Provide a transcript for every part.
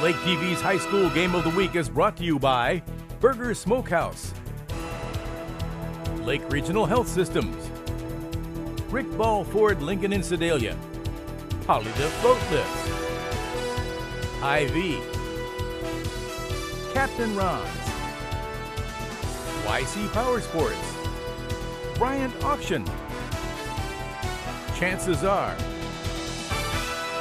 LakeTV's High School Game of the Week is brought to you by Burger Smokehouse, Lake Regional Health Systems, Rick Ball Ford Lincoln in Sedalia, Polylift Boat Lifts, IV, Captain Ron's, YC Power Sports, Bryant Auction, Chances Are,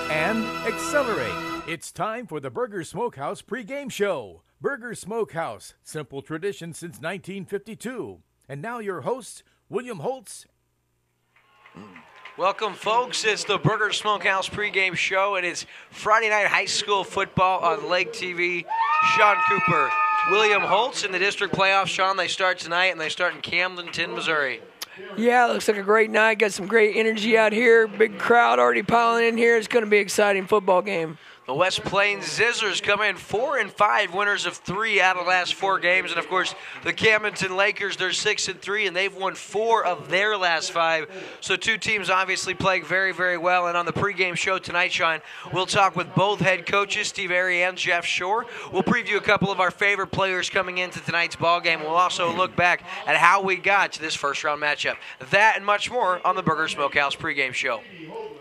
and Accelerate. It's time for the Burger Smokehouse pregame show. Burger Smokehouse, simple tradition since 1952. And now your hosts, William Holtz. Welcome, folks. It's the Burger Smokehouse pregame show, and it's Friday night high school football on Lake TV. Sean Cooper, William Holtz in the district playoffs. Sean, they start tonight, and they start in Camdenton, Missouri. Yeah, it looks like a great night. Got some great energy out here. Big crowd already piling in here. It's going to be an exciting football game. The West Plains Zizzers come in 4-5, winners of 3 out of the last 4 games. And, of course, the Camdenton Lakers, they're 6-3, and they've won 4 of their last 5. So 2 teams obviously playing very, very well. And on the pregame show tonight, Sean, we'll talk with both head coaches, Steve Airy and Jeff Shore. We'll preview a couple of our favorite players coming into tonight's ballgame. We'll also look back at how we got to this first-round matchup. That and much more on the Burger Smokehouse pregame show.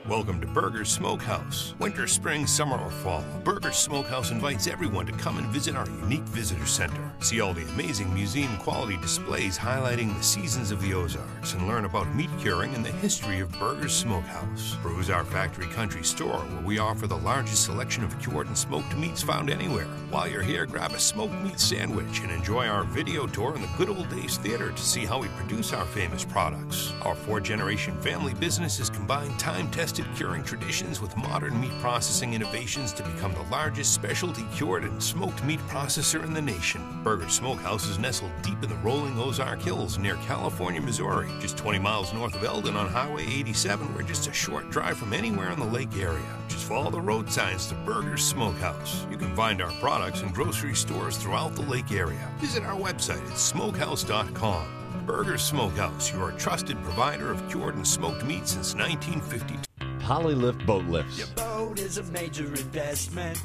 Welcome to Burger Smokehouse. Winter, spring, summer, or fall, Burger Smokehouse invites everyone to come and visit our unique visitor center. See all the amazing museum-quality displays highlighting the seasons of the Ozarks and learn about meat curing and the history of Burger Smokehouse. Peruse our factory country store where we offer the largest selection of cured and smoked meats found anywhere. While you're here, grab a smoked meat sandwich and enjoy our video tour in the Good Old Days Theater to see how we produce our famous products. Our 4-generation family business has combined time-tested curing traditions with modern meat processing innovations to become the largest specialty cured and smoked meat processor in the nation. Burger Smokehouse is nestled deep in the rolling Ozark Hills near California, Missouri, just 20 miles north of Eldon on Highway 87. We're just a short drive from anywhere in the lake area. Just follow the road signs to Burger Smokehouse. You can find our products in grocery stores throughout the lake area. Visit our website at smokehouse.com. Burger Smokehouse, your trusted provider of cured and smoked meat since 1952. Polylift boat lifts. Your boat is a major investment.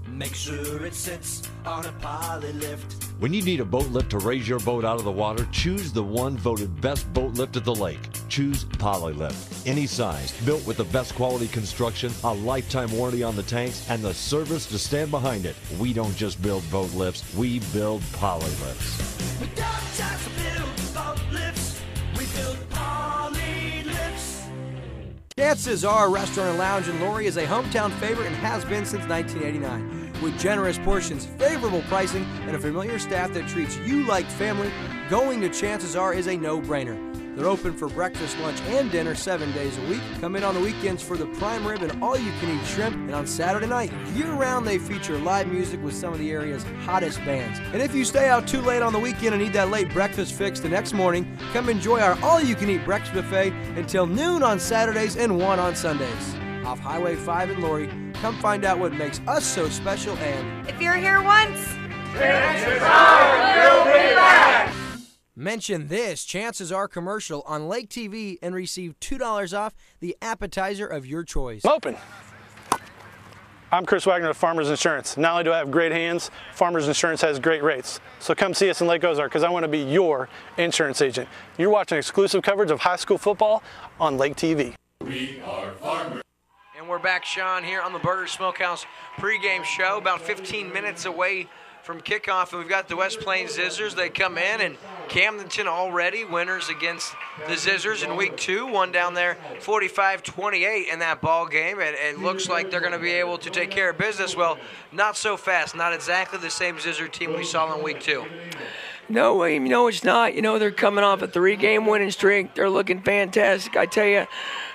Make sure it sits on a Polylift. When you need a boat lift to raise your boat out of the water, choose the one voted best boat lift at the lake. Choose Polylift. Any size, built with the best quality construction, a lifetime warranty on the tanks, and the service to stand behind it. We don't just build boat lifts, we build Polylifts. We don't just build boat lifts, we build Polylifts. Chances Are Restaurant and Lounge in Laurie is a hometown favorite and has been since 1989. With generous portions, favorable pricing, and a familiar staff that treats you like family, going to Chances Are is a no-brainer. They're open for breakfast, lunch, and dinner 7 days a week. Come in on the weekends for the prime rib and all-you-can-eat shrimp. And on Saturday night, year-round, they feature live music with some of the area's hottest bands. And if you stay out too late on the weekend and need that late breakfast fix the next morning, come enjoy our all-you-can-eat breakfast buffet until noon on Saturdays and 1 on Sundays. Off Highway 5 in Laurie, come find out what makes us so special and... If you're here once, Chances are you'll be back! Mention this Chances Are commercial on Lake TV and receive $2 off the appetizer of your choice. Open. I'm Chris Wagner of Farmers Insurance. Not only do I have great hands, Farmers Insurance has great rates. So come see us in Lake Ozark because I want to be your insurance agent. You're watching exclusive coverage of high school football on Lake TV. We are Farmers. And we're back, Sean, here on the Burger Smokehouse pregame show, about 15 minutes away from kickoff, and we've got the West Plains Zizzers. They come in, and Camdenton already winners against the Zizzers in week 2, won down there 45-28 in that ball game, and it looks like they're going to be able to take care of business. Well, not so fast, not exactly the same Zizzer team we saw in week 2. No, William, it's not. They're coming off a 3-game winning streak. They're looking fantastic. I tell you,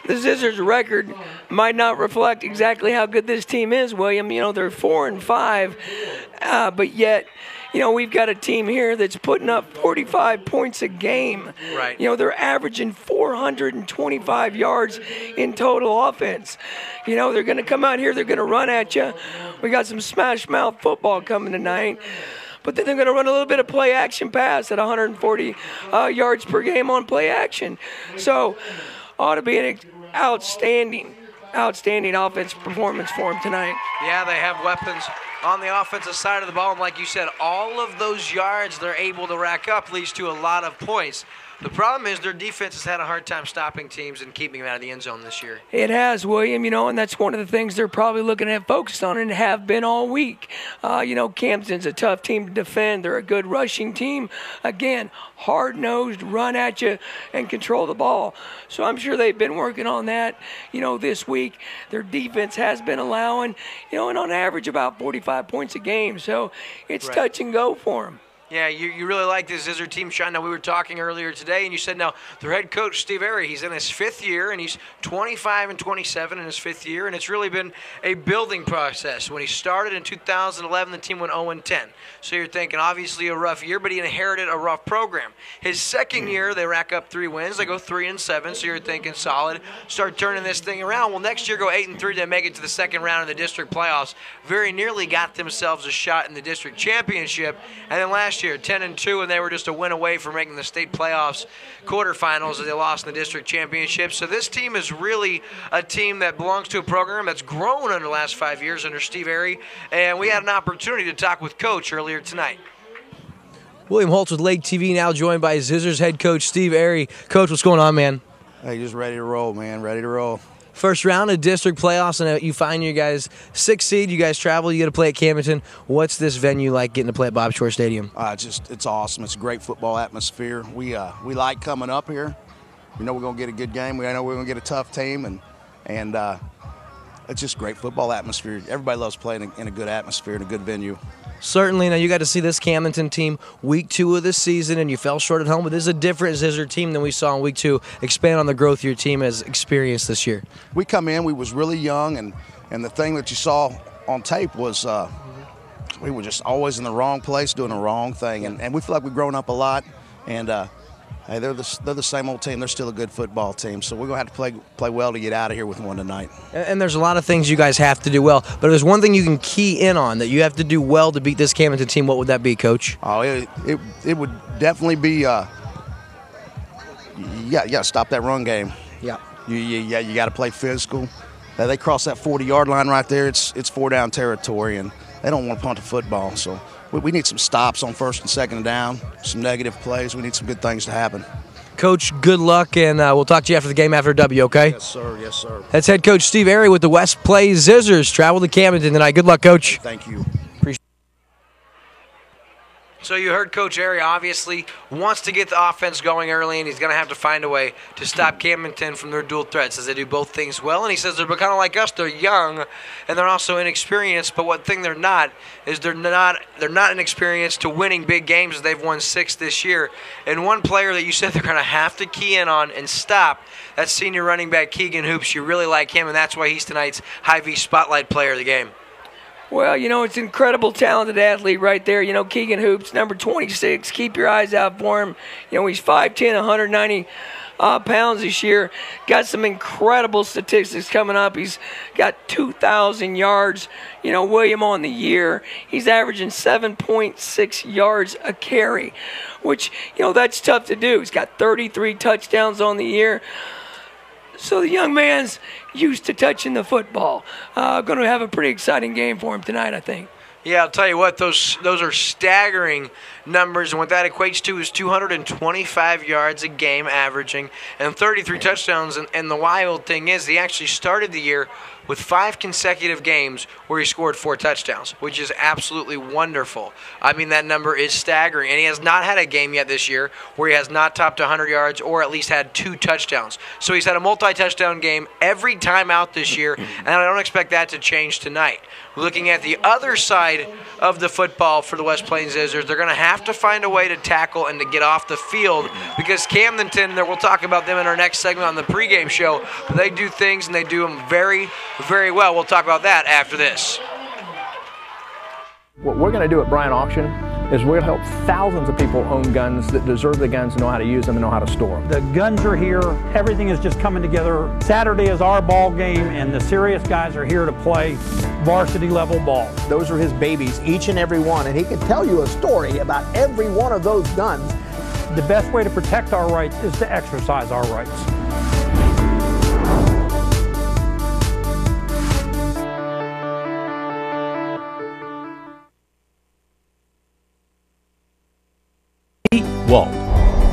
the Zizzers' record might not reflect exactly how good this team is, William. They're 4-5, but yet, we've got a team here that's putting up 45 points a game. Right. They're averaging 425 yards in total offense. They're going to come out here. They're going to run at you. We got some smash mouth football coming tonight. But then they're going to run a little bit of play action pass at 140 yards per game on play action. So ought to be an outstanding offensive performance for them tonight. Yeah, they have weapons on the offensive side of the ball. And like you said, all of those yards they're able to rack up leads to a lot of points. The problem is their defense has had a hard time stopping teams and keeping them out of the end zone this year. It has, William, and that's one of the things they're probably looking at focused on and have been all week. Camdenton's a tough team to defend. They're a good rushing team. Again, hard-nosed, run at you and control the ball. So I'm sure they've been working on that, this week. Their defense has been allowing, and on average about 45 points a game. So it's touch and go for them. Yeah, you really like this Zizzer team, Sean. Now, we were talking earlier today, and you said now their head coach, Steve Airy, he's in his 5th year, and he's 25 and 27 in his 5th year, and it's really been a building process. When he started in 2011, the team went 0-10. So you're thinking, obviously, a rough year, but he inherited a rough program. His 2nd year, they rack up 3 wins. They go 3-7, so you're thinking solid. Start turning this thing around. Well, next year, go 8-3. They make it to the 2nd round of the district playoffs. Very nearly got themselves a shot in the district championship, and then last year, 10-2, and they were just a win away from making the state playoffs quarterfinals as they lost in the district championship. So this team is really a team that belongs to a program that's grown under the last 5 years under Steve Airy, and we had an opportunity to talk with Coach earlier tonight. William Holtz with LakeTV, now joined by Zizzer's head coach, Steve Airy. Coach, what's going on, man? Hey, just ready to roll, man. Ready to roll. First round of district playoffs, and you find you guys 6th seed. You guys travel. You get to play at Camdenton. What's this venue like, getting to play at Bob Shore Stadium? It's awesome. It's a great football atmosphere. We like coming up here. We know we're gonna get a good game. We know we're gonna get a tough team, and it's just great football atmosphere. Everybody loves playing in a good atmosphere and a good venue. Certainly. Now, you got to see this Camdenton team week 2 of the season, and you fell short at home, but this is a different Zizzer team than we saw in week 2. Expand on the growth your team has experienced this year. We come in, we was really young, and the thing that you saw on tape was we were just always in the wrong place doing the wrong thing, and we feel like we've grown up a lot, and hey, they're the same old team. They're still a good football team, so we're going to have to play well to get out of here with one tonight. And there's a lot of things you guys have to do well, but there's one thing you can key in on that you have to do well to beat this Camdenton team. What would that be, Coach? Oh, it would definitely be you got to stop that run game. Yeah. You got to play physical. They cross that 40-yard line right there. It's 4-down territory, and they don't want to punt the football, so we need some stops on 1st and 2nd down, some negative plays. We need some good things to happen. Coach, good luck, and we'll talk to you after the game after W, okay? Yes, sir. Yes, sir. That's head coach Steve Airy with the West Plays Zizzers. Travel to Camdenton tonight. Good luck, Coach. Hey, thank you. So you heard Coach Airy obviously wants to get the offense going early, and he's going to have to find a way to stop Camdenton from their dual threats as they do both things well. And he says they're kind of like us. They're young, and they're also inexperienced. But one thing they're not is they're not inexperienced to winning big games as they've won 6 this year. And one player that you said they're going to have to key in on and stop, that's senior running back Keegan Hoops. You really like him, and that's why he's tonight's Hy-Vee Spotlight Player of the game. Well, it's an incredible talented athlete right there. Keegan Hoops, number 26. Keep your eyes out for him. He's 5'10", 190 pounds this year. Got some incredible statistics coming up. He's got 2,000 yards, William, on the year. He's averaging 7.6 yards a carry, which, that's tough to do. He's got 33 touchdowns on the year. So the young man's used to touching the football. Going to have a pretty exciting game for him tonight, I think. Yeah, I'll tell you what, those are staggering numbers, and what that equates to is 225 yards a game averaging and 33 touchdowns. And the wild thing is he actually started the year with 5 consecutive games where he scored 4 touchdowns, which is absolutely wonderful. I mean, that number is staggering. And he has not had a game yet this year where he has not topped 100 yards or at least had 2 touchdowns. So he's had a multi-touchdown game every time out this year, and I don't expect that to change tonight. Looking at the other side of the football for the West Plains Zizzers, they're going to have to find a way to tackle and to get off the field because Camdenton, we'll talk about them in our next segment on the pregame show, but they do things and they do them very, very well. We'll talk about that after this. What we're going to do at Bryant Auction is we're going to help thousands of people own guns that deserve the guns and know how to use them and know how to store them. The guns are here. Everything is just coming together. Saturday is our ball game, and the serious guys are here to play varsity level ball. Those are his babies, each and every one, and he can tell you a story about every one of those guns. The best way to protect our rights is to exercise our rights. Walt,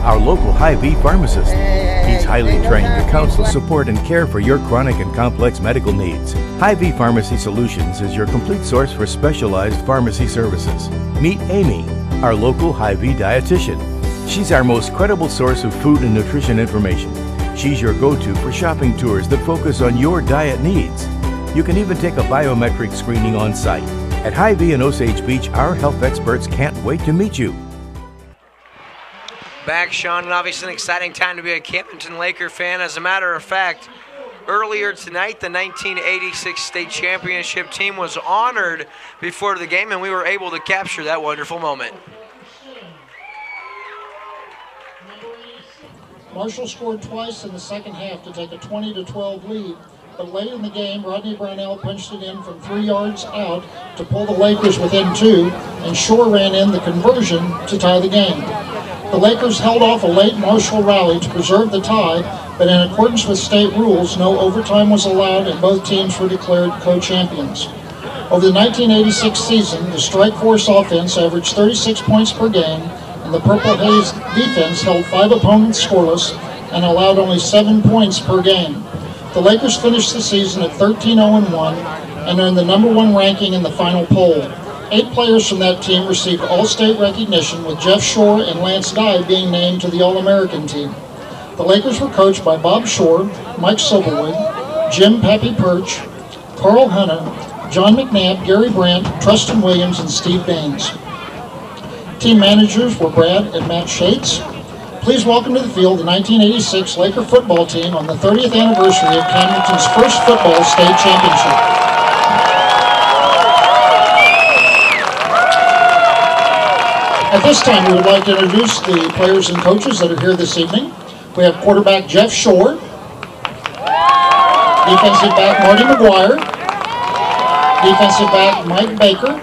our local Hy-Vee pharmacist. He's highly trained to counsel, support, and care for your chronic and complex medical needs. Hy-Vee Pharmacy Solutions is your complete source for specialized pharmacy services. Meet Amy, our local Hy-Vee dietitian. She's our most credible source of food and nutrition information. She's your go-to for shopping tours that focus on your diet needs. You can even take a biometric screening on site. At Hy-Vee and Osage Beach, our health experts can't wait to meet you. Back, Sean, and obviously an exciting time to be a Camdenton Laker fan. As a matter of fact, earlier tonight, the 1986 state championship team was honored before the game, and we were able to capture that wonderful moment. Marshall scored twice in the second half to take a 20-12 lead, but late in the game, Rodney Brownell punched it in from 3 yards out to pull the Lakers within 2, and Shore ran in the conversion to tie the game. The Lakers held off a late Marshall rally to preserve the tie, but in accordance with state rules, no overtime was allowed and both teams were declared co-champions. Over the 1986 season, the Strike Force offense averaged 36 points per game, and the Purple Haze defense held 5 opponents scoreless and allowed only 7 points per game. The Lakers finished the season at 13-0-1 and earned the #1 ranking in the final poll. 8 players from that team received All-State recognition, with Jeff Shore and Lance Dye being named to the All-American team. The Lakers were coached by Bob Shore, Mike Silverwood, Jim Pappy Perch, Carl Hunter, John McNabb, Gary Brandt, Trustin Williams, and Steve Baines. Team managers were Brad and Matt Shates. Please welcome to the field the 1986 Laker football team on the 30th anniversary of Camdenton's first football state championship. At this time, we would like to introduce the players and coaches that are here this evening. We have quarterback Jeff Shore, defensive back Marty McGuire, defensive back Mike Baker,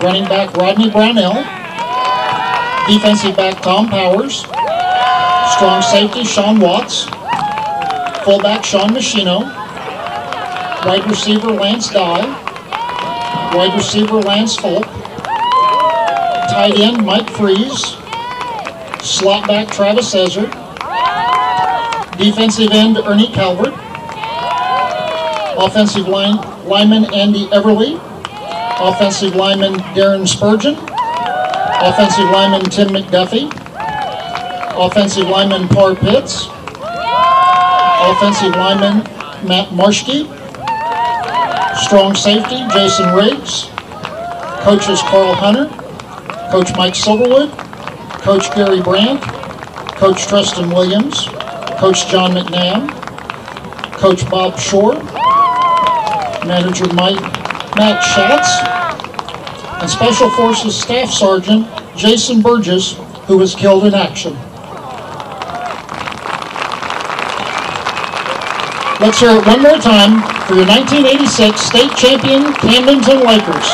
running back Rodney Brownell, defensive back Tom Powers, strong safety Sean Watts, fullback Sean Machino, wide receiver Lance Dye, wide receiver Lance Folk, tight end Mike Freeze, slot back Travis Ezzard, defensive end Ernie Calvert, offensive lineman Andy Everly, offensive lineman Darren Spurgeon, offensive lineman Tim McDuffie, offensive lineman Par Pitts, offensive lineman Matt Marschke, strong safety Jason Riggs, coaches Carl Hunter, Coach Mike Silverwood, Coach Gary Brandt, Coach Trustin Williams, Coach John McNabb, Coach Bob Shore, Manager Matt Schatz, and Special Forces Staff Sergeant Jason Burgess, who was killed in action. Let's hear it one more time for your 1986 state champion Camdenton Lakers.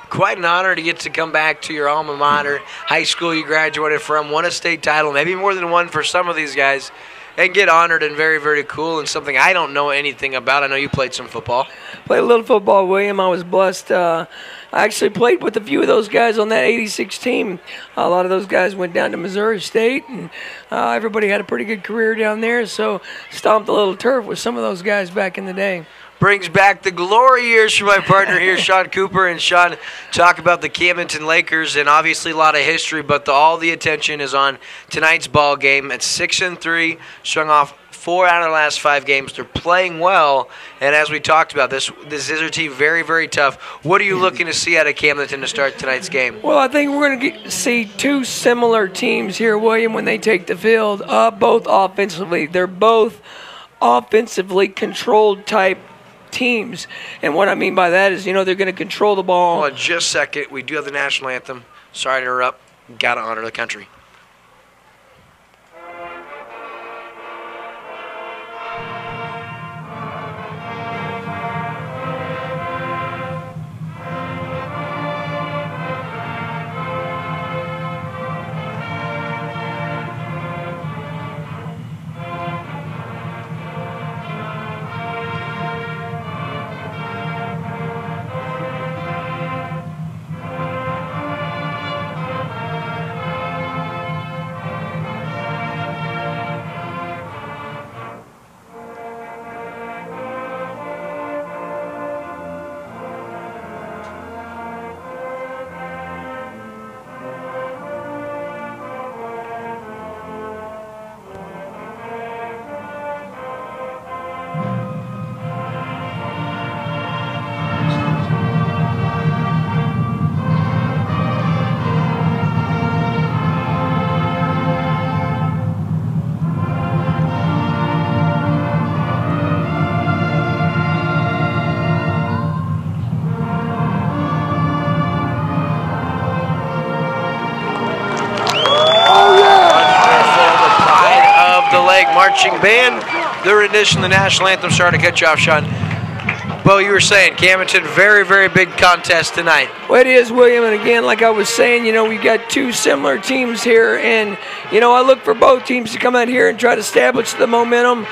Quite an honor to get to come back to your alma mater, high school you graduated from, won a state title, maybe more than one for some of these guys, and get honored, and very, very cool, and something I don't know anything about. I know you played some football. Played a little football, William. I was blessed. I actually played with a few of those guys on that 86 team. A lot of those guys went down to Missouri State, and everybody had a pretty good career down there, so stomped a little turf with some of those guys back in the day. Brings back the glory years for my partner here, Sean Cooper. And Sean, talk about the Camdenton Lakers, and obviously a lot of history, but all the attention is on tonight's ball game at 6-3, strung off 4 out of the last 5 games. They're playing well, and as we talked about, this Zizzer team very, very tough. What are you looking to see out of Camdenton to start tonight's game? Well, I think we're going to see 2 similar teams here, William, when they take the field, both offensively. They're both offensively controlled type teams, and what I mean by that is, they're going to control the ball. Hold on just a second. We do have the national anthem. Sorry to interrupt. Got to honor the country. marching band. The rendition of the national anthem. Sorry to cut you off, Sean. Bo, you were saying Camdenton, very, very big contest tonight. Well, it is, William, and again, like I was saying, we got two similar teams here, and, I look for both teams to come out here and try to establish the momentum,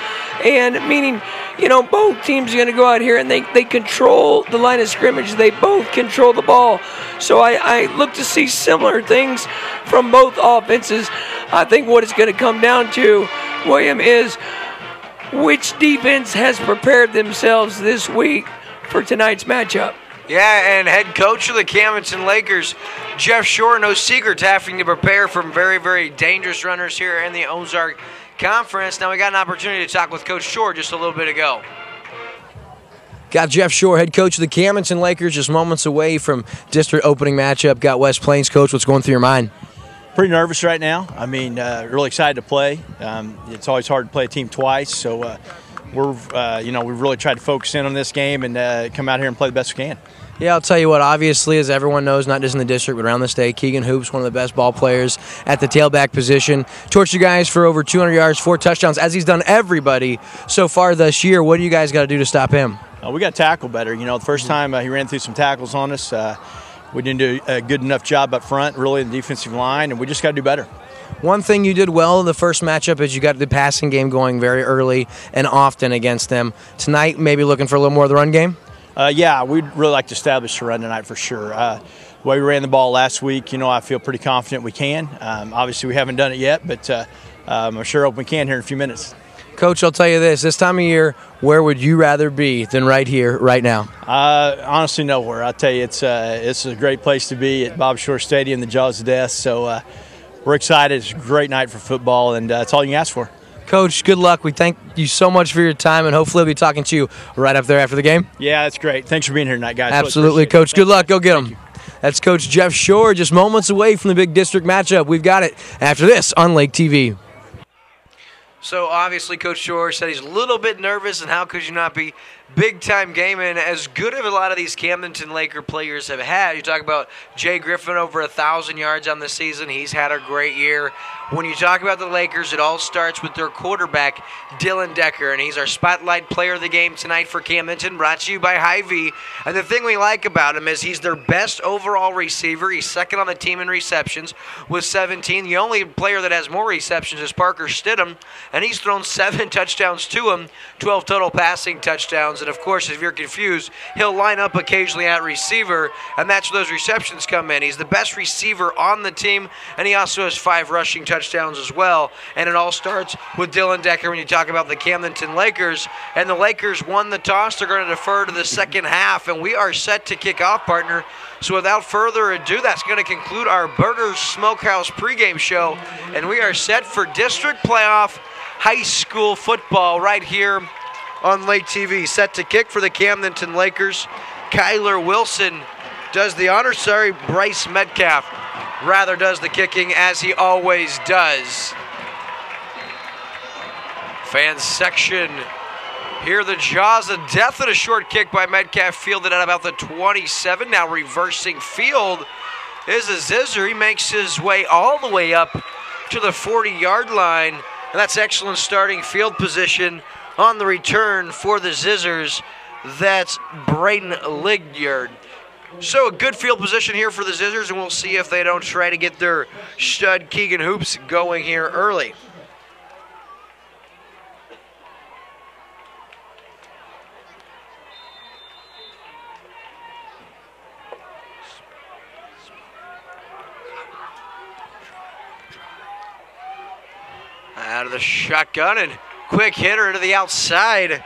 and meaning, both teams are going to go out here and they control the line of scrimmage. They both control the ball. So I look to see similar things from both offenses. I think what it's going to come down to, William, is which defense has prepared themselves this week for tonight's matchup. Yeah, and head coach of the Camdenton Lakers, Jeff Shore, no secret, having to prepare from very, very dangerous runners here in the Ozark Conference. Now we got an opportunity to talk with Coach Shore just a little bit ago. Got Jeff Shore, head coach of the Camdenton Lakers, just moments away from district opening matchup. Got West Plains, coach. What's going through your mind? Pretty nervous right now. I mean, really excited to play. It's always hard to play a team twice, so we've really tried to focus in on this game and come out here and play the best we can. Yeah, I'll tell you what, obviously, as everyone knows, not just in the district, but around the state, Keegan Hoops, one of the best ball players at the tailback position. Torched you guys for over 200 yards, 4 touchdowns, as he's done everybody so far this year. What do you guys got to do to stop him? We got to tackle better. The first time he ran through some tackles on us. We didn't do a good enough job up front, really, in the defensive line, and we just got to do better. One thing you did well in the first matchup is you got the passing game going very early and often against them. Tonight, maybe looking for a little more of the run game? Yeah, we'd really like to establish the run tonight for sure. The way we ran the ball last week, I feel pretty confident we can. Obviously, we haven't done it yet, but I'm sure hope we can here in a few minutes. Coach, I'll tell you this time of year, where would you rather be than right here, right now? Honestly, nowhere. I'll tell you, it's a great place to be at Bob Shore Stadium, the jaws of death. So we're excited. It's a great night for football, and that's all you can ask for. Coach, good luck. We thank you so much for your time, and hopefully we'll be talking to you right up there after the game. Yeah, that's great. Thanks for being here tonight, guys. Absolutely, Coach. Good luck. Go get them. That's Coach Jeff Shore, just moments away from the big district matchup. We've got it after this on LakeTV. So obviously Coach Shore said he's a little bit nervous, and how could you not be? Big-time game, and as good as a lot of these Camdenton Laker players have had. You talk about Jay Griffin, over 1,000 yards on the season. He's had a great year. When you talk about the Lakers, it all starts with their quarterback, Dylan Decker, and he's our spotlight player of the game tonight for Camdenton, brought to you by Hy-Vee. And the thing we like about him is he's their best overall receiver. He's second on the team in receptions with 17. The only player that has more receptions is Parker Stidham, and he's thrown 7 touchdowns to him, 12 total passing touchdowns. And, of course, if you're confused, he'll line up occasionally at receiver, and that's where those receptions come in. He's the best receiver on the team, and he also has 5 rushing touchdowns as well. And it all starts with Dylan Decker when you talk about the Camdenton Lakers. And the Lakers won the toss. They're going to defer to the second half, and we are set to kick off, partner. So without further ado, that's going to conclude our Burgers Smokehouse pregame show, and we are set for district playoff high school football right here on LakeTV. Set to kick for the Camdenton Lakers. Kyler Wilson does the honor. Sorry, Bryce Metcalf rather does the kicking, as he always does. Fans section hear the jaws of death, and a short kick by Metcalf, fielded at about the 27. Now reversing field is a Zizzer. He makes his way all the way up to the 40-yard line, and that's excellent starting field position on the return for the Zizzers. That's Braden Ligyard. So a good field position here for the Zizzers, and we'll see if they don't try to get their stud Keegan Hoops going here early. Out of the shotgun, and quick hitter to the outside.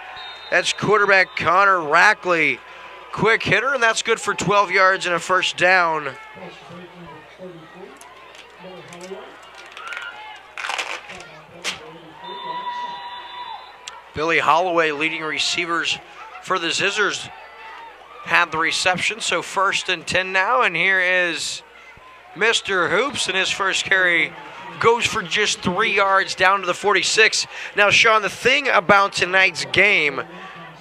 That's quarterback Connor Rackley. Quick hitter, and that's good for 12 yards and a first down. Billy Holloway, leading receivers for the Zizzers, had the reception. So 1st and 10 now, and here is Mr. Hoops, and his first carry goes for just 3 yards down to the 46. Now, Sean, the thing about tonight's game,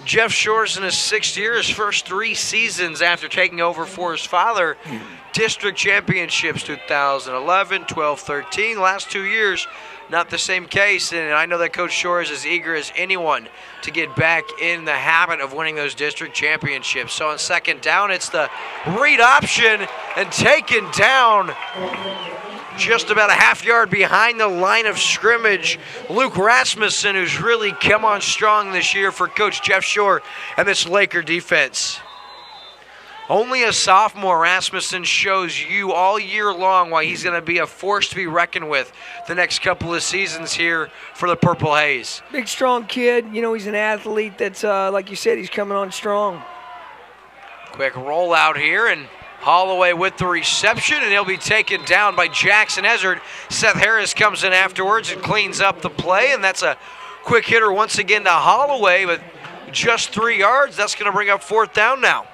Jeff Shore's in his 6th year, his first 3 seasons after taking over for his father. District championships 2011, 12, 13. Last 2 years, not the same case. And I know that Coach Shore is as eager as anyone to get back in the habit of winning those district championships. So on second down, it's the read option and taken down just about a half yard behind the line of scrimmage. Luke Rasmussen, who's really come on strong this year for Coach Jeff Shore and this Laker defense. Only a sophomore, Rasmussen shows you all year long why he's going to be a force to be reckoned with the next couple of seasons here for the Purple Haze. Big, strong kid. You know, he's an athlete that's, like you said, he's coming on strong. Quick rollout here, and Holloway with the reception, and he'll be taken down by Jackson Ezzard. Seth Harris comes in afterwards and cleans up the play, and that's a quick hitter once again to Holloway, but just 3 yards. That's going to bring up 4th down now.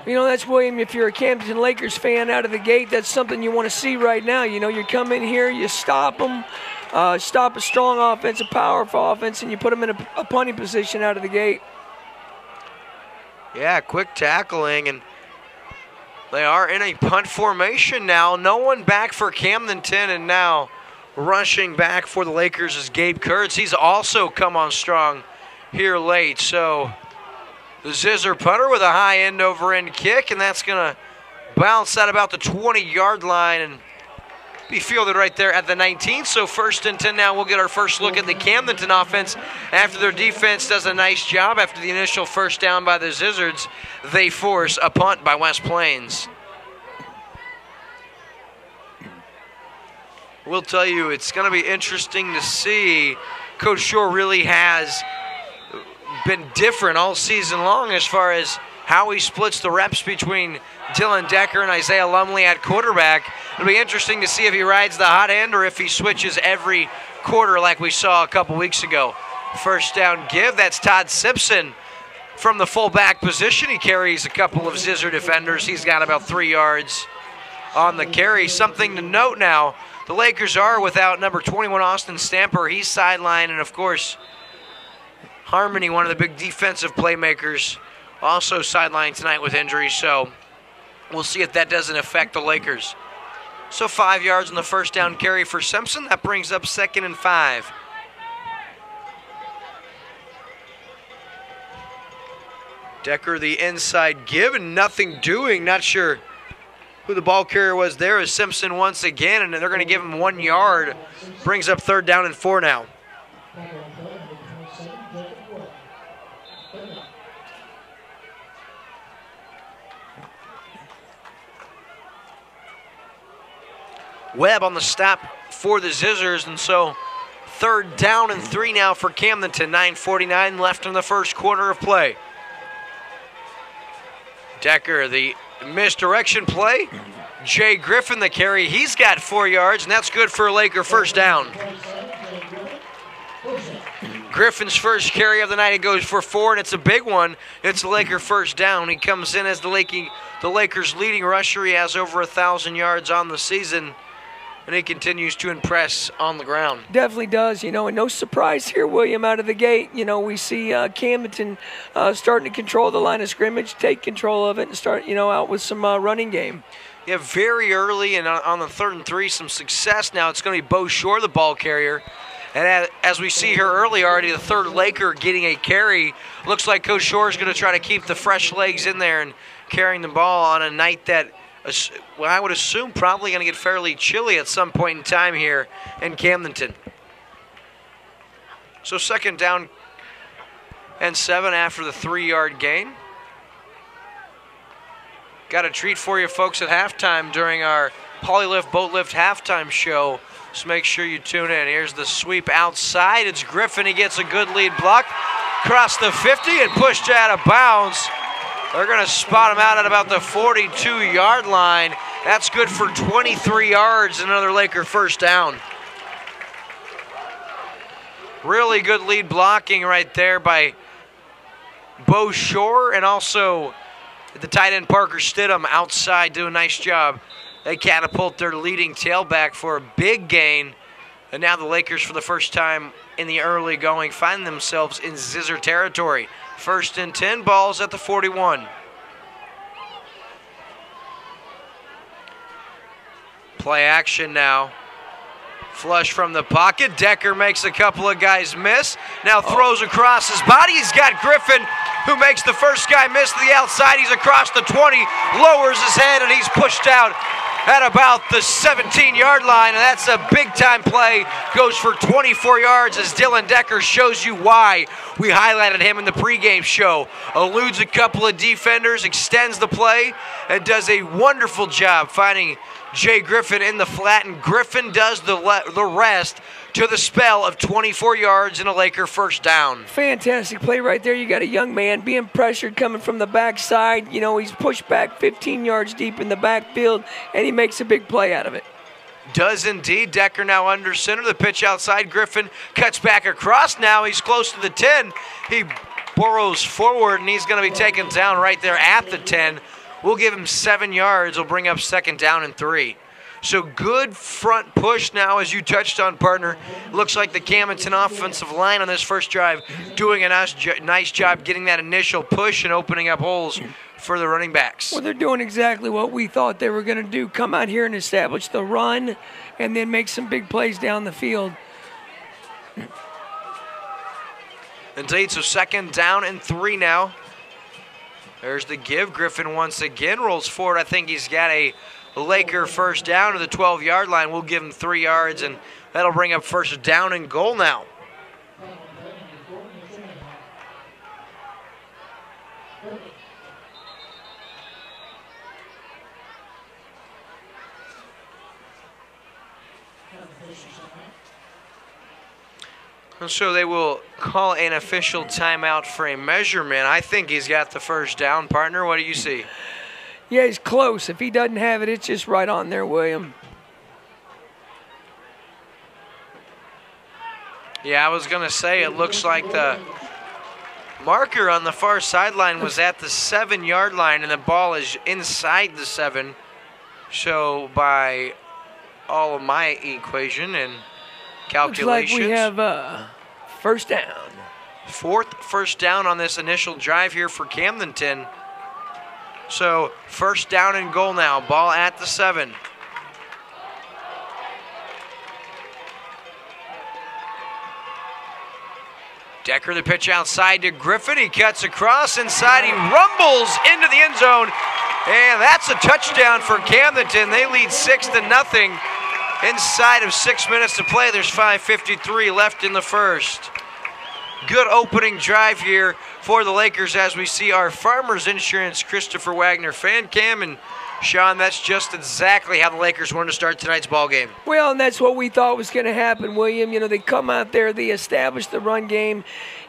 You know, that's, William, if you're a Camdenton Lakers fan out of the gate, that's something you want to see right now. You know, you come in here, you stop them, stop a strong offense, a powerful offense, and you put them in a punting position out of the gate. Yeah, quick tackling, and they are in a punt formation now. No one back for Camdenton, and now rushing back for the Lakers is Gabe Kurtz. He's also come on strong here late. So the Zizzer punter with a high end over end kick, and that's going to bounce at about the 20-yard line and be fielded right there at the 19. So 1st and 10 now. We'll get our first look at the Camdenton offense after their defense does a nice job. After the initial first down by the Zizzards, they force a punt by West Plains. We'll tell you, it's going to be interesting to see. Coach Shore really has been different all season long as far as how he splits the reps between Dylan Decker and Isaiah Lumley at quarterback. It'll be interesting to see if he rides the hot end or if he switches every quarter like we saw a couple weeks ago. First down give, that's Todd Simpson from the fullback position. He carries a couple of Zizzer defenders. He's got about 3 yards on the carry. Something to note now, the Lakers are without number 21 Austin Stamper. He's sidelined, and of course Harmony, one of the big defensive playmakers, also sidelined tonight with injury, so we'll see if that doesn't affect the Lakers. So 5 yards on the first down carry for Simpson. That brings up 2nd and 5. Decker the inside give and nothing doing. Not sure who the ball carrier was there as Simpson once again, and they're going to give him 1 yard. Brings up 3rd down and 4 now. Webb on the stop for the Zizzers, and so 3rd down and 3 now for Camdenton. 9:49 left in the first quarter of play. Decker, the misdirection play. Jay Griffin, the carry. He's got 4 yards, and that's good for a Laker first down. Griffin's first carry of the night, it goes for 4, and it's a big one. It's a Laker first down. He comes in as the Lakers' leading rusher. He has over 1,000 yards on the season, and he continues to impress on the ground. Definitely does, you know, and no surprise here, William, out of the gate. You know, we see Camdenton starting to control the line of scrimmage, take control of it, and start, you know, out with some running game. Yeah, very early, and on the 3rd and 3, some success. Now it's going to be Bo Shore, the ball carrier. And as we see here early already, the 3rd Laker getting a carry. Looks like Coach Shore is going to try to keep the fresh legs in there and carrying the ball on a night that, well, I would assume probably going to get fairly chilly at some point in time here in Camdenton. So 2nd down and 7 after the 3-yard gain. Got a treat for you folks at halftime during our Polylift Boat Lift halftime show. So make sure you tune in. Here's the sweep outside. It's Griffin. He gets a good lead block. Across the 50 and pushed out of bounds. They're going to spot him out at about the 42-yard line. That's good for 23 yards. Another Laker first down. Really good lead blocking right there by Bo Shore, and also the tight end Parker Stidham outside do a nice job. They catapult their leading tailback for a big gain And now the Lakers, for the first time in the early going, find themselves in Zizzer territory. 1st and 10, balls at the 41. Play action now. Flush from the pocket. Decker makes a couple of guys miss. Now throws across his body. He's got Griffin, who makes the first guy miss to the outside. He's across the 20, lowers his head, and he's pushed out at about the 17-yard line, and that's a big-time play. Goes for 24 yards as Dylan Decker shows you why we highlighted him in the pregame show. Eludes a couple of defenders, extends the play, and does a wonderful job finding Jay Griffin in the flat, and Griffin does the rest to the spell of 24 yards and a Laker first down. Fantastic play right there. You got a young man being pressured coming from the backside. You know, he's pushed back 15 yards deep in the backfield, and he makes a big play out of it. Does indeed. Decker now under center. The pitch outside. Griffin cuts back across now. He's close to the 10. He burrows forward, and he's going to be taken down right there at the 10. We'll give him 7 yards. We'll bring up 2nd down and 3. So good front push now, as you touched on, partner. Looks like the Camdenton offensive line on this first drive doing a nice job getting that initial push and opening up holes for the running backs. Well, they're doing exactly what we thought they were going to do. Come out here and establish the run and then make some big plays down the field. Indeed, so 2nd down and 3 now. There's the give. Griffin once again rolls forward. I think he's got a Laker first down to the 12-yard line. We'll give him 3 yards, and that'll bring up 1st down and goal now. And so they will call an official timeout for a measurement. I think he's got the first down, partner. What do you see? Yeah, he's close. If he doesn't have it, it's just right on there, William. Yeah, I was going to say it looks like the marker on the far sideline was at the 7-yard line, and the ball is inside the 7. So by all of my equation and calculations, looks like we have first down. 4th first down on this initial drive here for Camdenton. So 1st down and goal now. Ball at the 7. Decker, the pitch outside to Griffin. He cuts across inside. He rumbles into the end zone. And that's a touchdown for Camdenton. They lead 6-0. Inside of 6 minutes to play. There's 5:53 left in the first. Good opening drive here for the Lakers as we see our Farmers Insurance Christopher Wagner fan cam. And Sean, that's just exactly how the Lakers wanted to start tonight's ball game. Well, and that's what we thought was going to happen, William. You know, they come out there, they establish the run game.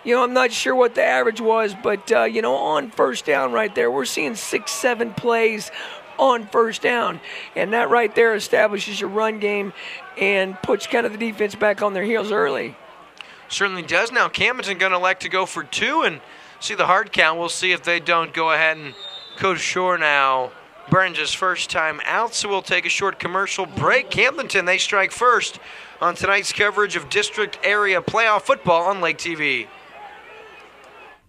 You know, I'm not sure what the average was, but, you know, on first down right there, we're seeing 6-7 plays on first down. And that right there establishes your run game and puts kind of the defense back on their heels early. Certainly does. Now Camdenton going to elect to go for 2 and see the hard count. We'll see if they don't go ahead, and Coach Shore now burns his first time out, so we'll take a short commercial break. Camdenton, they strike first on tonight's coverage of District Area Playoff Football on LakeTV.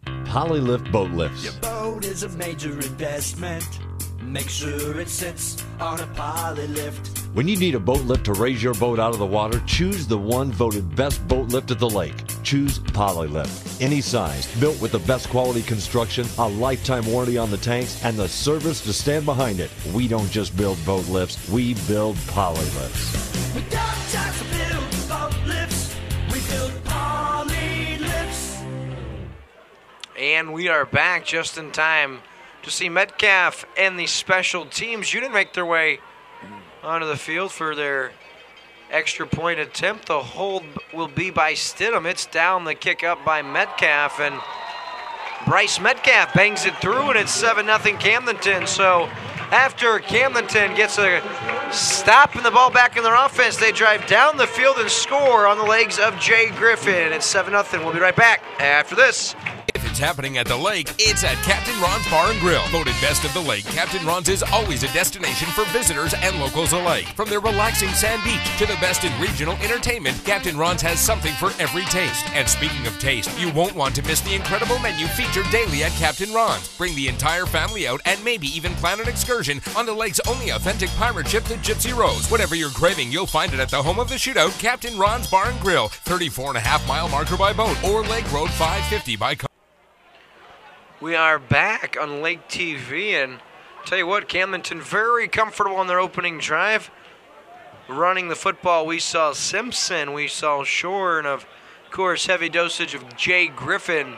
Polylift boat lifts. Your boat is a major investment. Make sure it sits on a Polylift. When you need a boat lift to raise your boat out of the water, choose the one voted best boat lift at the lake. Choose Polylift. Any size, built with the best quality construction, a lifetime warranty on the tanks, and the service to stand behind it. We don't just build boat lifts, we build Polylifts. We don't just build boat lifts, we build Polylifts. And we are back just in time to see Metcalf and the special teams unit make their way onto the field for their extra point attempt. The hold will be by Stidham. It's down, the kick up by Metcalf, and Bryce Metcalf bangs it through, and it's 7-0 Camdenton. So after Camdenton gets a stop and the ball back in their offense, they drive down the field and score on the legs of Jay Griffin. It's 7-0. We'll be right back after this. If it's it's happening at the lake, it's at Captain Ron's Bar and Grill. Voted best of the lake, Captain Ron's is always a destination for visitors and locals alike. From their relaxing sand beach to the best in regional entertainment, Captain Ron's has something for every taste. And speaking of taste, you won't want to miss the incredible menu featured daily at Captain Ron's. Bring the entire family out and maybe even plan an excursion on the lake's only authentic pirate ship, the Gypsy Rose. Whatever you're craving, you'll find it at the home of the shootout, Captain Ron's Bar and Grill, 34.5-mile marker by boat or Lake Road 550 by car. We are back on Lake TV, and tell you what, Camdenton very comfortable on their opening drive. Running the football, we saw Simpson, we saw Shore, and of course, heavy dosage of Jay Griffin.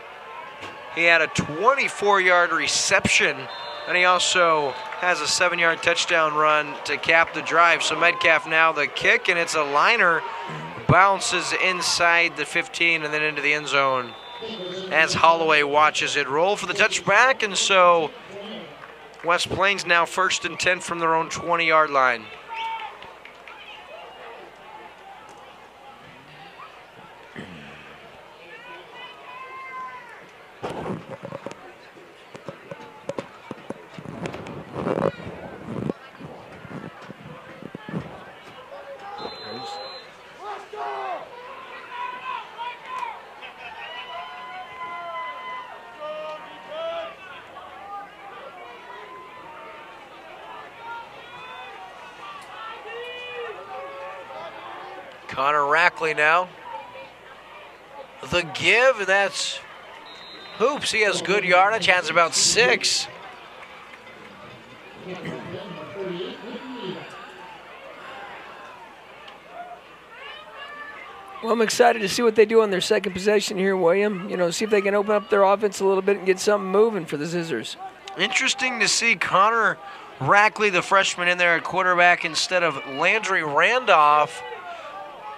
He had a 24-yard reception, and he also has a 7-yard touchdown run to cap the drive. So Metcalf now the kick, and it's a liner. Bounces inside the 15 and then into the end zone as Holloway watches it roll for the touchback. And so West Plains now 1st and 10 from their own 20-yard line. Connor Rackley now. The give, and that's Hoops. He has good yardage, has about 6. Well, I'm excited to see what they do on their second possession here, William. You know, see if they can open up their offense a little bit and get something moving for the Scissors. Interesting to see Connor Rackley, the freshman, in there at quarterback instead of Landry Randolph.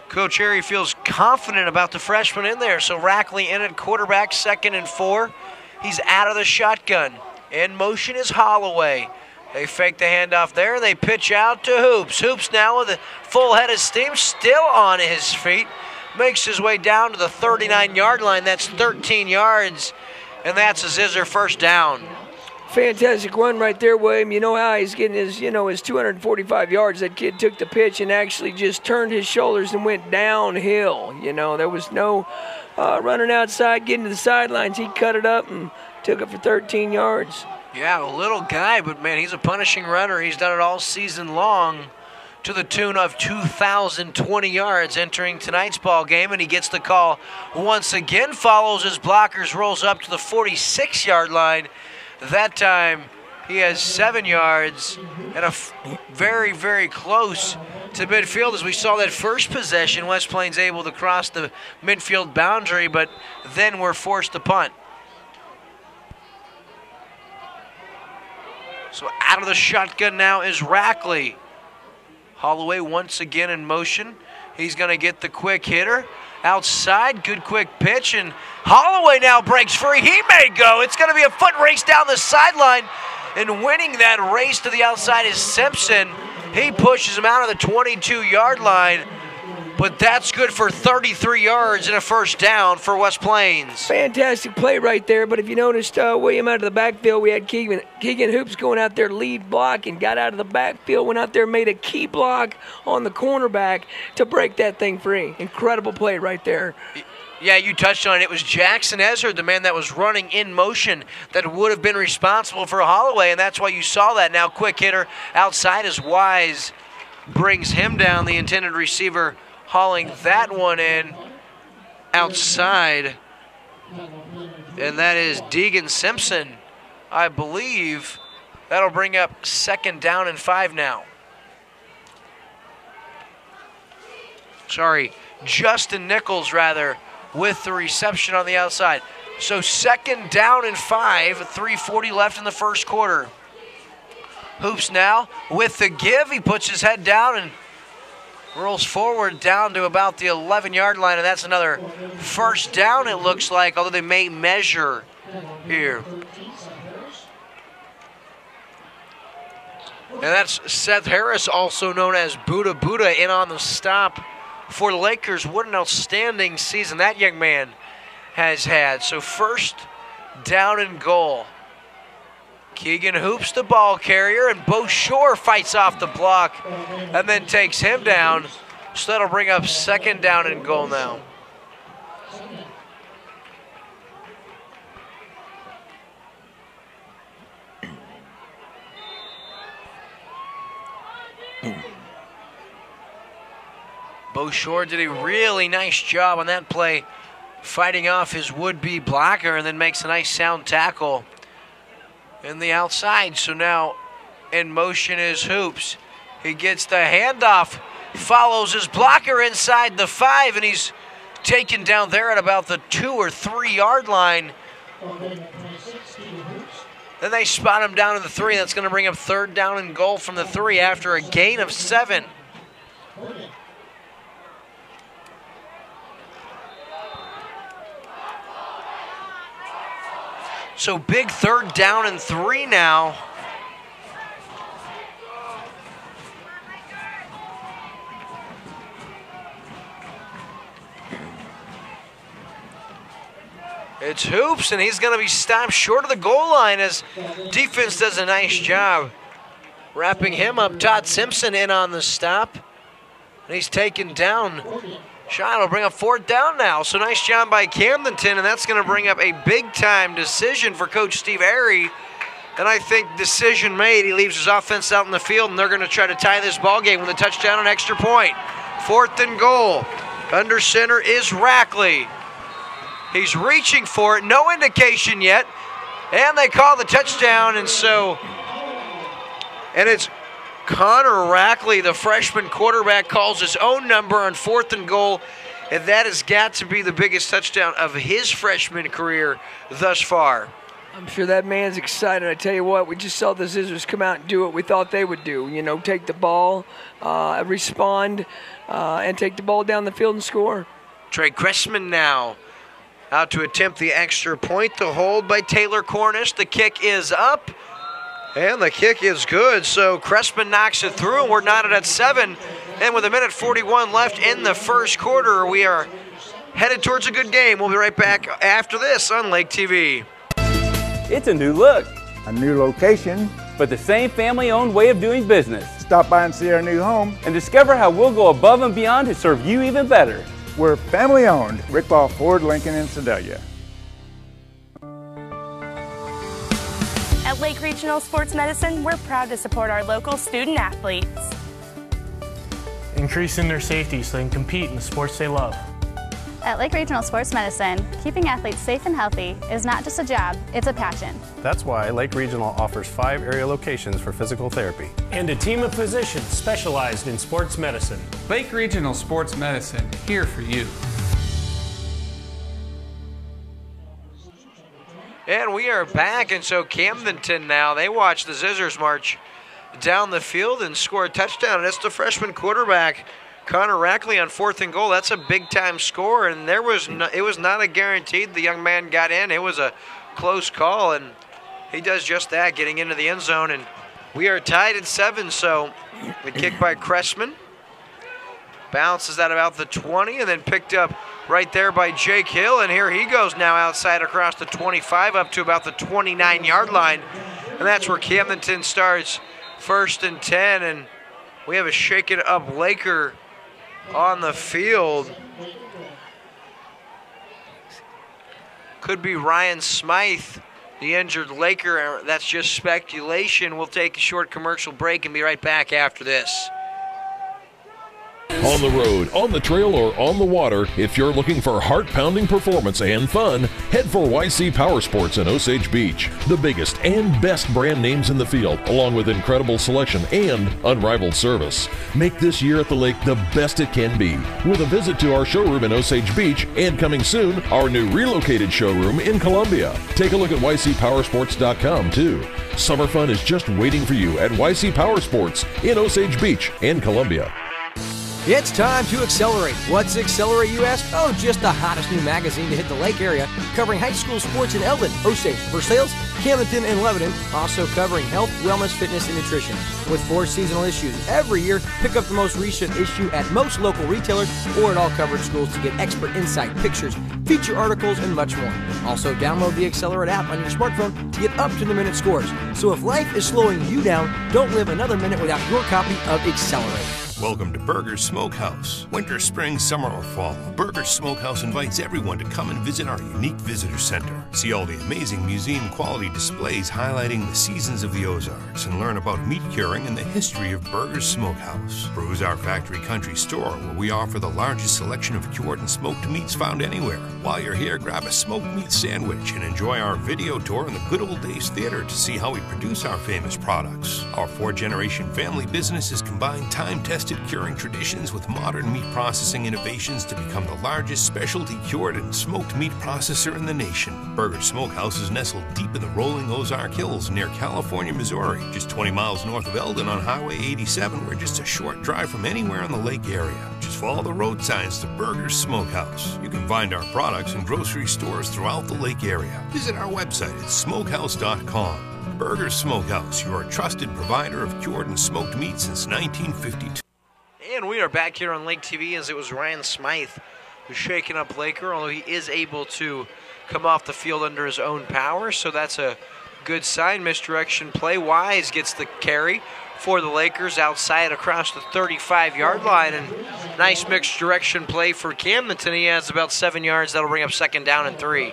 Coach Harry feels confident about the freshman in there. So Rackley in at quarterback, 2nd and 4. He's out of the shotgun. In motion is Holloway. They fake the handoff there, and they pitch out to Hoops. Hoops now with a full head of steam, still on his feet. Makes his way down to the 39-yard line. That's 13 yards, and that's a Zizzer first down. Fantastic one right there, William. You know how he's getting his, his 245 yards. That kid took the pitch and actually just turned his shoulders and went downhill. There was no running outside, getting to the sidelines. He cut it up and took it for 13 yards. Yeah, a little guy, but man, he's a punishing runner. He's done it all season long to the tune of 2,020 yards entering tonight's ball game, and he gets the call once again, follows his blockers, rolls up to the 46-yard line. That time, he has 7 yards and very, very close to midfield. As we saw that first possession, West Plains able to cross the midfield boundary, but then we're forced to punt. So out of the shotgun now is Rackley. Holloway once again in motion. He's going to get the quick hitter. Outside, good quick pitch, and Holloway now breaks free. He may go. It's going to be a foot race down the sideline, and winning that race to the outside is Simpson. He pushes him out of the 22-yard line, but that's good for 33 yards and a first down for West Plains. Fantastic play right there, but if you noticed, William, out of the backfield, we had Keegan Hoops going out there lead block and got out of the backfield, went out there, made a key block on the cornerback to break that thing free. Incredible play right there. Yeah, you touched on it. It was Jackson Ezra, the man that was running in motion, that would have been responsible for Holloway, and that's why you saw that. Now quick hitter outside is Wise, brings him down, the intended receiver hauling that one in outside, and that is Deegan Simpson. I believe that'll bring up 2nd down and 5 now. Sorry, Justin Nichols rather, with the reception on the outside. So 2nd down and 5, 3:40 left in the first quarter. Hoops now with the give. He puts his head down and rolls forward down to about the 11-yard line, and that's another first down, it looks like, although they may measure here. And that's Seth Harris, also known as Buddha Buddha, in on the stop for the Lakers. What an outstanding season that young man has had. So 1st down and goal. Keegan hoops the ball carrier, and Bo Shore fights off the block and then takes him down. So that'll bring up 2nd down and goal now. Bo Shore did a really nice job on that play, fighting off his would-be blocker, and then makes a nice sound tackle in the outside. So now in motion is Hoops. He gets the handoff, follows his blocker inside the 5, and he's taken down there at about the 2 or 3 yard line. Then they spot him down to the 3. That's going to bring up 3rd down and goal from the 3 after a gain of 7. So big 3rd down and 3 now. It's Hoops, and he's going to be stopped short of the goal line as defense does a nice job wrapping him up. Todd Simpson in on the stop, and he's taken down. Shot will bring up 4th down now. So nice job by Camdenton, and that's going to bring up a big-time decision for Coach Steve Airy. And I think decision made. He leaves his offense out in the field, and they're going to try to tie this ball game with a touchdown and extra point. 4th and goal. Under center is Rackley. He's reaching for it. No indication yet. And they call the touchdown, and it's Connor Rackley, the freshman quarterback, calls his own number on 4th and goal, and that has got to be the biggest touchdown of his freshman career thus far. I'm sure that man's excited. I tell you what, we just saw the Scissors come out and do what we thought they would do. You know, take the ball, respond, and take the ball down the field and score. Trey Cressman now out to attempt the extra point. The hold by Taylor Cornish. The kick is up. And the kick is good, so Cressman knocks it through, and we're knotted at 7. And with 1:41 left in the first quarter, we are headed towards a good game. We'll be right back after this on Lake TV. It's a new look, a new location, but the same family-owned way of doing business. Stop by and see our new home and discover how we'll go above and beyond to serve you even better. We're family-owned, Rick Ball Ford, Lincoln, and Sedalia. At Lake Regional Sports Medicine, we're proud to support our local student athletes, increasing their safety so they can compete in the sports they love. At Lake Regional Sports Medicine, keeping athletes safe and healthy is not just a job, it's a passion. That's why Lake Regional offers 5 area locations for physical therapy. And a team of physicians specialized in sports medicine. Lake Regional Sports Medicine, here for you. And we are back, and so Camdenton now, they watch the Scissors march down the field and score a touchdown, and it's the freshman quarterback, Connor Rackley, on 4th and goal. That's a big-time score, and it was not a guaranteed the young man got in. It was a close call, and he does just that, getting into the end zone, and we are tied at 7, so the kick by Cressman bounces at about the 20 and then picked up right there by Jake Hill, and here he goes now outside across the 25 up to about the 29-yard line, and that's where Camdenton starts 1st and 10, and we have a shake-it-up Laker on the field. Could be Ryan Smythe, the injured Laker. That's just speculation. We'll take a short commercial break and be right back after this. On the road, on the trail, or on the water, if you're looking for heart-pounding performance and fun, head for YC Power Sports in Osage Beach. The biggest and best brand names in the field, along with incredible selection and unrivaled service. Make this year at the lake the best it can be, with a visit to our showroom in Osage Beach, and coming soon, our new relocated showroom in Columbia. Take a look at YCPowersports.com too. Summer fun is just waiting for you at YC Power Sports in Osage Beach and Columbia. It's time to accelerate. What's Accelerate, you ask? Oh, just the hottest new magazine to hit the Lake area, covering high school sports in Eldon, Osage, Versailles, Camdenton, and Lebanon, also covering health, wellness, fitness, and nutrition. With 4 seasonal issues every year, pick up the most recent issue at most local retailers or at all covered schools to get expert insight, pictures, feature articles, and much more. Also, download the Accelerate app on your smartphone to get up-to-the-minute scores. So if life is slowing you down, don't live another minute without your copy of Accelerate. Welcome to Burger's Smokehouse. Winter, spring, summer, or fall, Burger's Smokehouse invites everyone to come and visit our unique visitor center. See all the amazing museum quality displays highlighting the seasons of the Ozarks and learn about meat curing and the history of Burger's Smokehouse. Peruse our factory country store where we offer the largest selection of cured and smoked meats found anywhere. While you're here, grab a smoked meat sandwich and enjoy our video tour in the Good Old Days Theater to see how we produce our famous products. Our 4-generation family business has combined time-tested curing traditions with modern meat processing innovations to become the largest specialty cured and smoked meat processor in the nation. Burger's Smokehouse is nestled deep in the rolling Ozark Hills near California, Missouri, just 20 miles north of Eldon on Highway 87. We're just a short drive from anywhere in the lake area. Just follow the road signs to Burger's Smokehouse. You can find our products in grocery stores throughout the lake area. Visit our website at smokehouse.com. Burger's Smokehouse, your trusted provider of cured and smoked meat since 1952. And we are back here on Lake TV as it was Ryan Smythe who's shaking up Laker, although he is able to come off the field under his own power, so that's a good sign. Misdirection play. Wise gets the carry for the Lakers outside across the 35-yard line, and nice mixed direction play for Camdenton. He has about 7 yards. That'll bring up 2nd down and 3.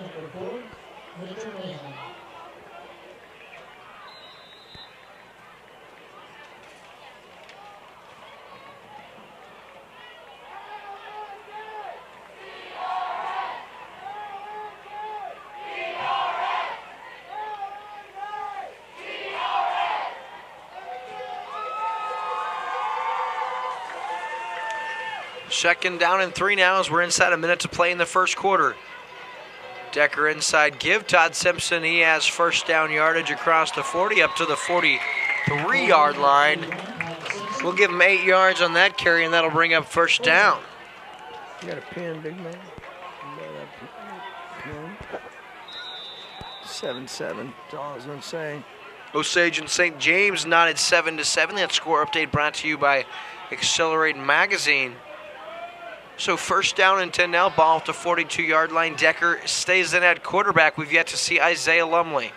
Second down and 3 now as we're inside a minute to play in the first quarter. Decker inside give. Todd Simpson, he has first down yardage across the 40 up to the 43-yard line. We'll give him 8 yards on that carry, and that'll bring up first down. You got a pin, big man? 7-7, that's all I was going to say. Osage and St. James knotted 7-7. That score update brought to you by Accelerate Magazine. So first down and 10 now, ball off the 42-yard line. Decker stays in at quarterback. We've yet to see Isaiah Lumley.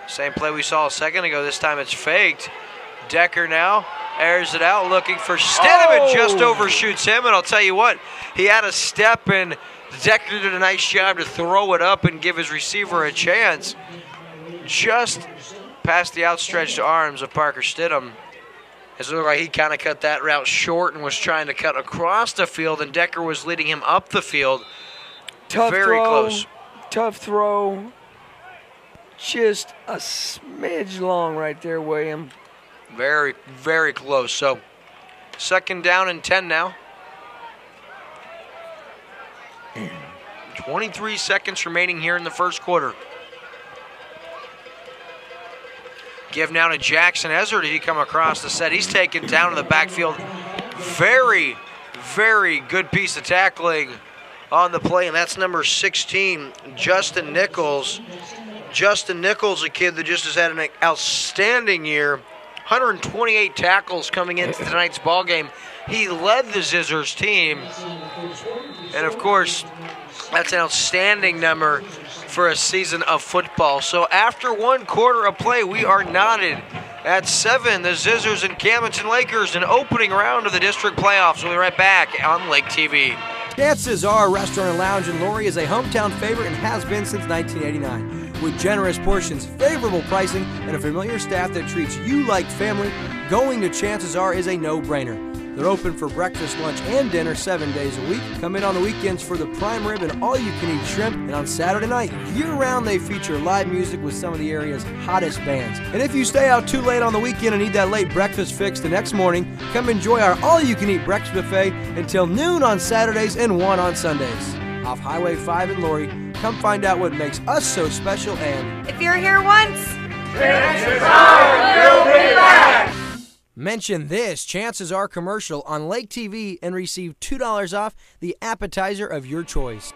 Same play we saw a second ago. This time it's faked. Decker now airs it out, looking for Stedman. Just overshoots him, and I'll tell you what, he had a step, and Decker did a nice job to throw it up and give his receiver a chance. Just past the outstretched arms of Parker Stidham. It looked like he kind of cut that route short and was trying to cut across the field, and Decker was leading him up the field. Very close. Tough throw. Just a smidge long right there, William. Very, very close. So, second down and 10 now. 23 seconds remaining here in the first quarter. Give now to Jackson Ezra. Did he come across the set? He's taken down to the backfield. Very, very good piece of tackling on the play, and that's number 16, Justin Nichols. Justin Nichols, a kid that just has had an outstanding year. 128 tackles coming into tonight's ball game. He led the Zizzers team. And, of course, that's an outstanding number for a season of football. So after 1 quarter of play, we are knotted at 7. The Zizzers and Camdenton Lakers, an opening round of the district playoffs. We'll be right back on Lake TV. Dances Are Restaurant and Lounge in Laurie is a hometown favorite and has been since 1989. With generous portions, favorable pricing, and a familiar staff that treats you like family, going to Chances Are is a no-brainer. They're open for breakfast, lunch, and dinner 7 days a week. Come in on the weekends for the prime rib and all-you-can-eat shrimp. And on Saturday night, year-round, they feature live music with some of the area's hottest bands. And if you stay out too late on the weekend and need that late breakfast fix the next morning, come enjoy our all-you-can-eat breakfast buffet until noon on Saturdays and 1 on Sundays. Off Highway 5 in Laurie, come find out what makes us so special and... If you're here once, Chances are you'll be back! Mention this Chances Are commercial on LakeTV and receive $2 off the appetizer of your choice.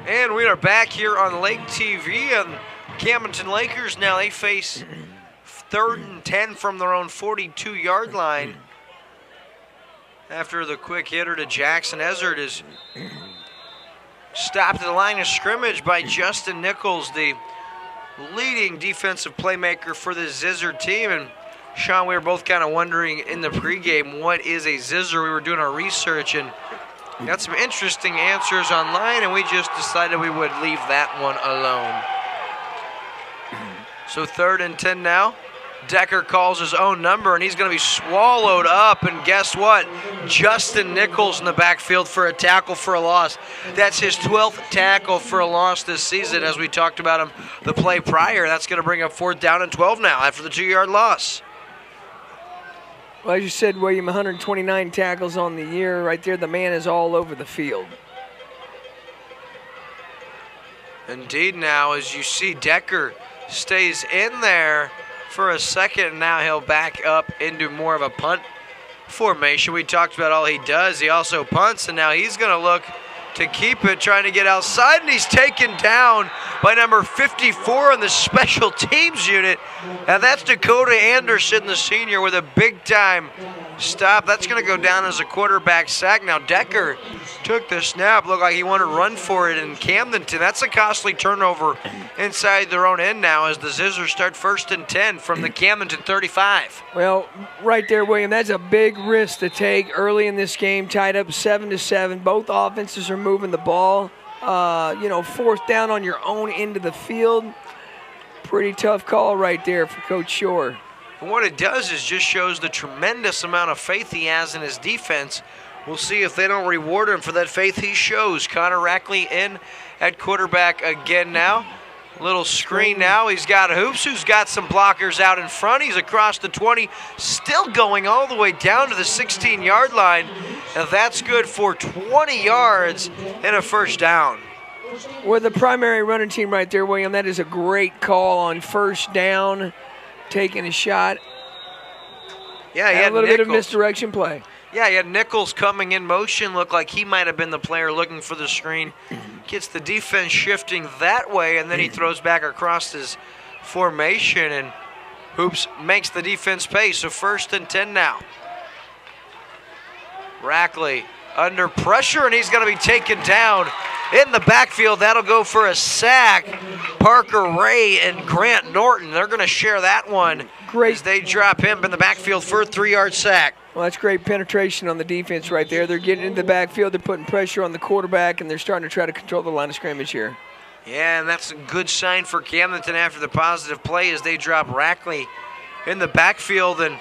And we are back here on LakeTV, and Camdenton Lakers now they face 3rd and 10 from their own 42-yard line. After the quick hitter to Jackson Ezzard is stopped at the line of scrimmage by Justin Nichols, the leading defensive playmaker for the Zizzer team. And Sean, we were both kind of wondering in the pregame, what is a Zizzer? We were doing our research and got some interesting answers online, and we just decided we would leave that one alone. So 3rd and 10 now. Decker calls his own number, and he's going to be swallowed up. And guess what? Justin Nichols in the backfield for a tackle for a loss. That's his 12th tackle for a loss this season. As we talked about him the play prior, that's going to bring up 4th down and 12 now after the 2-yard loss. Well, as you said, William, 129 tackles on the year. Right there, the man is all over the field. Indeed now, as you see, Decker stays in there for a second. Now he'll back up into more of a punt formation. We talked about all he does. He also punts, and now he's going to look to keep it, trying to get outside, and he's taken down by number 54 in the special teams unit. And that's Dakota Anderson, the senior, with a big-time stop. That's going to go down as a quarterback sack. Now Decker took the snap, looked like he wanted to run for it in Camdenton. That's a costly turnover inside their own end now as the Zizzers start 1st and 10 from the Camdenton 35. Well, right there, William, that's a big risk to take early in this game, tied up 7-7. Both offenses are moving the ball. 4th down on your own end of the field. Pretty tough call right there for Coach Shore. And what it does is just shows the tremendous amount of faith he has in his defense. We'll see if they don't reward him for that faith he shows. Connor Rackley in at quarterback again now. Little screen now. He's got Hoops, who's got some blockers out in front. He's across the 20, still going all the way down to the 16-yard line. And that's good for 20 yards and a 1st down. With the primary running team right there, William, that is a great call on 1st down, taking a shot. Yeah, he had a little bit of misdirection play. Yeah, he had Nichols coming in motion. Looked like he might have been the player looking for the screen. Gets the defense shifting that way, and then he throws back across his formation, and Hoops makes the defense pay. So 1st and 10 now. Rackley under pressure, and he's going to be taken down in the backfield. That'll go for a sack. Parker Ray and Grant Norton, they're going to share that one as they drop him in the backfield for a 3-yard sack. Well, that's great penetration on the defense right there. They're getting into the backfield. They're putting pressure on the quarterback, and they're starting to try to control the line of scrimmage here. Yeah, and that's a good sign for Camdenton after the positive play as they drop Rackley in the backfield. And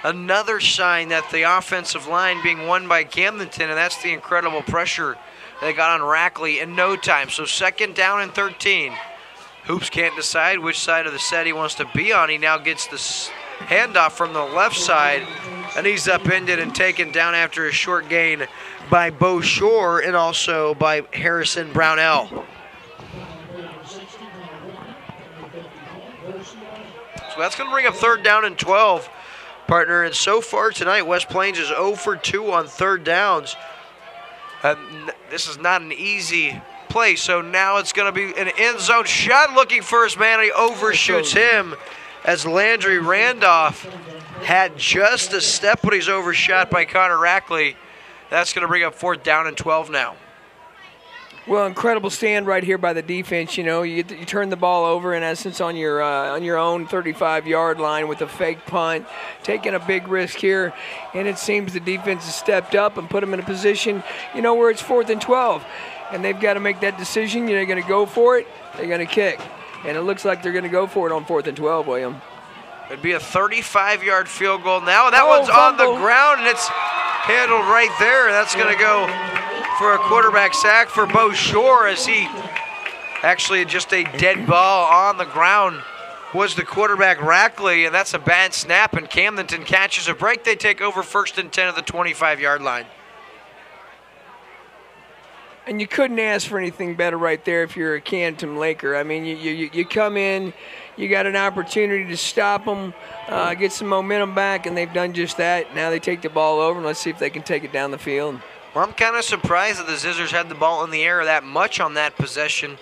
another sign that the offensive line being won by Camdenton, and that's the incredible pressure they got on Rackley in no time. So 2nd down and 13. Hoops can't decide which side of the set he wants to be on. He now gets the handoff from the left side, and he's upended and taken down after a short gain by Bo Shore and also by Harrison Brownell. So that's going to bring up 3rd down and 12, partner. And so far tonight, West Plains is 0 for 2 on 3rd downs. This is not an easy play, so now it's going to be an end zone shot looking for his man, and he overshoots him as Landry Randolph had just a step, but he's overshot by Connor Rackley. That's going to bring up 4th down and 12 now. Well, incredible stand right here by the defense. You turn the ball over, in essence, on your own 35-yard line with a fake punt, taking a big risk here. And it seems the defense has stepped up and put them in a position, where it's 4th and 12. And they've got to make that decision. They're going to go for it. They're going to kick. And it looks like they're going to go for it on 4th and 12, William. It'd be a 35-yard field goal now. That one's on the ground, and it's handled right there. That's going to go for a quarterback sack for Bo Shore, as he actually just a dead ball on the ground was the quarterback Rackley, and that's a bad snap, and Camdenton catches a break. They take over 1st and 10 at the 25-yard line. And you couldn't ask for anything better right there if you're a Camdenton Laker. I mean, you come in, you got an opportunity to stop them, get some momentum back, and they've done just that. Now they take the ball over, and let's see if they can take it down the field. Well, I'm kind of surprised that the Zizzers had the ball in the air that much on that possession.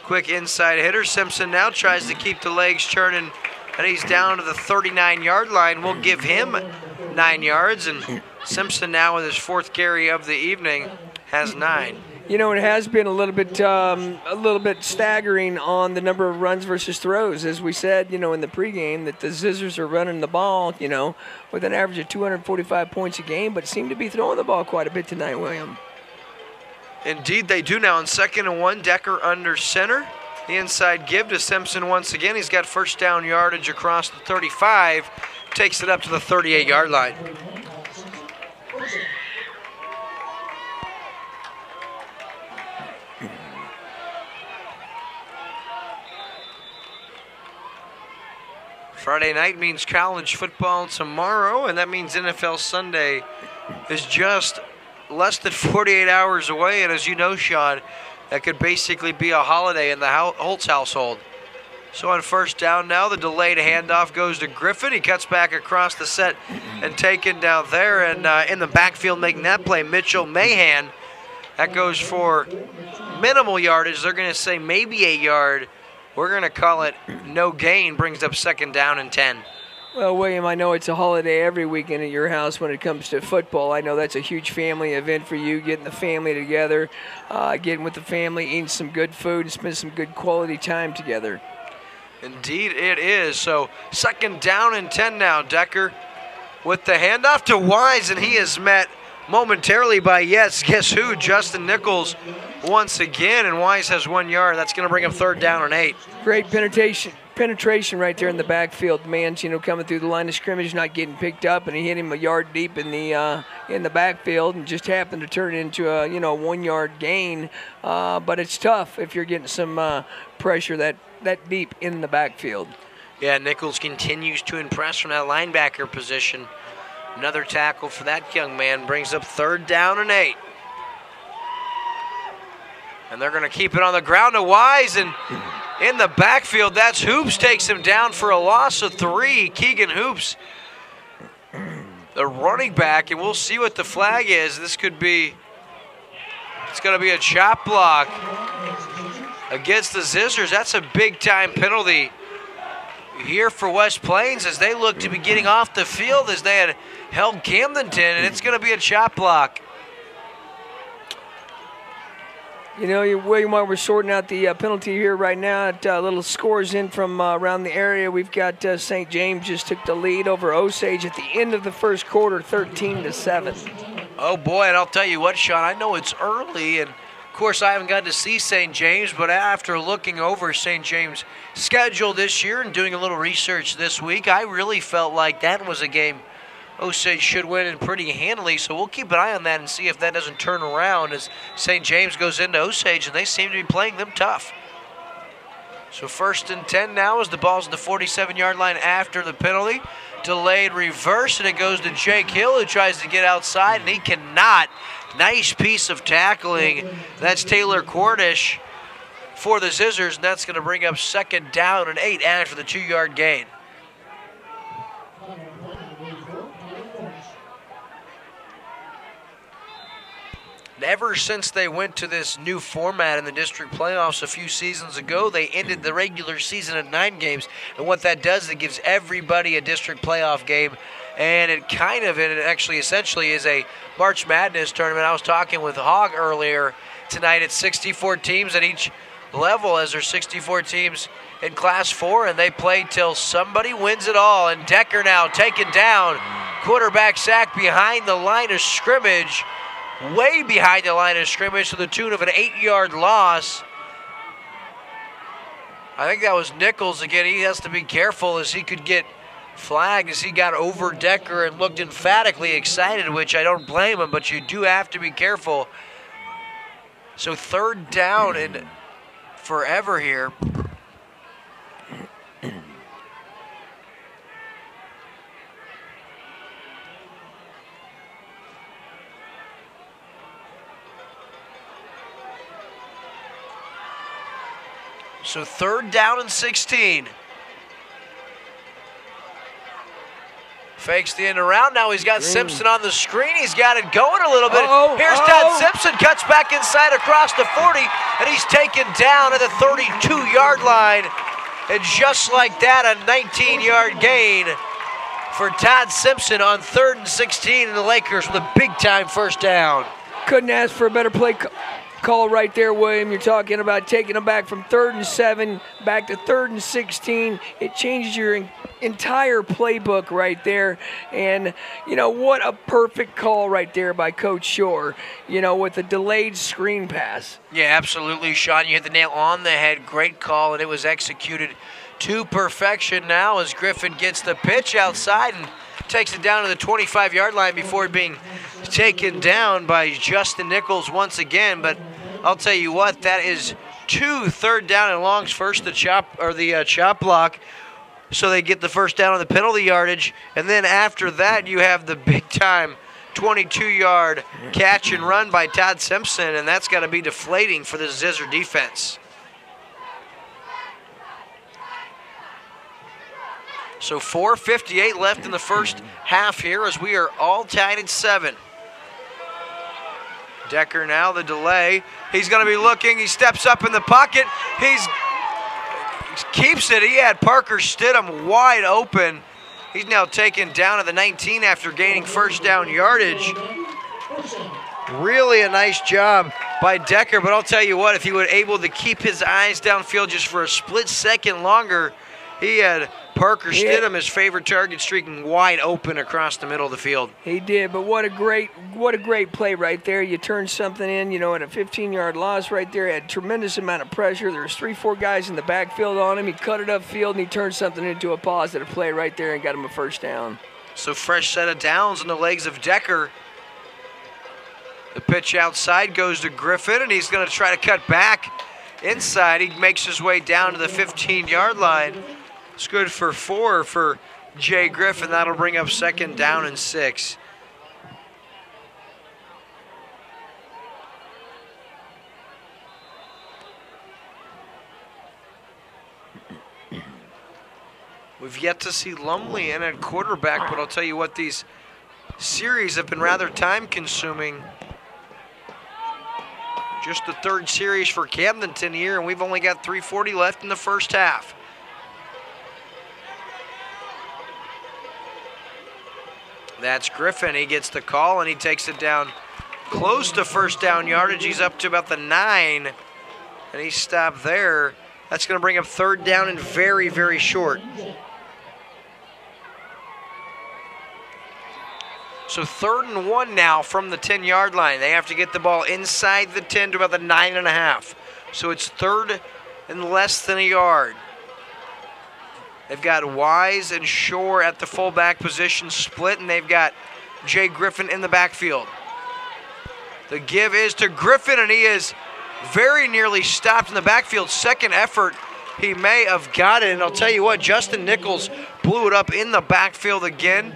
Quick inside hitter. Simpson now tries to keep the legs churning, and he's down to the 39-yard line. We'll give him 9 yards, and Simpson now with his 4th carry of the evening has 9. You know, it has been a little bit staggering on the number of runs versus throws. As we said, you know, in the pregame, that the Zizzers are running the ball, you know, with an average of 245 points a game, but seem to be throwing the ball quite a bit tonight, William. Indeed, they do now. On 2nd and 1, Decker under center. The inside give to Simpson once again. He's got first down yardage across the 35. Takes it up to the 38-yard line. Friday night means college football tomorrow, and that means NFL Sunday is just less than 48 hours away. And as you know, Sean, that could basically be a holiday in the Holtz household. So on first down now, the delayed handoff goes to Griffin. He cuts back across the set and taken down there. And in the backfield making that play, Mitchell Mahan. That goes for minimal yardage. They're going to say maybe 8 yard. We're going to call it no gain. Brings up 2nd down and 10. Well, William, I know it's a holiday every weekend at your house when it comes to football. I know that's a huge family event for you, getting the family together, getting with the family, eating some good food, and spending some good quality time together. Indeed it is. So 2nd down and 10 now. Decker with the handoff to Wise, and he is met momentarily by, guess who? Justin Nichols once again, and Wise has 1 yard. That's going to bring him 3rd down and 8. Great penetration right there in the backfield. Man's, you know, coming through the line of scrimmage, not getting picked up, and he hit him a yard deep in the backfield, and just happened to turn it into a 1 yard gain. But it's tough if you're getting some pressure that deep in the backfield. Yeah, Nichols continues to impress from that linebacker position. Another tackle for that young man brings up 3rd down and 8. And they're going to keep it on the ground to Wise, and in the backfield, that's Hoops, takes him down for a loss of 3. Keegan Hoops, the running back, and we'll see what the flag is. It's going to be a chop block against the Zizzers. That's a big-time penalty here for West Plains as they look to be getting off the field as they had held Camdenton, and it's going to be a chop block. You know, William, while we're sorting out the penalty here right now, little scores in from around the area. We've got St. James just took the lead over Osage at the end of the first quarter, 13-7. Oh, boy, and I'll tell you what, Sean, I know it's early, and of course I haven't gotten to see St. James, but after looking over St. James' schedule this year and doing a little research this week, I really felt like that was a game Osage should win it pretty handily, so we'll keep an eye on that and see if that doesn't turn around as St. James goes into Osage, and they seem to be playing them tough. So 1st and 10 now as the ball's at the 47-yard line after the penalty. Delayed reverse, and it goes to Jake Hill, who tries to get outside, and he cannot. Nice piece of tackling. That's Taylor Cordish for the Zizzers, and that's going to bring up 2nd down and 8 after the 2-yard gain. Ever since they went to this new format in the district playoffs a few seasons ago, they ended the regular season at 9 games. And what that does, it gives everybody a district playoff game. And it actually essentially is a March Madness tournament. I was talking with Hogg earlier tonight. It's 64 teams at each level, as there's 64 teams in Class 4, and they play till somebody wins it all. And Decker now taken down. Quarterback sack behind the line of scrimmage. Way behind the line of scrimmage to the tune of an 8-yard loss. I think that was Nichols again. He has to be careful as he could get flagged as he got over Decker and looked emphatically excited, which I don't blame him, but you do have to be careful. So 3rd down and forever here. So 3rd down and 16. Fakes the end around. Now he's got Simpson on the screen. He's got it going a little bit. Here's Todd Simpson, cuts back inside across the 40, and he's taken down at the 32-yard line. And just like that, a 19-yard gain for Todd Simpson on 3rd and 16, and the Lakers with a big-time first down. Couldn't ask for a better play call right there, William. You're talking about taking them back from 3rd and 7 back to 3rd and 16. It changes your entire playbook right there. And, you know, what a perfect call right there by Coach Shore, you know, with a delayed screen pass. Yeah, absolutely, Sean. You hit the nail on the head. Great call, and it was executed to perfection now as Griffin gets the pitch outside and takes it down to the 25-yard line before being taken down by Justin Nichols once again. But I'll tell you what, that is 2 3rd down and longs. First the chop block, so they get the first down on the penalty yardage, and then after that you have the big-time 22-yard catch and run by Todd Simpson, and that's got to be deflating for the Zizzer defense. So 4:58 left in the first half here as we are all tied at 7. Decker now, the delay. He's going to be looking. He steps up in the pocket. He keeps it. He had Parker Stidham wide open. He's now taken down at the 19 after gaining first down yardage. Really a nice job by Decker, but I'll tell you what, if he were able to keep his eyes downfield just for a split second longer, he had Parker Stidham, his favorite target, streaking wide open across the middle of the field. He did, but what a great play right there. You turned something in, you know, at a 15-yard loss right there. Had a tremendous amount of pressure. There was 3-4 guys in the backfield on him. He cut it upfield, and he turned something into a positive play right there and got him a first down. So fresh set of downs in the legs of Decker. The pitch outside goes to Griffin, and he's going to try to cut back inside. He makes his way down to the 15-yard line. It's good for 4 for Jay Griffin. That'll bring up 2nd down and 6. We've yet to see Lumley in at quarterback, but I'll tell you what, these series have been rather time-consuming. Just the 3rd series for Camdenton here, and we've only got 3:40 left in the first half. That's Griffin. He gets the call, and he takes it down close to first down yardage. He's up to about the 9, and he stopped there. That's going to bring up 3rd down and very, very short. So 3rd and 1 now from the 10-yard line. They have to get the ball inside the 10 to about the 9.5. So it's 3rd and less than a yard. They've got Wise and Shore at the fullback position split, and they've got Jay Griffin in the backfield. The give is to Griffin, and he is very nearly stopped in the backfield. Second effort, he may have got it, and I'll tell you what, Justin Nichols blew it up in the backfield again.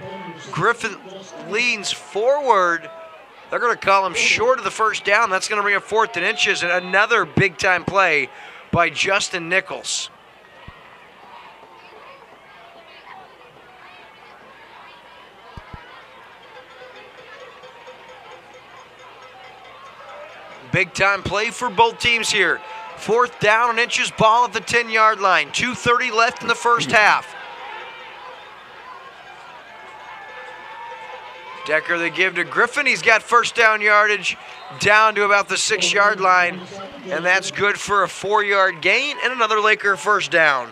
Griffin leans forward. They're going to call him short of the first down. That's going to bring up 4th and inches, and another big-time play by Justin Nichols. Big-time play for both teams here. 4th down and inches, ball at the 10-yard line. 2:30 left in the first half. Decker the give to Griffin. He's got first down yardage down to about the 6-yard line, and that's good for a 4-yard gain and another Laker first down.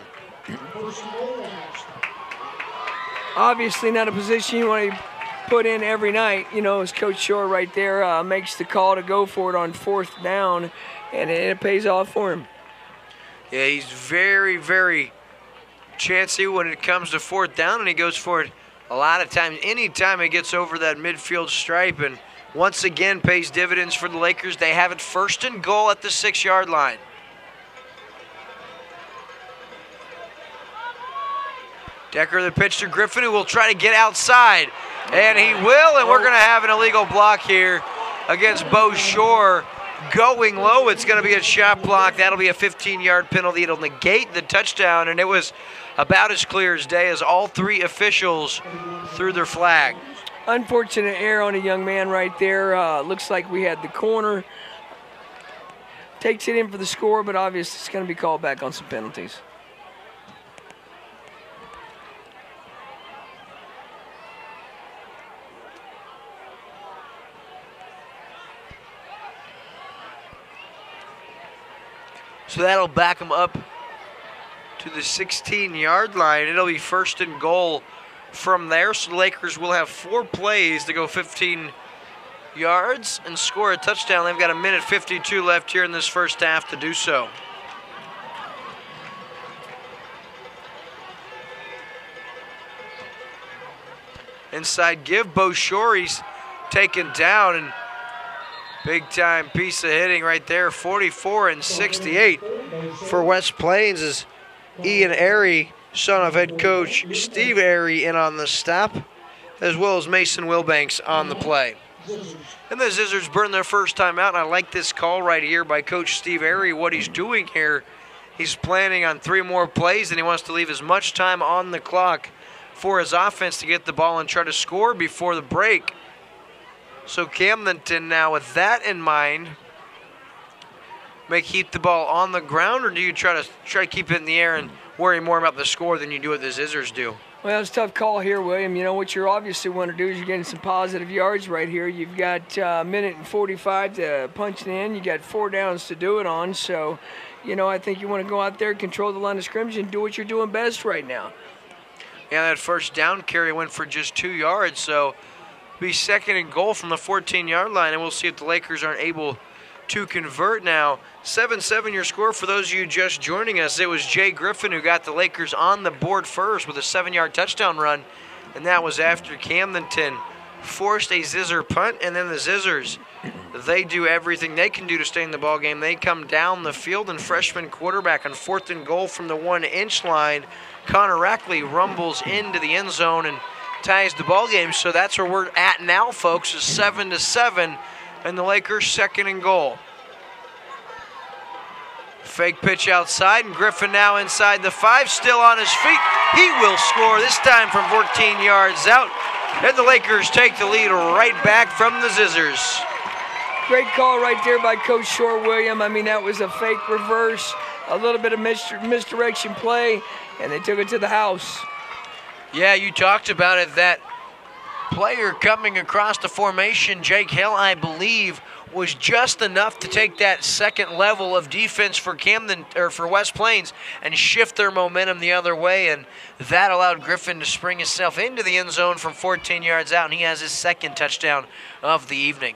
Obviously not a position you want to put in every night, you know, as Coach Shore right there makes the call to go for it on 4th down, and it pays off for him. Yeah, he's very, very chancy when it comes to 4th down, and he goes for it a lot of times. Anytime he gets over that midfield stripe, and once again pays dividends for the Lakers. They have it 1st and goal at the 6-yard line. Decker the pitch to Griffin, who will try to get outside. And he will, and we're going to have an illegal block here against Bo Shore. going low. It's going to be a shot block. That'll be a 15-yard penalty. It'll negate the touchdown, and it was about as clear as day as all three officials threw their flag. Unfortunate error on a young man right there. Looks like we had the corner. Takes it in for the score, but obviously it's going to be called back on some penalties. So that'll back them up to the 16-yard line. It'll be first and goal from there. So the Lakers will have 4 plays to go 15 yards and score a touchdown. They've got 1:52 left here in this first half to do so. Inside give, Bo Shore's taken down, and big time piece of hitting right there. 44 and 68 for West Plains as Ian Airy, son of head coach Steve Airy, in on the stop, as well as Mason Wilbanks on the play. And the Zizzers burn their first time out, and I like this call right here by Coach Steve Airy. What he's doing here, he's planning on 3 more plays, and he wants to leave as much time on the clock for his offense to get the ball and try to score before the break. So Camdenton now, with that in mind, may keep the ball on the ground, or do you try to keep it in the air and worry more about the score than you do what the Zizzers do? Well, it's a tough call here, William. You know, what you obviously want to do is you're getting some positive yards right here. You've got 1:45 to punch it in. You got 4 downs to do it on. So, you know, I think you want to go out there, control the line of scrimmage, and do what you're doing best right now. Yeah, that first down carry went for just 2 yards, so be second and goal from the 14-yard line, and we'll see if the Lakers aren't able to convert now. 7-7 your score for those of you just joining us. It was Jay Griffin who got the Lakers on the board first with a 7-yard touchdown run, and that was after Camdenton forced a Zizzer punt, and then the Zizzers, they do everything they can do to stay in the ball game. They come down the field, and freshman quarterback on 4th and goal from the 1-inch line, Connor Rackley rumbles into the end zone and ties the ball game. So that's where we're at now, folks, is 7-7, and the Lakers second and goal. Fake pitch outside, and Griffin now inside the 5, still on his feet. He will score, this time from 14 yards out, and the Lakers take the lead right back from the Zizzers. Great call right there by Coach Shore, William. I mean, that was a fake reverse, a little bit of misdirection play, and they took it to the house. Yeah, you talked about it. That player coming across the formation, Jake Hill, I believe, was just enough to take that second level of defense for for West Plains and shift their momentum the other way, and that allowed Griffin to spring himself into the end zone from 14 yards out, and he has his second touchdown of the evening.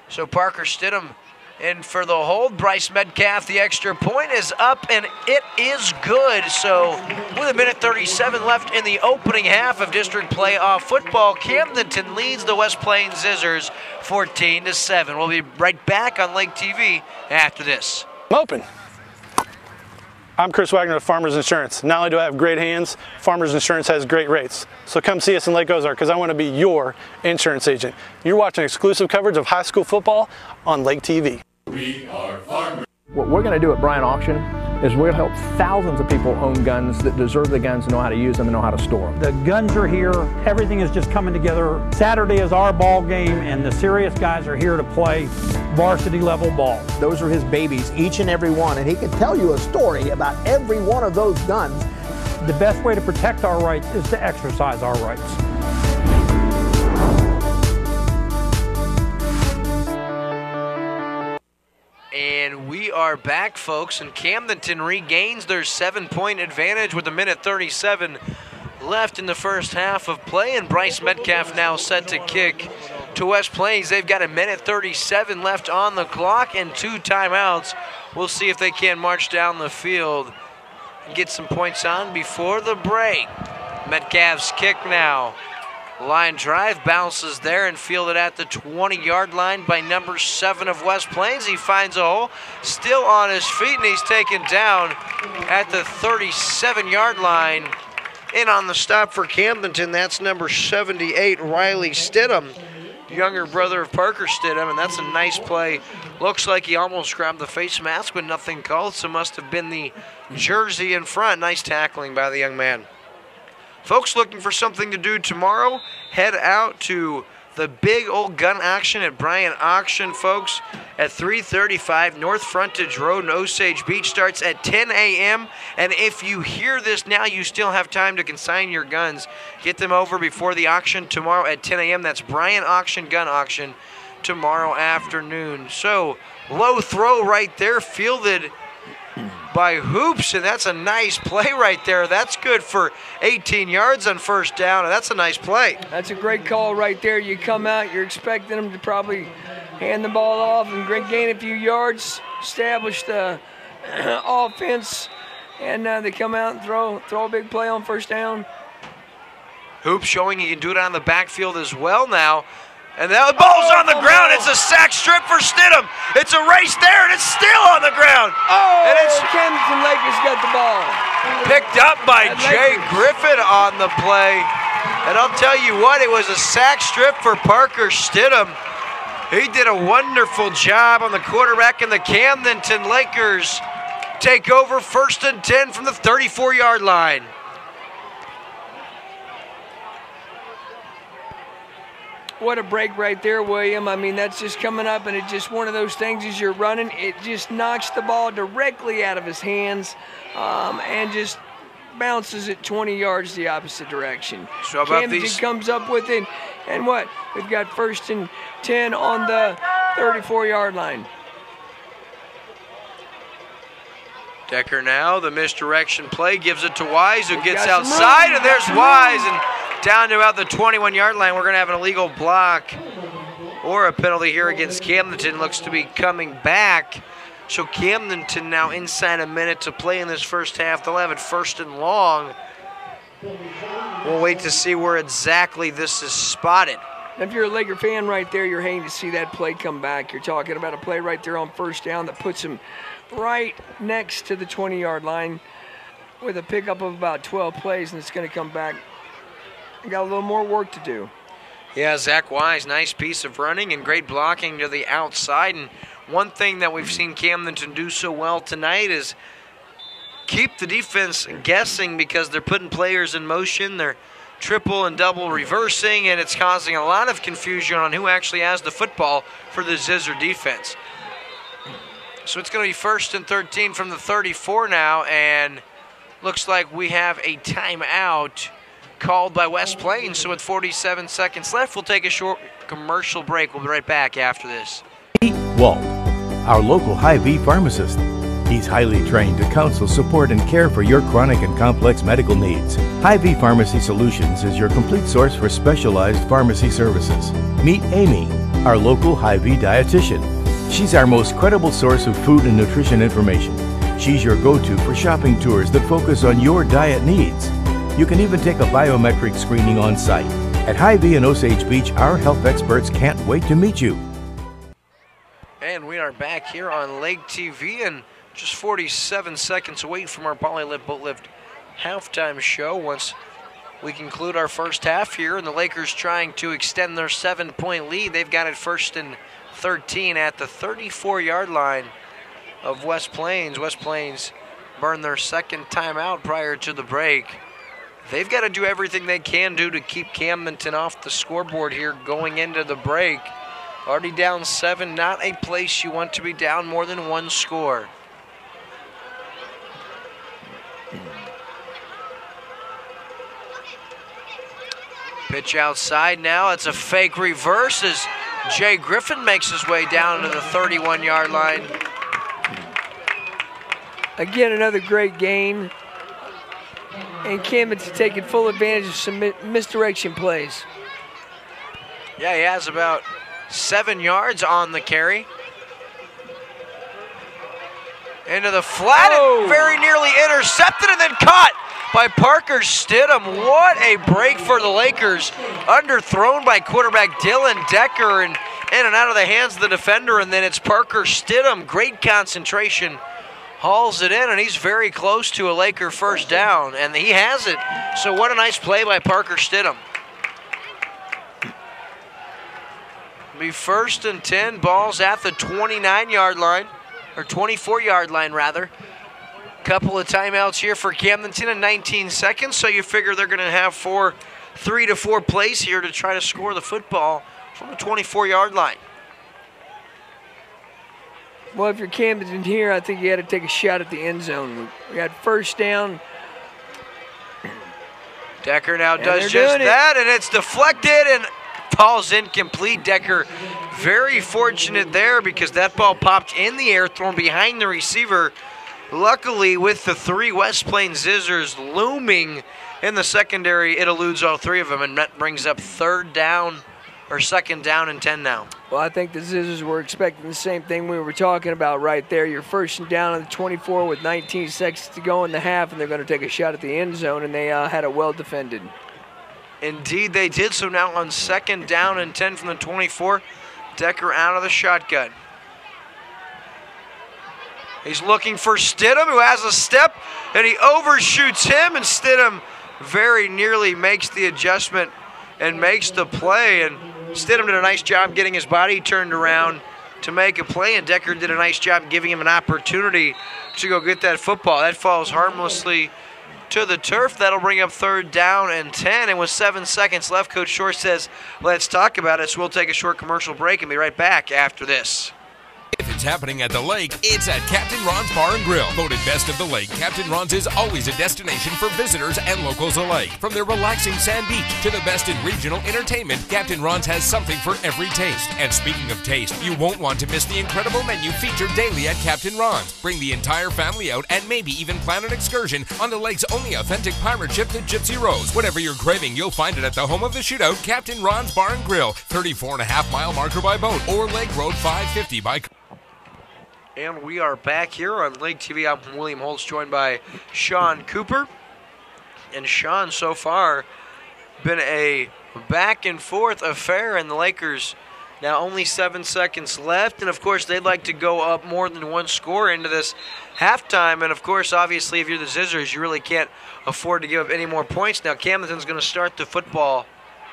So Parker Stidham in for the hold. Bryce Metcalf, the extra point is up, and it is good. So with 1:37 left in the opening half of district playoff football, Camdenton leads the West Plains Zizzers 14-7. We'll be right back on Lake TV after this. I'm open. I'm Chris Wagner of Farmers Insurance. Not only do I have great hands, Farmers Insurance has great rates. So come see us in Lake Ozark because I want to be your insurance agent. You're watching exclusive coverage of high school football on Lake TV. We are farmers. What we're going to do at Bryant Auction is we'll help thousands of people own guns that deserve the guns and know how to use them and know how to store them. The guns are here. Everything is just coming together. Saturday is our ball game, and the serious guys are here to play varsity level ball. Those are his babies, each and every one, and he can tell you a story about every one of those guns. The best way to protect our rights is to exercise our rights. And we are back, folks, and Camdenton regains their 7-point advantage with 1:37 left in the first half of play, and Bryce Metcalf now set to kick to West Plains. They've got 1:37 left on the clock and 2 timeouts. We'll see if they can march down the field and get some points on before the break. Metcalf's kick now. Line drive, bounces there and fielded at the 20-yard line by number 7 of West Plains. He finds a hole, still on his feet, and he's taken down at the 37-yard line. In on the stop for Camdenton, that's number 78, Riley Stidham. younger brother of Parker Stidham, and that's a nice play. Looks like he almost grabbed the face mask, but nothing called, so must have been the jersey in front. Nice tackling by the young man. Folks looking for something to do tomorrow, head out to the big old gun action at Bryant Auction, folks, at 335 North Frontage Road in Osage Beach. Starts at 10 a.m. And if you hear this now, you still have time to consign your guns. Get them over before the auction tomorrow at 10 a.m. That's Bryant Auction Gun Auction tomorrow afternoon. So, low throw right there, fielded by Hoops, and that's a nice play right there. That's good for 18 yards on first down, and that's a nice play. That's a great call right there. You come out, you're expecting them to probably hand the ball off and gain a few yards, establish the offense, and they come out and throw a big play on first down. Hoops showing he can do it on the backfield as well now. And that ball's on the ground. It's a sack strip for Stidham. It's a race there, and it's still on the ground. And it's Camdenton Lakers got the ball. Picked up by Jay Griffin on the play. And I'll tell you what, it was a sack strip for Parker Stidham. He did a wonderful job on the quarterback, and the Camdenton Lakers take over 1st and 10 from the 34-yard line. What a break right there, William. I mean, that's just coming up, and it's just one of those things as you're running, it just knocks the ball directly out of his hands and just bounces it 20 yards the opposite direction. So how about Camden these? Comes up with it, and what? We've got 1st and 10 on the 34-yard line. Decker now, the misdirection play, gives it to Wise, who gets outside, and there's Wise, and down to about the 21-yard line. We're going to have an illegal block or a penalty here against Camdenton. Looks to be coming back. So Camdenton now inside a minute to play in this first half. They'll have it 1st and long. We'll wait to see where exactly this is spotted. If you're a Laker fan right there, you're hating to see that play come back. You're talking about a play right there on first down that puts him right next to the 20-yard line with a pickup of about 12 plays, and it's going to come back. Got a little more work to do. Yeah, Zach Wise, nice piece of running and great blocking to the outside. And one thing that we've seen Camdenton do so well tonight is keep the defense guessing because they're putting players in motion. They're triple and double reversing, and it's causing a lot of confusion on who actually has the football for the Zizzer defense. So it's going to be 1st and 13 from the 34 now, and looks like we have a timeout called by West Plains. So with 47 seconds left, we'll take a short commercial break. We'll be right back after this. Walt, our local Hy-Vee pharmacist. He's highly trained to counsel, support, and care for your chronic and complex medical needs. Hy-Vee Pharmacy Solutions is your complete source for specialized pharmacy services. Meet Amy, our local Hy-Vee dietitian. She's our most credible source of food and nutrition information. She's your go-to for shopping tours that focus on your diet needs. You can even take a biometric screening on site. At Hy-Vee and Osage Beach, our health experts can't wait to meet you. And we are back here on Lake TV and just 47 seconds away from our Polylift Boat Lift halftime show. Once we conclude our first half here, and the Lakers trying to extend their 7-point lead. They've got it 1st and 13 at the 34-yard line of West Plains. West Plains burned their second timeout prior to the break. They've got to do everything they can do to keep Camdenton off the scoreboard here going into the break. Already down 7, not a place you want to be down more than 1 score. Pitch outside now. It's a fake reverse as Jay Griffin makes his way down to the 31-yard line. Again, another great gain. And Camdenton taking full advantage of some misdirection plays. Yeah, he has about 7 yards on the carry. Into the flat and very nearly intercepted and then caught by Parker Stidham. What a break for the Lakers. Underthrown by quarterback Dylan Decker and in and out of the hands of the defender, and then it's Parker Stidham. Great concentration. Hauls it in, and he's very close to a Laker first down, and he has it. So what a nice play by Parker Stidham. Be 1st and 10, balls at the 29-yard line, or 24-yard line rather. Couple of timeouts here for Camdenton in 19 seconds, so you figure they're going to have 3 to 4 plays here to try to score the football from the 24-yard line. Well, if you're Camdenton here, I think you had to take a shot at the end zone. We had 1st down. Decker now does just that, and it's deflected and falls incomplete. Decker very fortunate there because that ball popped in the air, thrown behind the receiver. Luckily, with the 3 West Plains Scissors looming in the secondary, it eludes all 3 of them, and that brings up 2nd down and 10 now. Well, I think the Scissors were expecting the same thing we were talking about right there. You're 1st and down on the 24 with 19 seconds to go in the half, and they're going to take a shot at the end zone, and they had it well defended. Indeed, they did. So now on 2nd down and 10 from the 24, Decker out of the shotgun. He's looking for Stidham, who has a step, and he overshoots him, and Stidham very nearly makes the adjustment and makes the play. And Stidham did a nice job getting his body turned around to make a play, and Decker did a nice job giving him an opportunity to go get that football. That falls harmlessly to the turf. That'll bring up 3rd down and 10. And with 7 seconds left, Coach Shore says, let's talk about it. So we'll take a short commercial break and be right back after this. If it's happening at the lake, it's at Captain Ron's Bar and Grill. Voted best of the lake, Captain Ron's is always a destination for visitors and locals alike. From their relaxing sand beach to the best in regional entertainment, Captain Ron's has something for every taste. And speaking of taste, you won't want to miss the incredible menu featured daily at Captain Ron's. Bring the entire family out and maybe even plan an excursion on the lake's only authentic pirate ship, the Gypsy Rose. Whatever you're craving, you'll find it at the home of the shootout, Captain Ron's Bar and Grill, 34.5-mile marker by boat or Lake Road 550 by car. And we are back here on Lake TV. I'm William Holtz, joined by Sean Cooper. And Sean, so far, been a back-and-forth affair, and the Lakers now only 7 seconds left. And, of course, they'd like to go up more than 1 score into this halftime. And, of course, obviously, if you're the Scissors, you really can't afford to give up any more points. Now, Camdenton's going to start the football,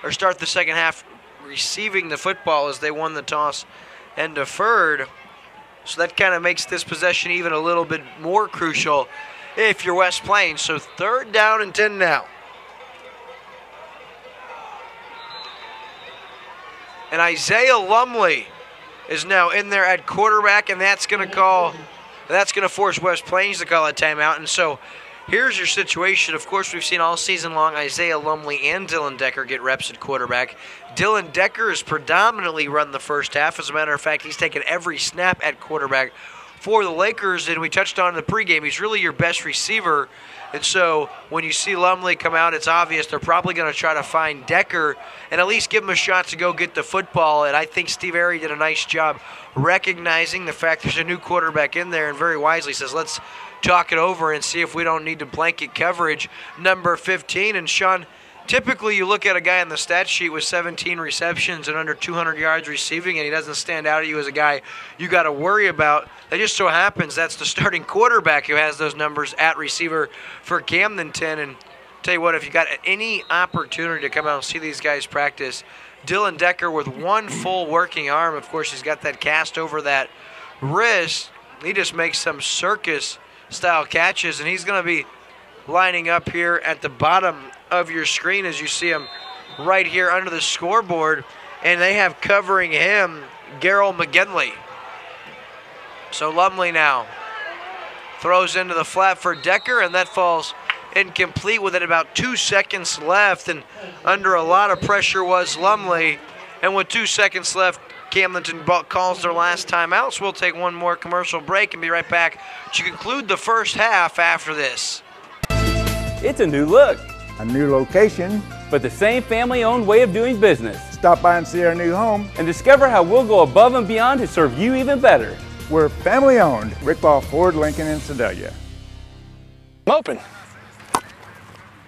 or start the second half receiving the football as they won the toss and deferred. So that kind of makes this possession even a little bit more crucial if you're West Plains. So 3rd down and 10 now. And Isaiah Lumley is now in there at quarterback, and that's going to force West Plains to call a timeout. And so here's your situation. Of course, we've seen all season long Isaiah Lumley and Dylan Decker get reps at quarterback. Dylan Decker has predominantly run the first half. As a matter of fact, he's taken every snap at quarterback for the Lakers, and we touched on in the pregame, he's really your best receiver. And so when you see Lumley come out, it's obvious they're probably going to try to find Decker and at least give him a shot to go get the football. And I think Steve Airy did a nice job recognizing the fact there's a new quarterback in there, and very wisely says, let's talk it over and see if we don't need to blanket coverage number 15. And Sean, typically you look at a guy on the stat sheet with 17 receptions and under 200 yards receiving, and he doesn't stand out at you as a guy you got to worry about. It just so happens that's the starting quarterback who has those numbers at receiver for Camdenton. And tell you what, if you got any opportunity to come out and see these guys practice, Dylan Decker with 1 full working arm, of course he's got that cast over that wrist, he just makes some circus style catches, and he's going to be lining up here at the bottom of your screen as you see him right here under the scoreboard, and they have covering him Garrell McGinley. So Lumley now throws into the flat for Decker, and that falls incomplete with it about 2 seconds left, and under a lot of pressure was Lumley, and with 2 seconds left, Camdenton calls their last timeout. So we'll take one more commercial break and be right back to conclude the first half after this. It's a new look, a new location, but the same family-owned way of doing business. Stop by and see our new home and discover how we'll go above and beyond to serve you even better. We're family-owned. Rick Ball Ford, Lincoln, and Sedalia. I'm open.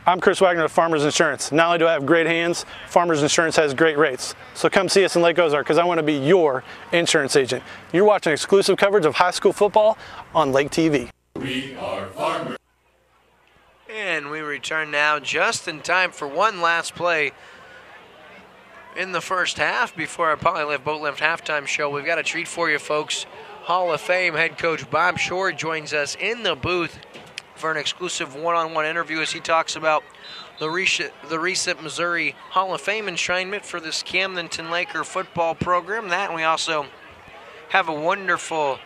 I'm Chris Wagner of Farmers Insurance. Not only do I have great hands, Farmers Insurance has great rates. So come see us in Lake Ozark because I want to be your insurance agent. You're watching exclusive coverage of high school football on Lake TV. We are Farmers. And we return now just in time for one last play in the first half before our Polylift Boat Lift halftime show. We've got a treat for you, folks. Hall of Fame head coach Bob Shore joins us in the booth for an exclusive one-on-one interview as he talks about the recent Missouri Hall of Fame enshrinement for this Camdenton Laker football program. That, and we also have a wonderful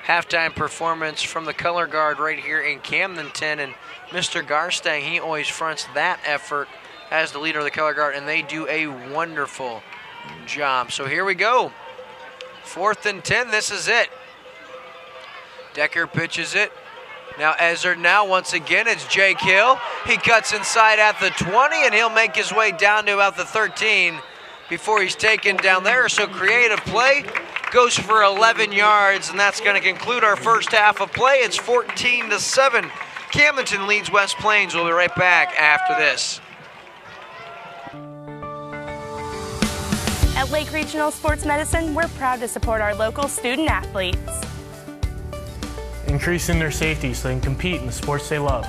halftime performance from the color guard right here in Camdenton, and Mr. Garstang, he always fronts that effort as the leader of the color guard, and they do a wonderful job. So here we go. 4th and 10, this is it. Decker pitches it. Now Ezzard now, once again, it's Jake Hill. He cuts inside at the 20, and he'll make his way down to about the 13 before he's taken down there. So creative play, goes for 11 yards, and that's going to conclude our first half of play. It's 14-7. Camdenton leads West Plains. We'll be right back after this. At Lake Regional Sports Medicine, we're proud to support our local student athletes. Increasing their safety so they can compete in the sports they love.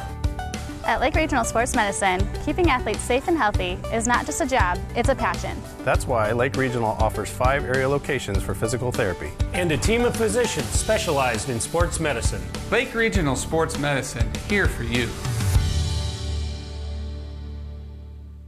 At Lake Regional Sports Medicine, keeping athletes safe and healthy is not just a job, it's a passion. That's why Lake Regional offers 5 area locations for physical therapy. And a team of physicians specialized in sports medicine. Lake Regional Sports Medicine, here for you.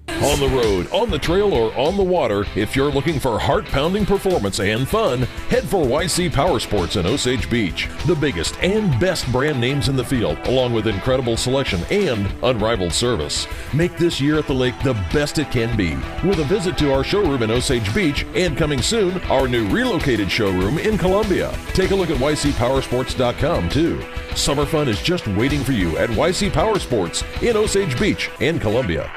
On the road, on the trail, or on the water, if you're looking for heart-pounding performance and fun, head for YC Power Sports in Osage Beach. The biggest and best brand names in the field, along with incredible selection and unrivaled service. Make this year at the lake the best it can be, with a visit to our showroom in Osage Beach, and coming soon, our new relocated showroom in Columbia. Take a look at ycpowersports.com too. Summer fun is just waiting for you at YC Power Sports in Osage Beach and Columbia.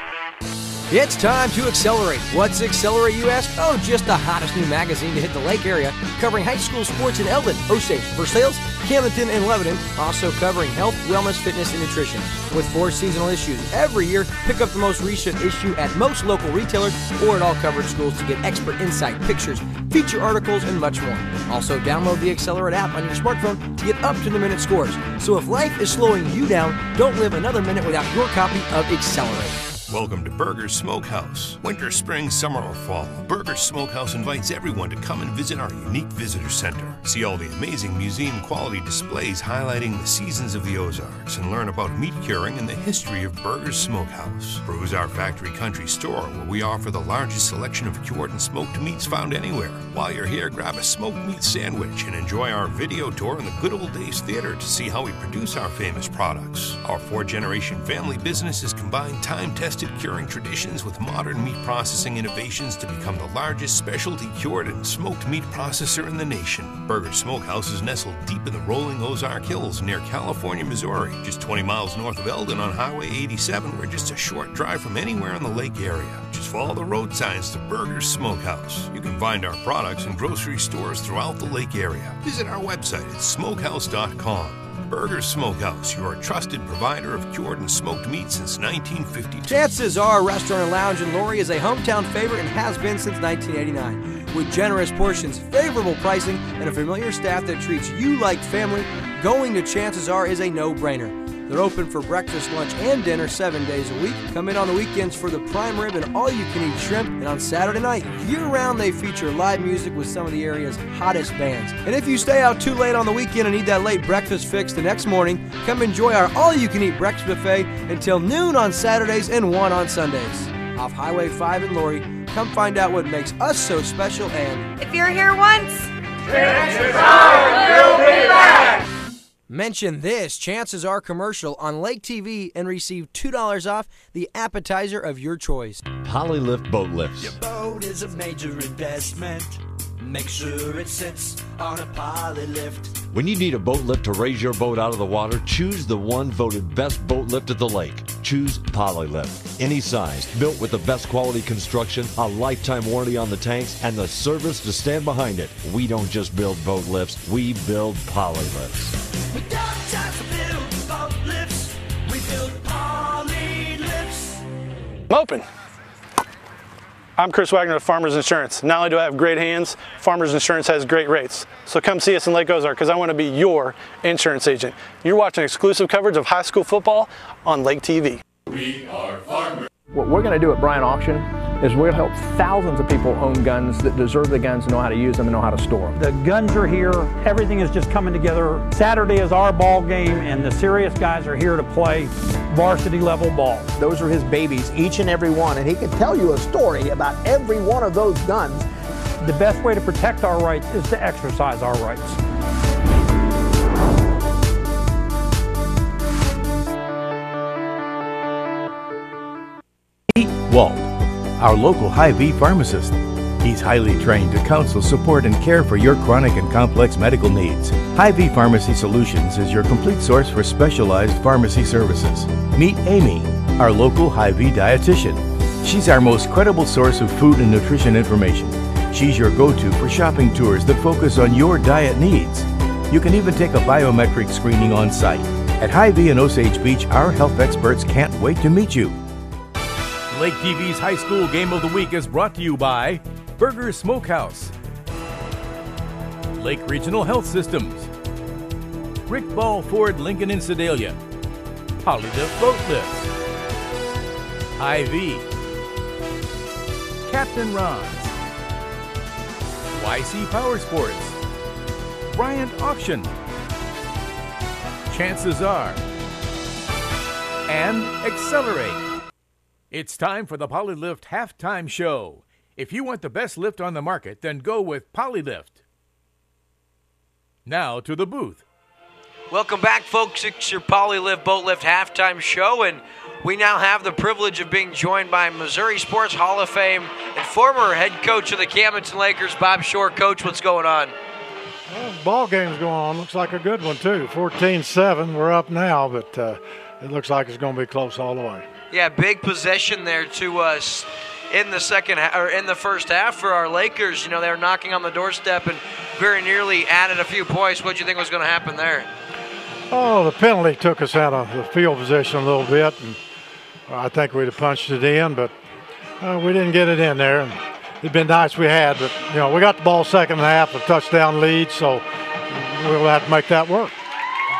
It's time to accelerate. What's Accelerate, you ask? Oh, just the hottest new magazine to hit the lake area, covering high school sports in Eldon, Osage, Versailles, Camdenton, and Lebanon, also covering health, wellness, fitness, and nutrition. With 4 seasonal issues every year, pick up the most recent issue at most local retailers or at all covered schools to get expert insight, pictures, feature articles, and much more. Also, download the Accelerate app on your smartphone to get up-to-the-minute scores. So if life is slowing you down, don't live another minute without your copy of Accelerate. Welcome to Burger's Smokehouse. Winter, spring, summer, or fall, Burger's Smokehouse invites everyone to come and visit our unique visitor center. See all the amazing museum-quality displays highlighting the seasons of the Ozarks and learn about meat curing and the history of Burger's Smokehouse. Peruse our factory country store where we offer the largest selection of cured and smoked meats found anywhere. While you're here, grab a smoked meat sandwich and enjoy our video tour in the Good Old Days Theater to see how we produce our famous products. Our 4-generation family business has combined time-tested curing traditions with modern meat processing innovations to become the largest specialty cured and smoked meat processor in the nation. Burger's Smokehouse is nestled deep in the rolling Ozark Hills near California, Missouri, just 20 miles north of Eldon on Highway 87. We're just a short drive from anywhere in the lake area. Just follow the road signs to Burger's Smokehouse. You can find our products in grocery stores throughout the lake area. Visit our website at smokehouse.com. Burger's Smokehouse, your trusted provider of cured and smoked meat since 1952. Chances are Restaurant and Lounge in Laurie is a hometown favorite and has been since 1989. With generous portions, favorable pricing, and a familiar staff that treats you like family, going to Chances Are is a no-brainer. They're open for breakfast, lunch, and dinner 7 days a week. Come in on the weekends for the prime rib and all-you-can-eat shrimp. And on Saturday night, year-round, they feature live music with some of the area's hottest bands. And if you stay out too late on the weekend and need that late breakfast fix the next morning, come enjoy our all-you-can-eat breakfast buffet until noon on Saturdays and 1 on Sundays. Off Highway 5 in Laurie, come find out what makes us so special and... If you're here once, chances are you'll be back! Mention this Chances Are commercial on LakeTV and receive $2 off the appetizer of your choice. Polylift boat lifts. Your boat is a major investment. Make sure it sits on a Polylift. When you need a boat lift to raise your boat out of the water, choose the one voted best boat lift at the lake. Choose Polylift. Any size, built with the best quality construction, a lifetime warranty on the tanks, and the service to stand behind it. We don't just build boat lifts, we build Polylifts. We don't just build boat lifts, we build Polylifts. I'm open. I'm Chris Wagner of Farmers Insurance. Not only do I have great hands, Farmers Insurance has great rates. So come see us in Lake Ozark because I want to be your insurance agent. You're watching exclusive coverage of high school football on LakeTV. We are farmers. What we're going to do at Bryant Auction is we'll help thousands of people own guns that deserve the guns and know how to use them and know how to store them. The guns are here. Everything is just coming together. Saturday is our ball game, and the serious guys are here to play varsity level ball. Those are his babies, each and every one, and he can tell you a story about every one of those guns. The best way to protect our rights is to exercise our rights. Walt, our local Hy-Vee pharmacist. He's highly trained to counsel, support, and care for your chronic and complex medical needs. Hy-Vee Pharmacy Solutions is your complete source for specialized pharmacy services. Meet Amy, our local Hy-Vee dietitian. She's our most credible source of food and nutrition information. She's your go-to for shopping tours that focus on your diet needs. You can even take a biometric screening on site. At Hy-Vee and Osage Beach, our health experts can't wait to meet you. LakeTV's High School Game of the Week is brought to you by Burger Smokehouse, Lake Regional Health Systems, Rick Ball Ford Lincoln in Sedalia, Polylift Boat Lifts, Hy-Vee, Captain Ron's, YC Power Sports, Bryant Auction, Chances Are, and Accelerate. It's time for the Polylift Halftime Show. If you want the best lift on the market, then go with Polylift. Now to the booth. Welcome back, folks. It's your Polylift Boat Lift Halftime Show, and we now have the privilege of being joined by Missouri Sports Hall of Fame and former head coach of the Camdenton Lakers, Bob Shore. Coach, what's going on? Well, the ball game's going on. Looks like a good one, too. 14-7. We're up now, but it looks like it's going to be close all the way. Yeah, big possession there to us in the first half for our Lakers. You know, they were knocking on the doorstep and very nearly added a few points. What do you think was going to happen there? Oh, the penalty took us out of the field position a little bit, and I think we'd have punched it in, but we didn't get it in there. And it'd been nice we had, but you know, we got the ball second half, a touchdown lead, so we'll have to make that work.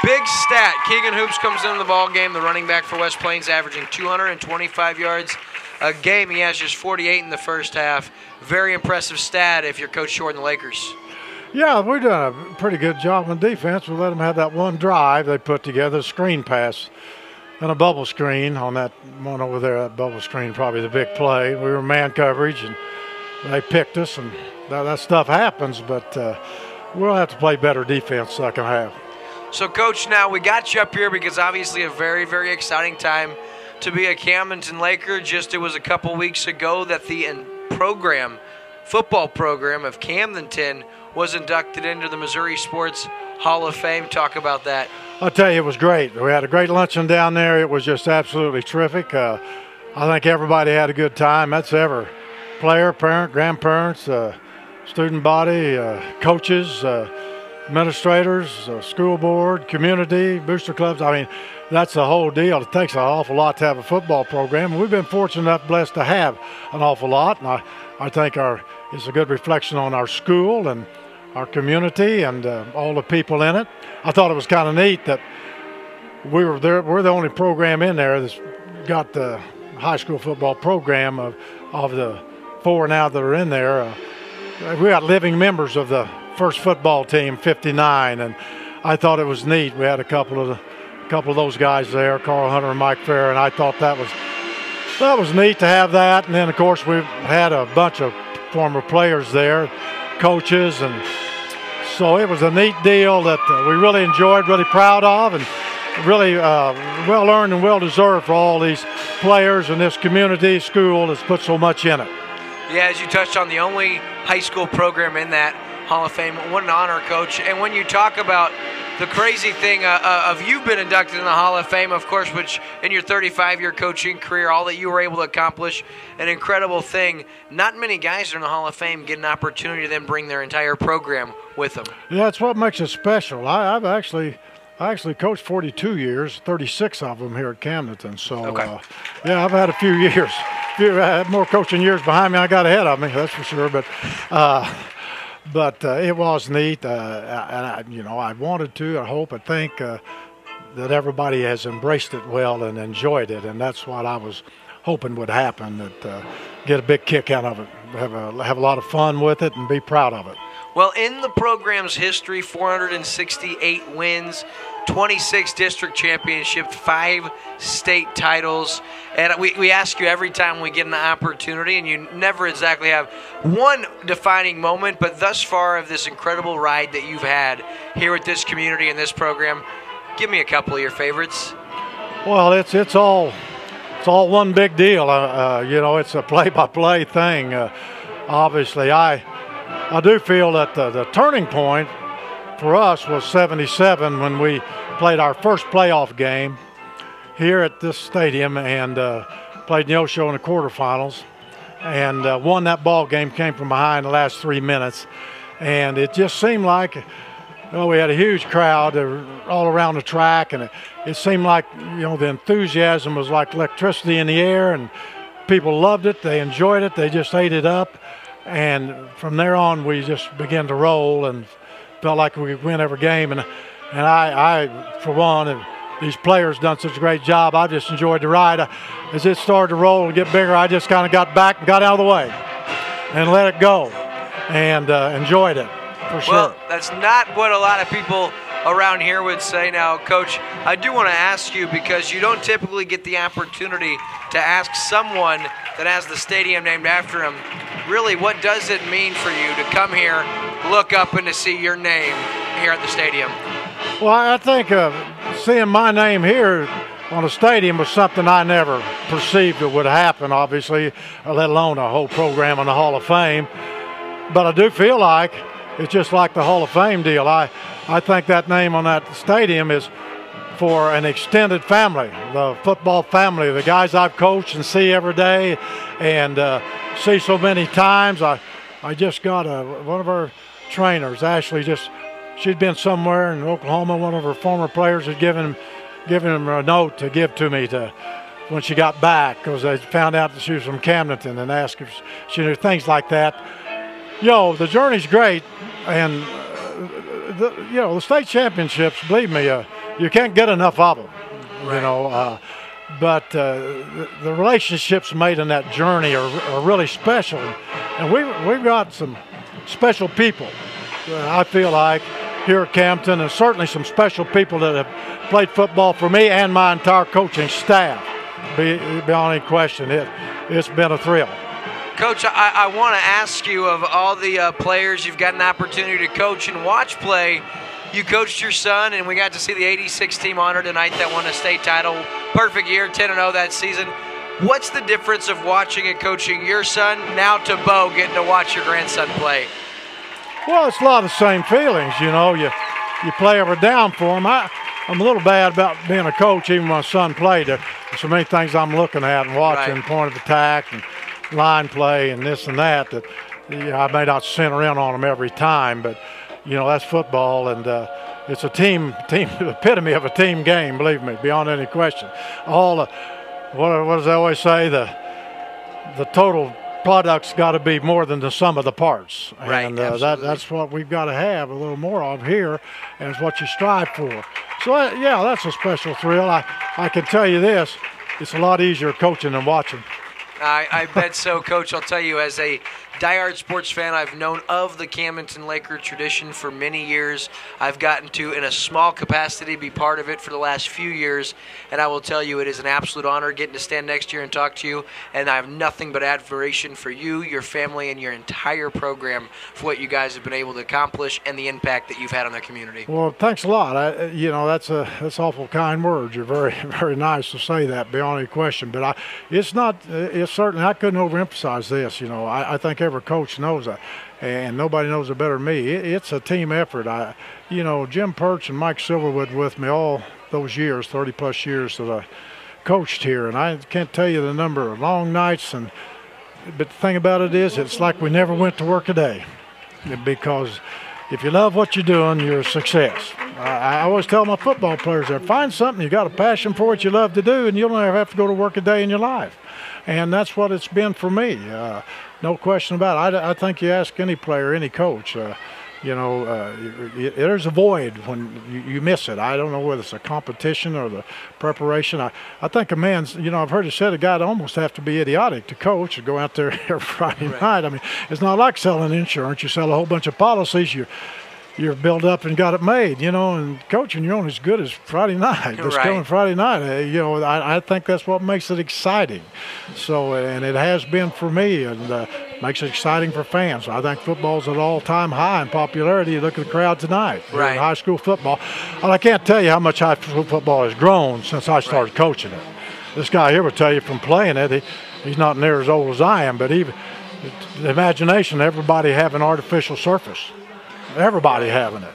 Big stat. Keegan Hoops comes into the ball game, the running back for West Plains, averaging 225 yards a game. He has just 48 in the first half. Very impressive stat if you're Coach Shore and the Lakers. Yeah, we've done a pretty good job on defense. We let them have that one drive. They put together a screen pass and a bubble screen on that one over there. That bubble screen, probably the big play. We were man coverage, and they picked us, and that stuff happens, but we'll have to play better defense second half. So, Coach, now we got you up here because obviously a very, very exciting time to be a Camdenton Laker. It was a couple weeks ago that the football program of Camdenton was inducted into the Missouri Sports Hall of Fame. Talk about that. I'll tell you, it was great. We had a great luncheon down there. It was just absolutely terrific. I think everybody had a good time. That's ever. Player, parent, grandparents, student body, coaches, administrators, school board, community, booster clubs. I mean, that's the whole deal. It takes an awful lot to have a football program, and we've been fortunate enough, blessed to have an awful lot. And I think it's a good reflection on our school and our community and all the people in it. I thought it was kind of neat that we're the only program in there that's got the high school football program of the four now that are in there. We got living members of the first football team, 59, and I thought it was neat. We had a couple of those guys there, Carl Hunter and Mike Fair, and I thought that was neat to have that. And then of course we've had a bunch of former players there, coaches, and so it was a neat deal that we really enjoyed, really proud of, and really well earned and well deserved for all these players in this community school that's put so much in it. Yeah, as you touched on, the only high school program in that Hall of Fame. What an honor, Coach. And when you talk about the crazy thing of you've been inducted in the Hall of Fame, of course, which in your 35-year coaching career, all that you were able to accomplish, an incredible thing. Not many guys in the Hall of Fame get an opportunity to then bring their entire program with them. Yeah, that's what makes it special. I actually coached 42 years, 36 of them here at Camdenton. So, okay. Yeah, I've had a few years. I had more coaching years behind me. I got ahead of me, that's for sure. But it was neat, and I wanted to. I hope, I think that everybody has embraced it well and enjoyed it, and that's what I was hoping would happen, that get a big kick out of it, have a lot of fun with it, and be proud of it. Well, in the program's history, 468 wins, 26 district championships, 5 state titles. And we ask you every time we get an opportunity, and you never exactly have one defining moment, but thus far of this incredible ride that you've had here with this community and this program, give me a couple of your favorites. Well, it's all one big deal. You know, it's a play-by-play thing. Obviously, I do feel that the turning point for us was '77 when we played our first playoff game here at this stadium and played Neosho in the quarterfinals and won that ball game, came from behind the last 3 minutes. And it just seemed like, we had a huge crowd all around the track, and it seemed like, the enthusiasm was like electricity in the air, and people loved it. They enjoyed it. They just ate it up. And from there on, we just began to roll and felt like we could win every game. And I, for one, these players done such a great job. I just enjoyed the ride. As it started to roll and get bigger, I just kind of got back and got out of the way and let it go and enjoyed it, for sure. Well, that's not what a lot of people around here would say. Now, Coach, I do want to ask you, because you don't typically get the opportunity to ask someone that has the stadium named after him, really, what does it mean for you to come here, look up, and to see your name here at the stadium? Well, I think seeing my name here on the stadium was something I never perceived it would happen, obviously, let alone a whole program in the Hall of Fame. But I do feel like it's just like the Hall of Fame deal. I think that name on that stadium is for an extended family, the football family, the guys I've coached and see every day and see so many times. I just got one of our trainers, Ashley, she'd been somewhere in Oklahoma. One of her former players had given him a note to give to me when she got back, because they found out that she was from Camdenton and asked if she knew things like that. The journey's great, and the state championships, believe me, you can't get enough of them. Right. But the relationships made in that journey are really special, and we've got some special people. I feel like here at Camdenton, and certainly some special people that have played football for me and my entire coaching staff. Beyond any question, it's been a thrill. Coach, I want to ask you, of all the players you've got an opportunity to coach and watch play, you coached your son, and we got to see the 86 team honor tonight that won a state title. Perfect year, 10-0 that season. What's the difference of watching and coaching your son now to Bo getting to watch your grandson play? Well, it's a lot of the same feelings, You play every down for him. I'm a little bad about being a coach, even when my son played. There's so many things I'm looking at and watching, right. Point of attack and line play and this and that I may not center in on them every time, but that's football, and it's a team epitome of a team game, believe me, beyond any question. What does I always say, the total product's got to be more than the sum of the parts, right, and that's what we've got to have a little more of here, and it's what you strive for. So that's a special thrill. I can tell you this, it's a lot easier coaching than watching. I bet so, Coach. I'll tell you, as a diehard sports fan, I've known of the Camdenton Laker tradition for many years. I've gotten to, in a small capacity, be part of it for the last few years, and I will tell you, it is an absolute honor getting to stand next to you and talk to you, and I have nothing but admiration for you, your family, and your entire program for what you guys have been able to accomplish and the impact that you've had on the community. Well, thanks a lot. That's awful kind words. You're very, very nice to say that, beyond any question, but it's certainly, I couldn't overemphasize this. I think every coach knows that, and nobody knows it better than me. It's a team effort. Jim Perch and Mike Silverwood with me all those years, 30-plus years that I coached here, and I can't tell you the number of long nights. But the thing about it is, it's like we never went to work a day, because if you love what you're doing, you're a success. I always tell my football players there, find something you got a passion for, what you love to do, and you'll never have to go to work a day in your life. And that's what it's been for me. No question about it. I think you ask any player, any coach, There's a void when you miss it. I don't know whether it's a competition or the preparation. I think a man's, I've heard it said a guy'd almost have to be idiotic to coach or go out there every Friday night. I mean, it's not like selling insurance. You sell a whole bunch of policies, you're built up and got it made, and coaching, you're only as good as Friday night. This coming Friday night, I think that's what makes it exciting. So, and it has been for me, and makes it exciting for fans. I think football's at an all-time high in popularity. You look at the crowd tonight, in high school football. And I can't tell you how much high school football has grown since I started coaching it. This guy here will tell you from playing it, he's not near as old as I am, but even the imagination, everybody having artificial surface. Everybody having it,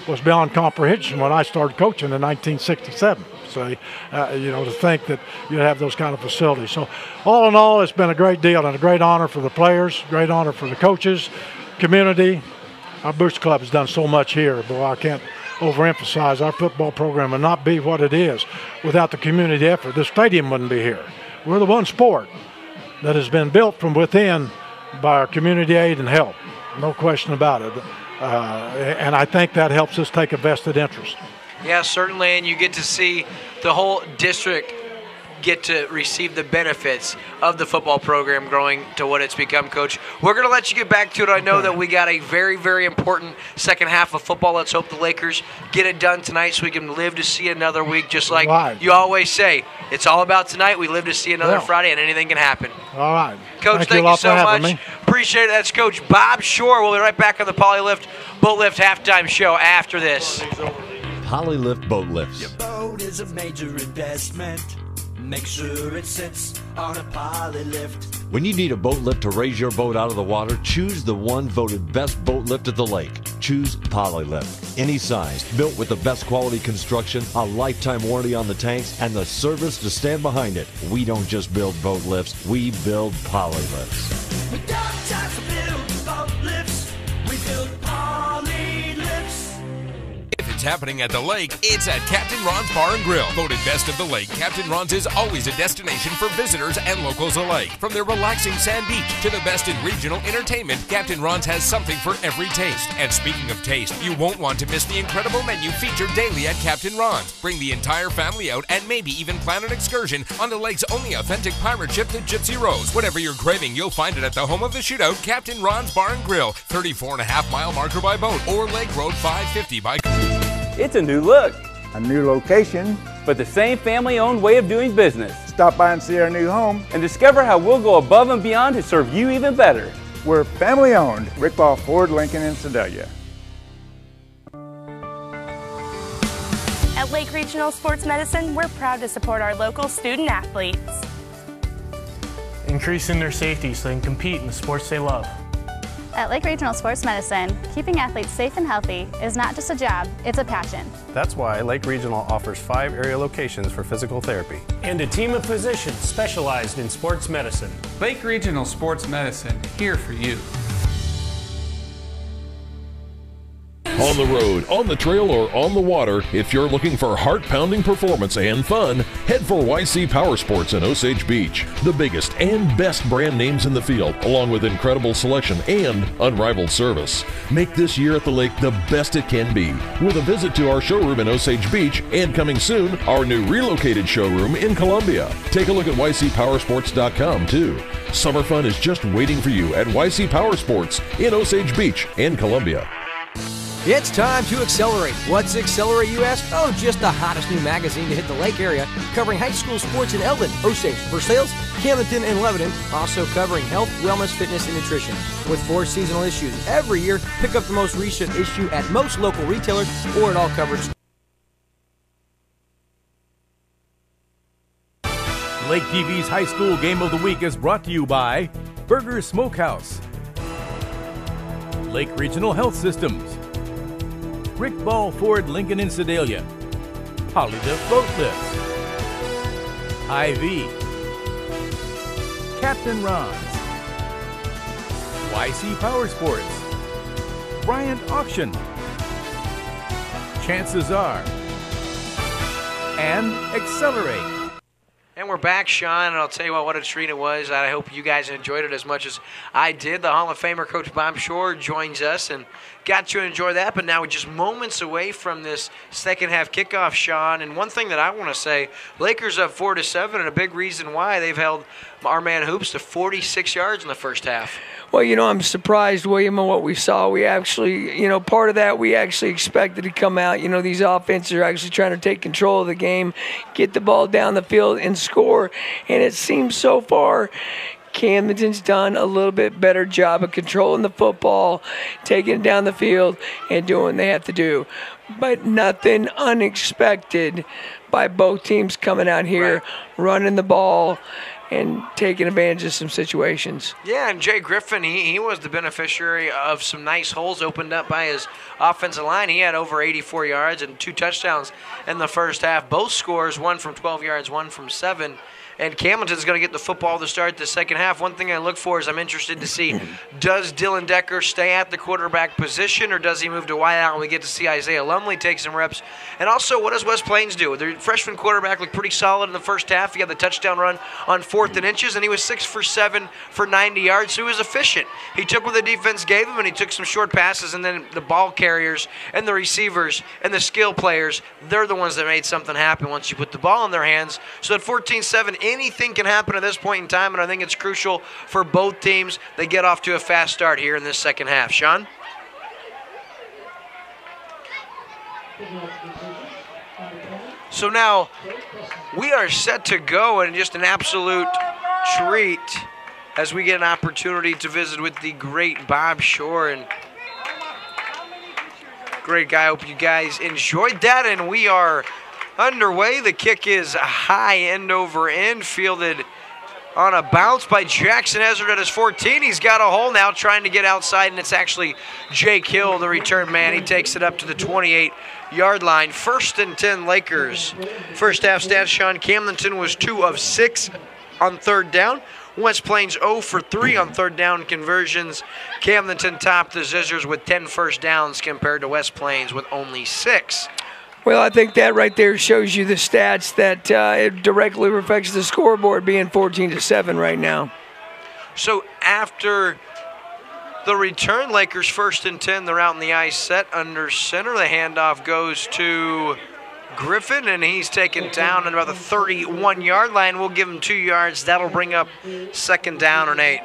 was beyond comprehension when I started coaching in 1967. So, to think that you'd have those kind of facilities. So, all in all, it's been a great deal and a great honor for the players, great honor for the coaches, community. Our Booster Club has done so much here, but I can't overemphasize our football program would not be what it is without the community effort. The stadium wouldn't be here. We're the one sport that has been built from within by our community aid and help. No question about it. And I think that helps us take a vested interest. Yeah, certainly, and you get to see the whole district get to receive the benefits of the football program growing to what it's become, Coach. We're going to let you get back to it. I know that we got a very, very important second half of football. Let's hope the Lakers get it done tonight so we can live to see another week, just like you always say. It's all about tonight. We live to see another Friday, and anything can happen. All right. Coach, thank you so much. Appreciate it. That's Coach Bob Shore. We'll be right back on the Polylift Boat Lift halftime show after this. Polylift Boat Lifts. Your boat is a major investment. Make sure it sits on a Polylift. When you need a boat lift to raise your boat out of the water, choose the one voted best boat lift at the lake. Choose Polylift. Any size, built with the best quality construction, a lifetime warranty on the tanks, and the service to stand behind it. We don't just build boat lifts, we build Polylifts. We don't just build boat lifts, we build Polylifts. If it's happening at the lake, it's at Captain Ron's Bar and Grill. Voted best of the lake, Captain Ron's is always a destination for visitors and locals alike. From their relaxing sand beach to the best in regional entertainment, Captain Ron's has something for every taste. And speaking of taste, you won't want to miss the incredible menu featured daily at Captain Ron's. Bring the entire family out and maybe even plan an excursion on the lake's only authentic pirate ship, the Gypsy Rose. Whatever you're craving, you'll find it at the home of the shootout, Captain Ron's Bar and Grill, 34.5-mile marker by boat or Lake Road 550 by... It's a new look, a new location, but the same family-owned way of doing business. Stop by and see our new home and discover how we'll go above and beyond to serve you even better. We're family-owned. Rick Ball Ford, Lincoln, and Sedalia. At Lake Regional Sports Medicine, we're proud to support our local student athletes. Increasing their safety so they can compete in the sports they love. At Lake Regional Sports Medicine, keeping athletes safe and healthy is not just a job, it's a passion. That's why Lake Regional offers 5 area locations for physical therapy. And a team of physicians specialized in sports medicine. Lake Regional Sports Medicine, here for you. On the road, on the trail, or on the water, if you're looking for heart-pounding performance and fun, head for YC Power Sports in Osage Beach. The biggest and best brand names in the field, along with incredible selection and unrivaled service. Make this year at the lake the best it can be, with a visit to our showroom in Osage Beach, and coming soon, our new relocated showroom in Columbia. Take a look at YCPowersports.com too. Summer fun is just waiting for you at YC Power Sports in Osage Beach and Columbia. It's time to accelerate. What's Accelerate, you ask? Oh, just the hottest new magazine to hit the lake area, covering high school sports in Eldon, Osage, Versailles, Camdenton, and Lebanon. Also covering health, wellness, fitness, and nutrition. With 4 seasonal issues every year, pick up the most recent issue at most local retailers or at all covered stores. LakeTV's High School Game of the Week is brought to you by Burger Smokehouse, Lake Regional Health Systems, Rick Ball Ford, Lincoln and Sedalia, Polylift Boat Lifts, IV, Captain Ron's, YC Power Sports, Bryant Auction, Chances Are, and Accelerate. And we're back, Sean, and I'll tell you what a treat it was. I hope you guys enjoyed it as much as I did. The Hall of Famer, Coach Bob Shore, joins us and got to enjoy that. But now we're just moments away from this second half kickoff, Sean. And one thing that I want to say, Lakers up 4-7, and a big reason why they've held our man Hoops to 46 yards in the first half. Well, I'm surprised, William, on what we saw. We actually, part of that we actually expected to come out. These offenses are actually trying to take control of the game, get the ball down the field and score. And it seems so far Camdenton's done a little bit better job of controlling the football, taking it down the field, and doing what they have to do. But nothing unexpected by both teams coming out here, running the ball, and taking advantage of some situations. Yeah, and Jay Griffin, he was the beneficiary of some nice holes opened up by his offensive line. He had over 84 yards and 2 touchdowns in the first half. Both scores, one from 12 yards, one from 7. And Camdenton's going to get the football to start the second half. One thing I look for is I'm interested to see, does Dylan Decker stay at the quarterback position or does he move to wide out and we get to see Isaiah Lumley take some reps? And also, what does West Plains do? Their freshman quarterback looked pretty solid in the first half. He had the touchdown run on 4th and inches, and he was 6 for 7 for 90 yards, so he was efficient. He took what the defense gave him, and he took some short passes, and then the ball carriers and the receivers and the skill players, they're the ones that made something happen once you put the ball in their hands. So at 14-7, anything can happen at this point in time, and I think it's crucial for both teams. They get off to a fast start here in this second half. Sean? So now we are set to go, and just an absolute treat as we get an opportunity to visit with the great Bob Shore. And great guy. Hope you guys enjoyed that, and we are underway. The kick is high, end over end, fielded on a bounce by Jackson Ezard at his 14. He's got a hole now trying to get outside, and it's actually Jake Hill, the return man. He takes it up to the 28-yard line. 1st and 10 Lakers. First half stats, Sean. Camdenton was 2 of 6 on 3rd down. West Plains 0 for 3 on 3rd down conversions. Camdenton topped the Zizzers with 10 first downs compared to West Plains with only 6. Well, I think that right there shows you the stats that it directly reflects the scoreboard being 14-7 right now. So after the return, Lakers 1st and 10, they're out in the ice set under center. The handoff goes to Griffin, and he's taken down at about the 31-yard line. We'll give him 2 yards. That'll bring up 2nd down and 8.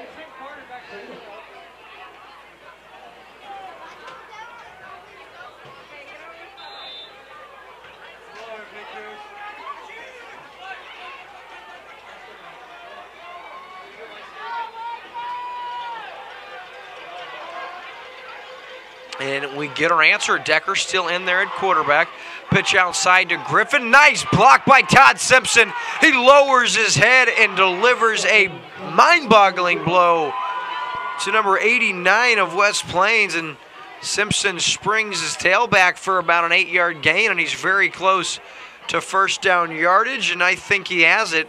And we get our answer. Decker still in there at quarterback. Pitch outside to Griffin. Nice block by Todd Simpson. He lowers his head and delivers a mind-boggling blow to number 89 of West Plains. And Simpson springs his tail back for about an 8-yard gain, and he's very close to first down yardage, and I think he has it.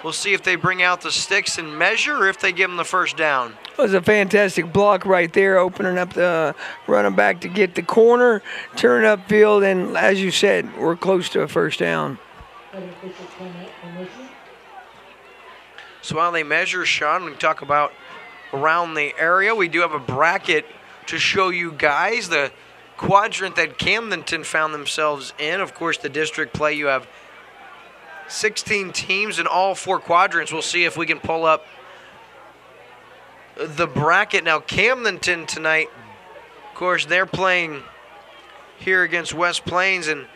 We'll see if they bring out the sticks and measure or if they give him the first down. It was a fantastic block right there, opening up the running back to get the corner, turn upfield, and as you said, we're close to a first down. So while they measure, Sean, we talk about around the area. We do have a bracket to show you guys the quadrant that Camdenton found themselves in. Of course, the district play, you have 16 teams in all 4 quadrants. We'll see if we can pull up the bracket. Now, Camdenton tonight, of course, they're playing here against West Plains, and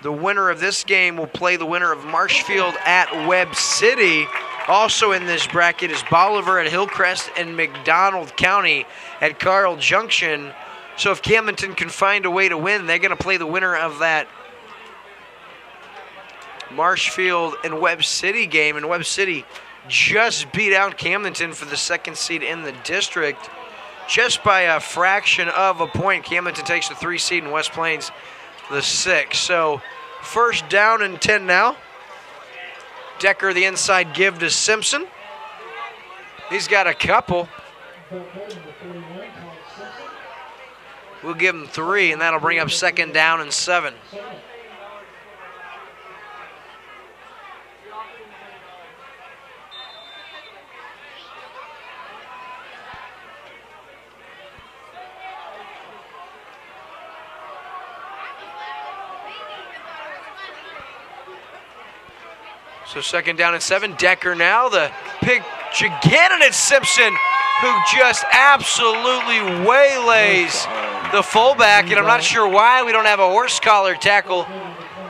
the winner of this game will play the winner of Marshfield at Webb City. Also in this bracket is Bolivar at Hillcrest and McDonald County at Carl Junction. So if Camdenton can find a way to win, they're going to play the winner of that Marshfield and Webb City game. And Webb City just beat out Camdenton for the 2nd seed in the district just by a fraction of a point. Camdenton takes the 3 seed and West Plains the 6. So first down and 10 now. Decker the inside give to Simpson. He's got a couple. We'll give him 3, and that'll bring up 2nd down and 7. So 2nd down and 7. Decker now, the pitch again, and it's Simpson who just absolutely waylays the fullback, and I'm not sure why we don't have a horse collar tackle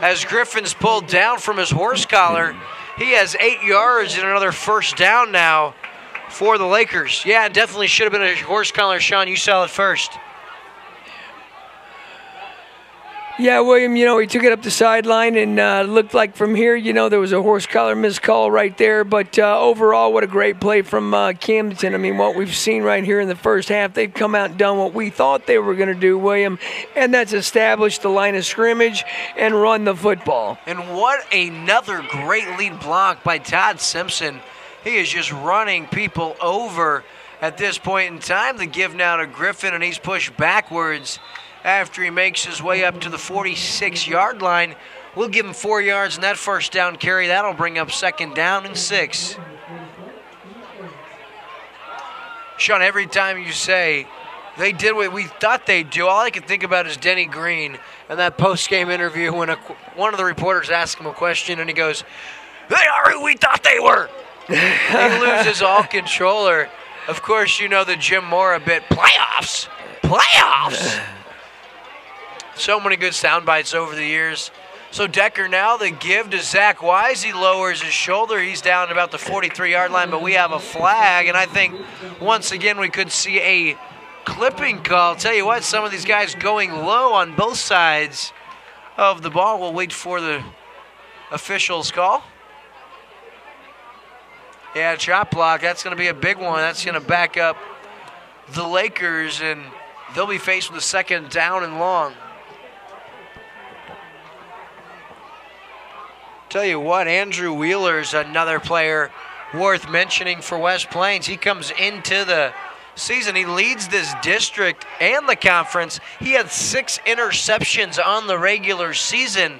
as Griffin's pulled down from his horse collar. He has 8 yards and another 1st down now for the Lakers. Yeah, it definitely should have been a horse collar. Sean, you saw it first. Yeah, William, he took it up the sideline and looked like from here, there was a horse collar missed call right there. But overall, what a great play from Camdenton. I mean, what we've seen right here in the first half, they've come out and done what we thought they were going to do, William, and that's establish the line of scrimmage and run the football. And what another great lead block by Todd Simpson. He is just running people over at this point in time. The give now to Griffin, and he's pushed backwards after he makes his way up to the 46-yard line. We'll give him 4 yards in that 1st down carry. That'll bring up 2nd down and 6. Sean, every time you say they did what we thought they'd do, all I can think about is Denny Green and that post-game interview when one of the reporters asked him a question and he goes, "They are who we thought they were." He loses all control. Of course, the Jim Mora bit, playoffs. So many good sound bites over the years. So Decker now, the give to Zach Wise. He lowers his shoulder. He's down about the 43-yard line, but we have a flag. And I think, once again, we could see a clipping call. I'll tell you what, some of these guys going low on both sides of the ball. We'll wait for the official's call. Yeah, chop block. That's going to be a big one. That's going to back up the Lakers, and they'll be faced with a 2nd down and long. Tell you what, Andrew Wheeler's another player worth mentioning for West Plains. He comes into the season. He leads this district and the conference. He had 6 interceptions on the regular season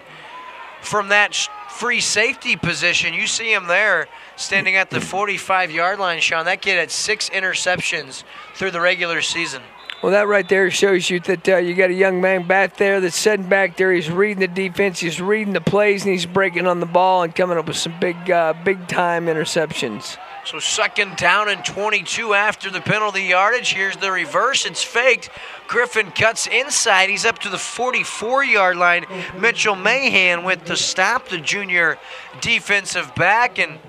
from that free safety position. You see him there standing at the 45-yard line, Sean. That kid had 6 interceptions through the regular season. Well, that right there shows you that you got a young man back there that's sitting back there. He's reading the defense, he's reading the plays, and he's breaking on the ball and coming up with some big-time interceptions. So 2nd down and 22 after the penalty yardage. Here's the reverse. It's faked. Griffin cuts inside. He's up to the 44-yard line. Mitchell Mahan with the stop, the junior defensive back. And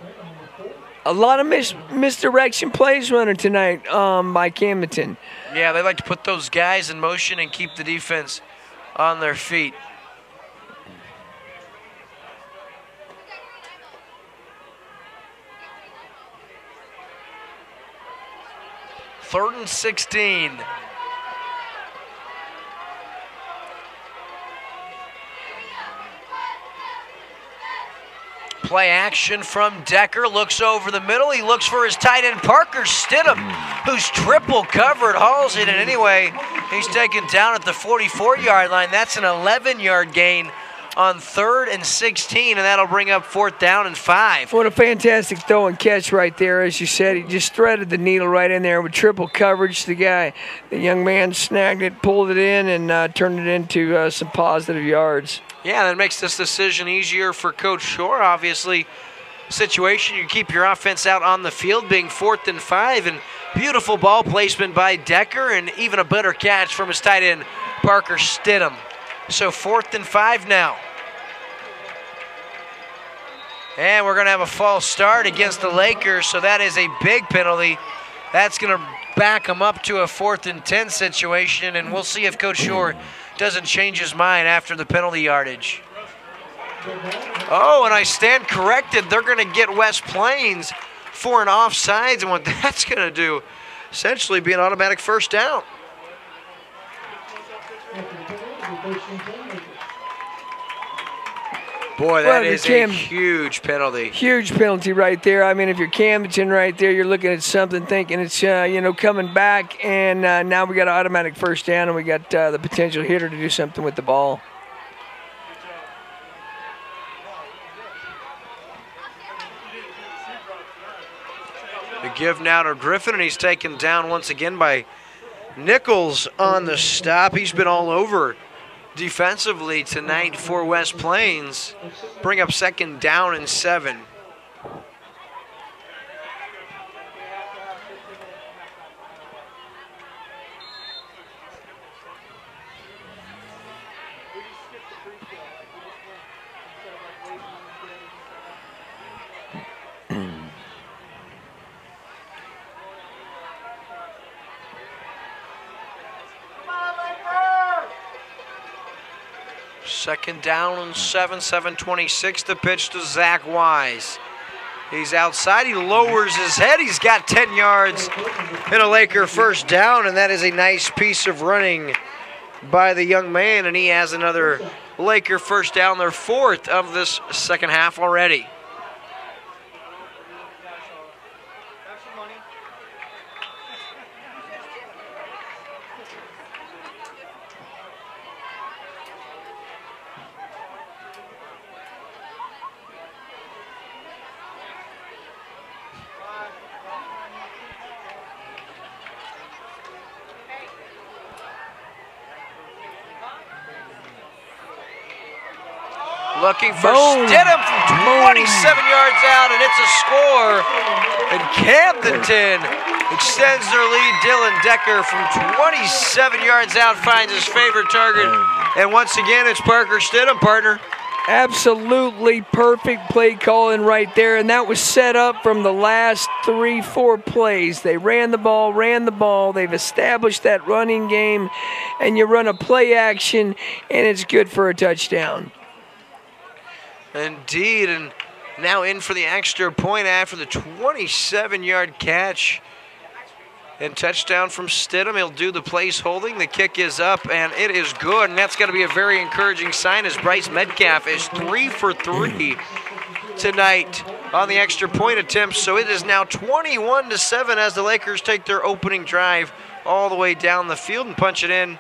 a lot of misdirection plays running tonight by Camdenton. Yeah, they like to put those guys in motion and keep the defense on their feet. Third and 16. Play action from Decker, looks over the middle. He looks for his tight end, Parker Stidham, who's triple covered, hauls it in anyway. He's taken down at the 44-yard line. That's an 11-yard gain on 3rd and 16, and that'll bring up 4th down and 5. What a fantastic throw and catch right there. As you said, he just threaded the needle right in there with triple coverage. The young man snagged it, pulled it in, and turned it into some positive yards. Yeah, that makes this decision easier for Coach Shore. Obviously, situation, you keep your offense out on the field, being 4th and 5, and beautiful ball placement by Decker, and even a better catch from his tight end, Parker Stidham. So 4th and 5 now. And we're going to have a false start against the Lakers, so that is a big penalty. That's going to back them up to a 4th and 10 situation, and we'll see if Coach Shore doesn't change his mind after the penalty yardage. Oh, and I stand corrected. They're going to get West Plains for an offsides, and what that's going to do, essentially be an automatic 1st down. Boy, that is a huge penalty. Huge penalty right there. I mean, if you're Camdenton right there, you're looking at something thinking it's, coming back, and now we got an automatic 1st down, and we got the potential hitter to do something with the ball. The give now to Griffin, and he's taken down once again by Nichols on the stop. He's been all over defensively tonight for West Plains. Bring up 2nd down and 7. Second down and 7:26 to pitch to Zach Wise. He's outside, he lowers his head, he's got 10 yards and a Laker first down, and that is a nice piece of running by the young man, and he has another Laker first down, their fourth of this second half already. Looking for Stidham from 27 yards out, and it's a score. And Camdenton extends their lead. Dylan Decker from 27 yards out finds his favorite target. And once again, it's Parker Stidham, partner. Absolutely perfect play calling right there, and that was set up from the last 3-4 plays. They ran the ball. They've established that running game, and you run a play action, and it's good for a touchdown. Indeed, and now in for the extra point after the 27-yard catch. And touchdown from Stidham. He'll do the place holding. The kick is up, and it is good. And that's going to be a very encouraging sign as Bryce Metcalf is 3 for 3 tonight on the extra point attempts. So it is now 21-7 as the Lakers take their opening drive all the way down the field and punch it in.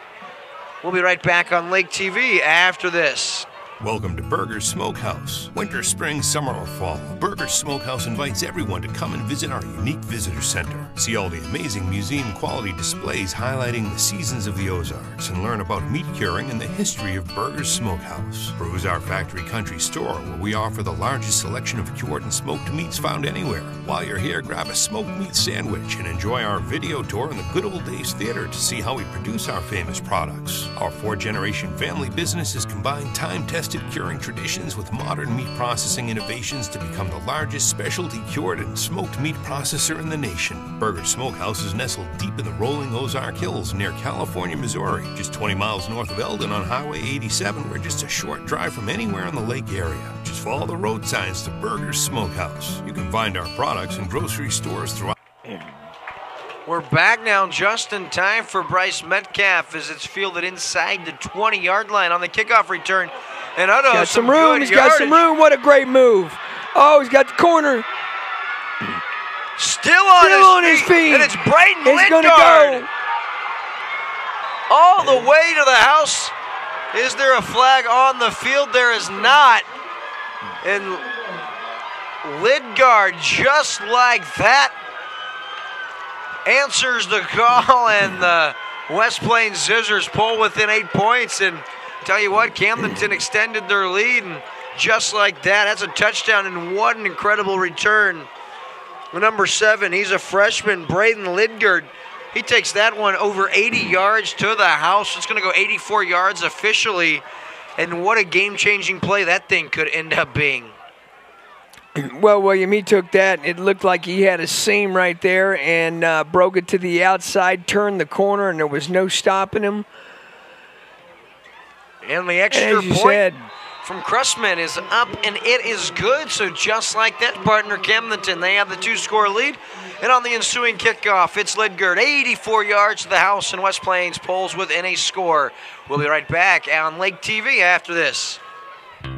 We'll be right back on Lake TV after this. Welcome to Burger's Smokehouse. Winter, spring, summer, or fall, Burger's Smokehouse invites everyone to come and visit our unique visitor center. See all the amazing museum-quality displays highlighting the seasons of the Ozarks and learn about meat curing and the history of Burger's Smokehouse. Peruse our factory country store where we offer the largest selection of cured and smoked meats found anywhere. While you're here, grab a smoked meat sandwich and enjoy our video tour in the Good Old Days Theater to see how we produce our famous products. Our 4-generation family business has combined time-tested curing traditions with modern meat processing innovations to become the largest specialty cured and smoked meat processor in the nation. Burger's Smokehouse is nestled deep in the rolling Ozark Hills near California, Missouri, just 20 miles north of Eldon on Highway 87. We're just a short drive from anywhere in the lake area. Just follow the road signs to Burger's Smokehouse. You can find our products in grocery stores throughout. We're back now just in time for Bryce Metcalf as it's fielded inside the 20-yard line on the kickoff return. And Utto, got some room. He's got some room. What a great move. Oh, he's got the corner. Still on his feet. And it's Braden Lidgard. All the way to the house. Is there a flag on the field? There is not. And Lidgard, just like that, answers the call, and the West Plains Scissors pull within 8 points. And tell you what, Camdenton extended their lead, and just like that, that's a touchdown, and what an incredible return. Number 7, he's a freshman, Braden Lidgard. He takes that one over 80 yards to the house. It's going to go 84 yards officially, and what a game-changing play that thing could end up being. Well, William, he took that. It looked like he had a seam right there and broke it to the outside, turned the corner, and there was no stopping him. And the extra point from Cressman is up, and it is good. So just like that, partner Camdenton, they have the 2-score lead. And on the ensuing kickoff, it's Lidgard, 84 yards to the house, and West Plains pulls within a score. We'll be right back on Lake TV after this.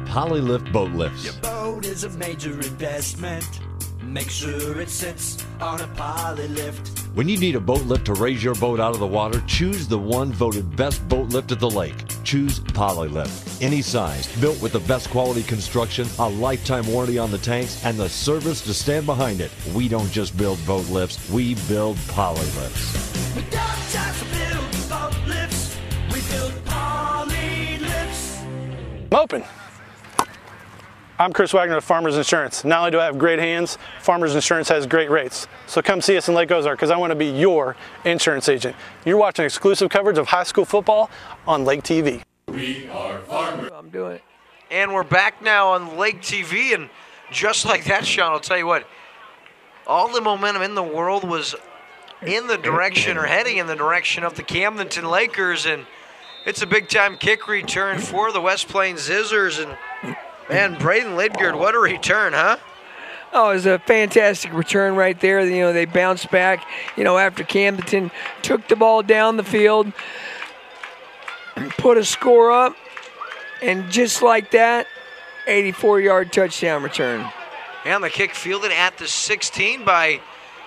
Polylift boat lifts. Your boat is a major investment. Make sure it sits on a Polylift. When you need a boat lift to raise your boat out of the water, choose the one voted best boat lift at the lake. Choose Polylift. Any size, built with the best quality construction, a lifetime warranty on the tanks, and the service to stand behind it. We don't just build boat lifts, we build Polylifts. We don't just build boat lifts, we build Polylifts. Open. I'm Chris Wagner with Farmers Insurance. Not only do I have great hands, Farmers Insurance has great rates. So come see us in Lake Ozark because I want to be your insurance agent. You're watching exclusive coverage of high school football on Lake TV. We are Farmers. I'm doing it. And we're back now on Lake TV, and just like that, Sean, I'll tell you what, all the momentum in the world was in the direction or heading in the direction of the Camdenton Lakers, and It's a big-time kick return for the West Plains Zizzers. And, man, Braden Lidgard, what a return, huh? Oh, it was a fantastic return right there. You know, they bounced back, you know, after Camdenton took the ball down the field, put a score up, and just like that, 84-yard touchdown return. And the kick fielded at the 16 by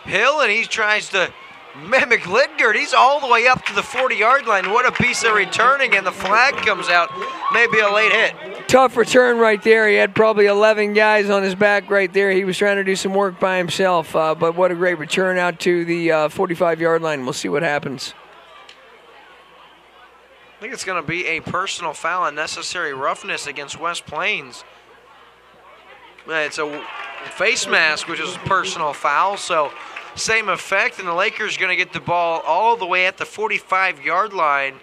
Hill, and he tries to mimic Lidgard. He's all the way up to the 40-yard line. What a piece of returning, and the flag comes out. Maybe a late hit. Tough return right there. He had probably 11 guys on his back right there. He was trying to do some work by himself, but what a great return out to the 45-yard line. We'll see what happens. I think it's going to be a personal foul, unnecessary roughness against West Plains. It's a face mask, which is a personal foul, so same effect, and the Lakers going to get the ball all the way at the 45-yard line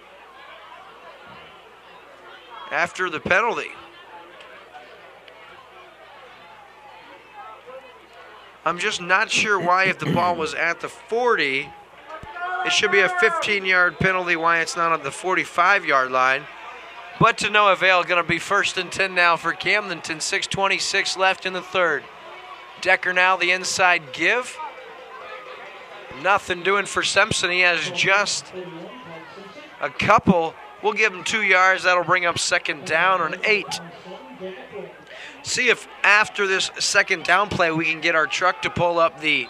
after the penalty. I'm just not sure why, if the ball was at the 40, it should be a 15-yard penalty, why it's not on the 45-yard line. But to no avail, going to be 1st and 10 now for Camdenton. 6:26 left in the third. Decker now the inside give. Nothing doing for Simpson. He has just a couple. We'll give him 2 yards. That'll bring up 2nd down on 8. See if after this 2nd down play we can get our truck to pull up the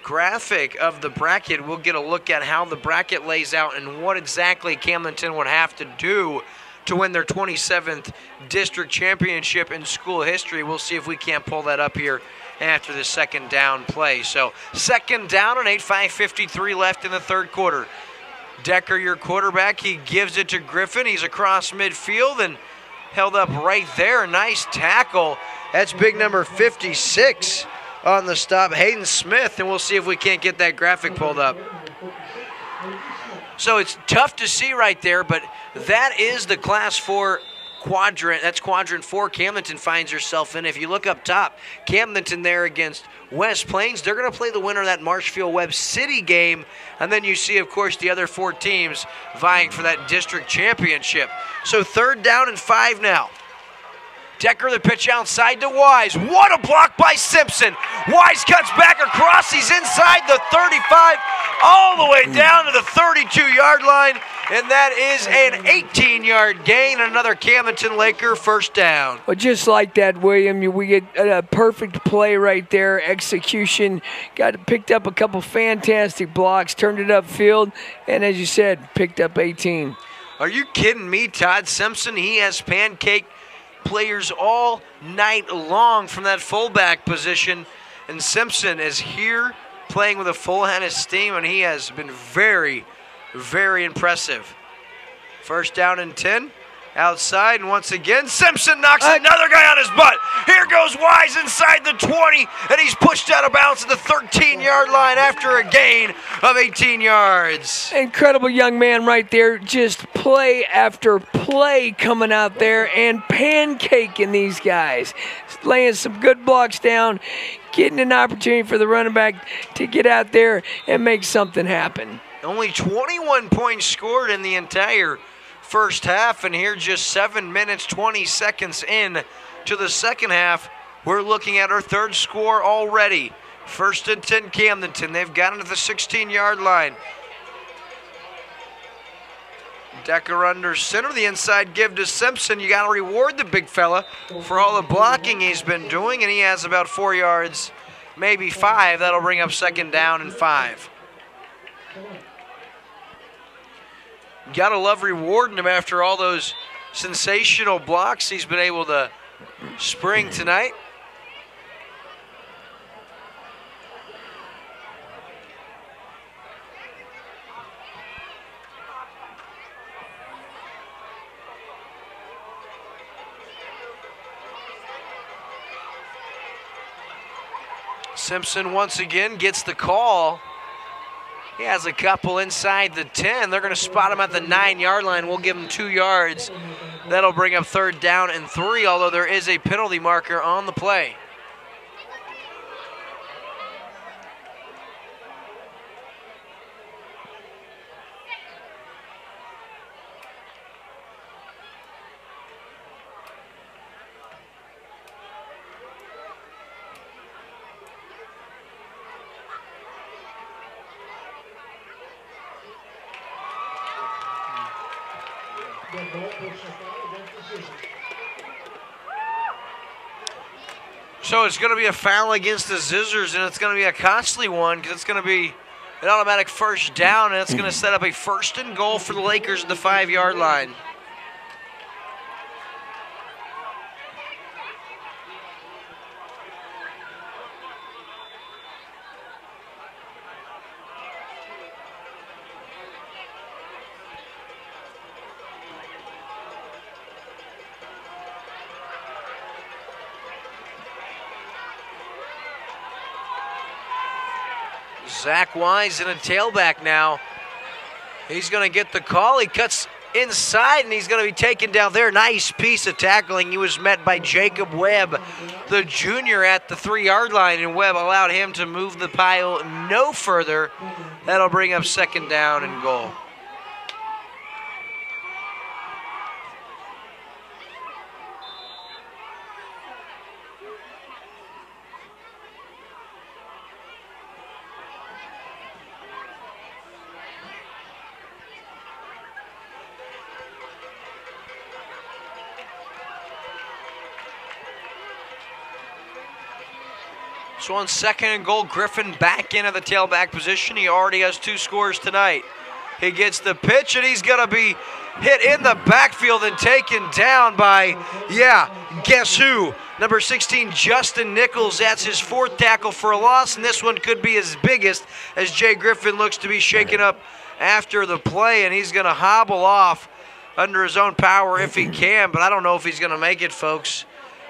graphic of the bracket. We'll get a look at how the bracket lays out and what exactly Camdenton would have to do to win their 27th district championship in school history. We'll see if we can't pull that up here after the 2nd down play. So 2nd down and 8, 5:53 left in the third quarter. Decker, your quarterback, he gives it to Griffin. He's across midfield and held up right there. Nice tackle. That's big number 56 on the stop, Hayden Smith, and we'll see if we can't get that graphic pulled up. So it's tough to see right there, but that is the Class 4 quadrant. That's quadrant 4 Camdenton finds herself in. If you look up top, Camdenton there against West Plains. They're going to play the winner of that Marshfield-Webb City game, and then you see, of course, the other 4 teams vying for that district championship. So 3rd down and 5 now. Decker the pitch outside to Wise. What a block by Simpson. Wise cuts back across. He's inside the 35, all the way down to the 32-yard line, and that is an 18-yard gain. Another Camdenton Laker 1st down. Well, just like that, William, we get a perfect play right there. Execution. Picked up a couple fantastic blocks, turned it upfield, and as you said, picked up 18. Are you kidding me, Todd Simpson? He has pancaked players all night long from that fullback position, and Simpson is here playing with a full head of steam, and he has been very, very impressive. 1st down and 10. Outside, and once again, Simpson knocks another guy on his butt. Here goes Wise inside the 20, and he's pushed out of bounds at the 13-yard line after a gain of 18 yards. Incredible young man right there. Just play after play coming out there and pancaking these guys. Laying some good blocks down, getting an opportunity for the running back to get out there and make something happen. Only 21 points scored in the entire first half, and here just 7 minutes, 20 seconds in to the second half. We're looking at our 3rd score already. 1st and 10 Camdenton. They've got it at the 16-yard line. Decker under center, the inside give to Simpson. You got to reward the big fella for all the blocking he's been doing, and he has about 4 yards, maybe 5. That'll bring up 2nd down and 5. Gotta love rewarding him after all those sensational blocks he's been able to spring tonight. Simpson once again gets the call. He has a couple inside the 10. They're going to spot him at the 9-yard line. We'll give him 2 yards. That'll bring up 3rd down and 3, although there is a penalty marker on the play. So it's going to be a foul against the Zizzers, and it's going to be a costly one because it's going to be an automatic first down, and it's going to set up a 1st and goal for the Lakers at the 5-yard line. Zach Wise in a tailback now. He's going to get the call. He cuts inside, and he's going to be taken down there. Nice piece of tackling. He was met by Jacob Webb, the junior, at the 3-yard line, and Webb allowed him to move the pile no further. That'll bring up 2nd down and goal. So on 2nd and goal, Griffin back into the tailback position. He already has 2 scores tonight. He gets the pitch, and he's going to be hit in the backfield and taken down by, guess who? Number 16, Justin Nichols. That's his 4th tackle for a loss, and this one could be his biggest as Jay Griffin looks to be shaken up after the play, and he's going to hobble off under his own power if he can, but I don't know if he's going to make it, folks.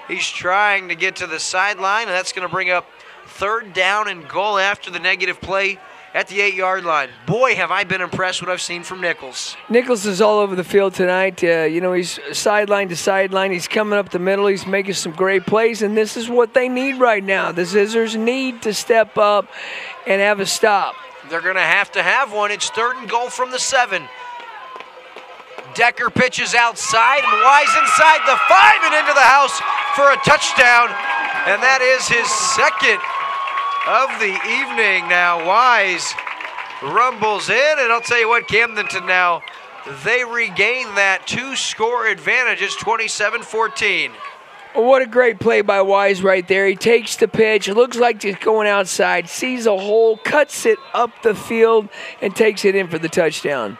He's trying to get to the sideline, and that's going to bring up 3rd down and goal after the negative play at the 8-yard line. Boy, have I been impressed what I've seen from Nichols. Nichols is all over the field tonight. He's sideline to sideline. He's coming up the middle. He's making some great plays, and this is what they need right now. The Zizzers need to step up and have a stop. They're going to have one. It's 3rd and goal from the 7. Decker pitches outside, and Wise inside the 5 and into the house for a touchdown. And that is his 2nd of the evening. Now Wise rumbles in, and I'll tell you what, Camdenton now, they regain that 2-score advantage. It's 27-14. What a great play by Wise right there. He takes the pitch, looks like he's going outside, sees a hole, cuts it up the field, and takes it in for the touchdown.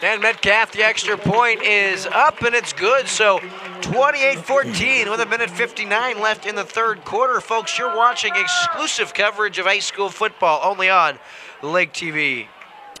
And Metcalf, the extra point is up, and it's good. So 28-14 with 1:59 left in the 3rd quarter. Folks, you're watching exclusive coverage of high school football only on LakeTV.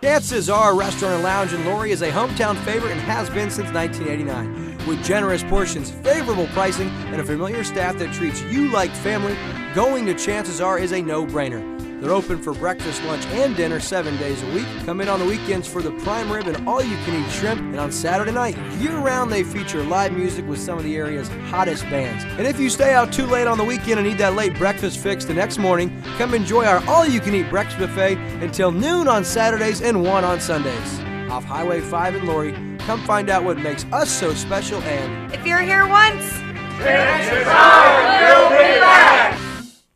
Chances are Restaurant and Lounge in Laurie is a hometown favorite and has been since 1989. With generous portions, favorable pricing, and a familiar staff that treats you like family, going to Chances Are is a no-brainer. They're open for breakfast, lunch, and dinner 7 days a week. Come in on the weekends for the prime rib and all-you-can-eat shrimp. And on Saturday night, year-round, they feature live music with some of the area's hottest bands. And if you stay out too late on the weekend and need that late breakfast fix the next morning, come enjoy our all-you-can-eat breakfast buffet until noon on Saturdays and 1 on Sundays. Off Highway 5 in Laurie, come find out what makes us so special, and if you're here once, chances are you'll be back.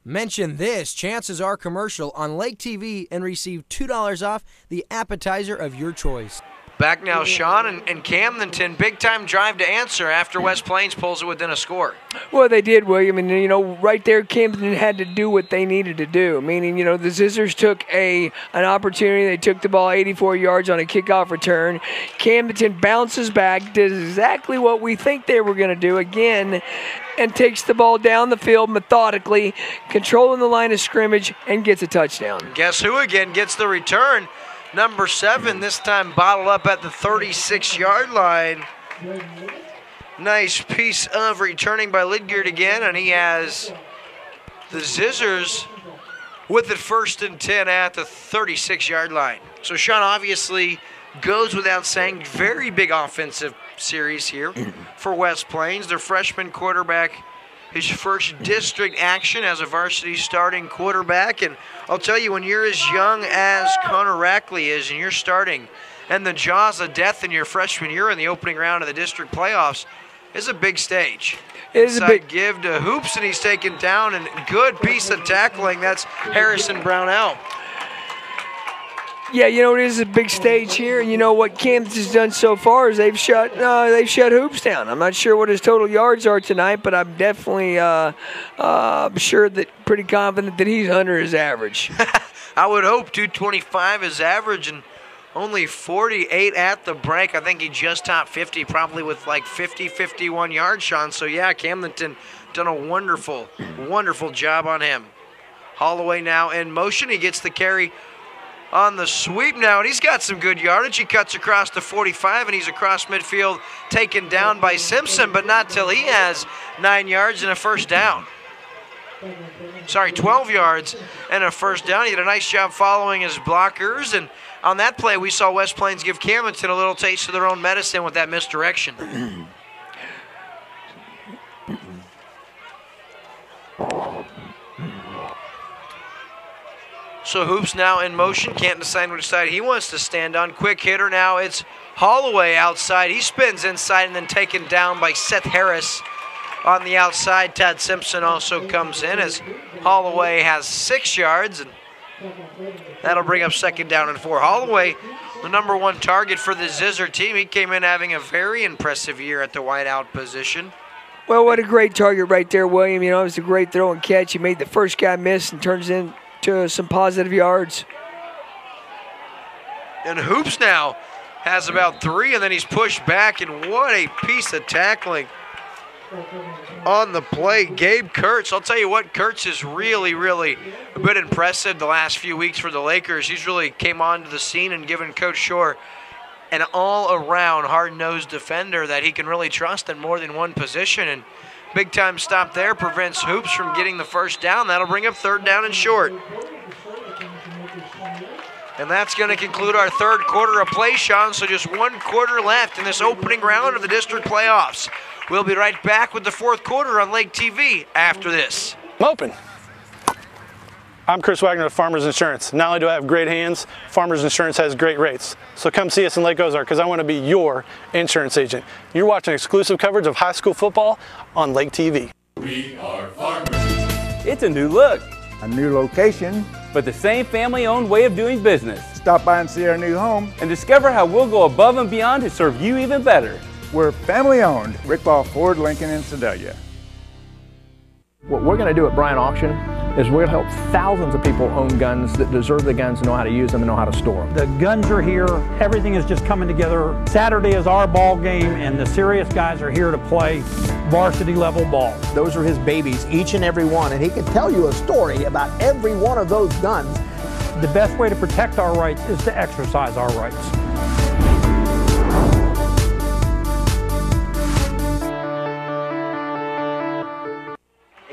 Mention this Chances Are commercial on LakeTV and receive $2 off the appetizer of your choice. Back now, Sean, and Camdenton, big-time drive to answer after West Plains pulls it within a score. Well, they did, William, and, right there, Camdenton had to do what they needed to do, meaning, the Zizzers took an opportunity. They took the ball 84 yards on a kickoff return. Camdenton bounces back, does exactly what we think they were going to do again, and takes the ball down the field methodically, controlling the line of scrimmage, and gets a touchdown. Guess who again gets the return? Number 7, this time bottled up at the 36-yard line. Nice piece of returning by Lidgard again, and he has the Zizzers with it 1st and 10 at the 36-yard line. So Sean obviously goes without saying, very big offensive series here for West Plains. Their freshman quarterback, his first district action as a varsity starting quarterback. And I'll tell you, when you're as young as Connor Rackley is and you're starting and the jaws of death in your freshman year in the opening round of the district playoffs, It's a big stage. It is a big give to Hoops, and he's taken down, and good piece of tackling. That's Harrison Brownell. Yeah, it is a big stage here. What Camdenton's done so far is they've shut Hoops down. I'm not sure what his total yards are tonight, but I'm definitely pretty confident that he's under his average. I would hope 225 is average, and only 48 at the break. I think he just topped 50, probably with like 50, 51 yards, Sean. So, yeah, Camdenton done a wonderful, wonderful job on him. Holloway now in motion. He gets the carry on the sweep now, and he's got some good yardage. He cuts across the 45, and he's across midfield, taken down by Simpson, but not till he has 9 yards and a first down. 12 yards and a first down. He did a nice job following his blockers, and on that play, we saw West Plains give Camdenton a little taste of their own medicine with that misdirection. So Hoops now in motion. Can't decide which side he wants to stand on. Quick hitter now. It's Holloway outside. He spins inside and then taken down by Seth Harris on the outside. Todd Simpson also comes in as Holloway has 6 yards, and that'll bring up second down and 4. Holloway, the number 1 target for the Zizzer team. He came in having a very impressive year at the wideout position. Well, what a great target right there, William. It was a great throw and catch. He made the first guy miss and turns into some positive yards. And Hoops now has about 3, and then he's pushed back, and what a piece of tackling on the play. Gabe Kurtz, I'll tell you what, Kurtz is really, really a bit impressive the last few weeks for the Lakers. He's really came onto the scene and given Coach Shore an all-around hard-nosed defender that he can really trust in more than one position. And big-time stop there prevents Hoops from getting the first down. That'll bring up third down and short. And that's going to conclude our third quarter of play, Sean. So just 1 quarter left in this opening round of the district playoffs. We'll be right back with the fourth quarter on Lake TV after this. I'm open. I'm Chris Wagner of Farmers Insurance. Not only do I have great hands, Farmers Insurance has great rates. So come see us in Lake Ozark because I want to be your insurance agent. You're watching exclusive coverage of high school football on Lake TV. We are Farmers. It's a new look, a new location, but the same family-owned way of doing business. Stop by and see our new home and discover how we'll go above and beyond to serve you even better. We're family-owned. Rick Ball Ford, Lincoln, and Sedalia. What we're going to do at Bryant Auction is we'll help thousands of people own guns that deserve the guns and know how to use them and know how to store them. The guns are here. Everything is just coming together. Saturday is our ball game, and the serious guys are here to play varsity level ball. Those are his babies, each and every one, and he can tell you a story about every one of those guns. The best way to protect our rights is to exercise our rights.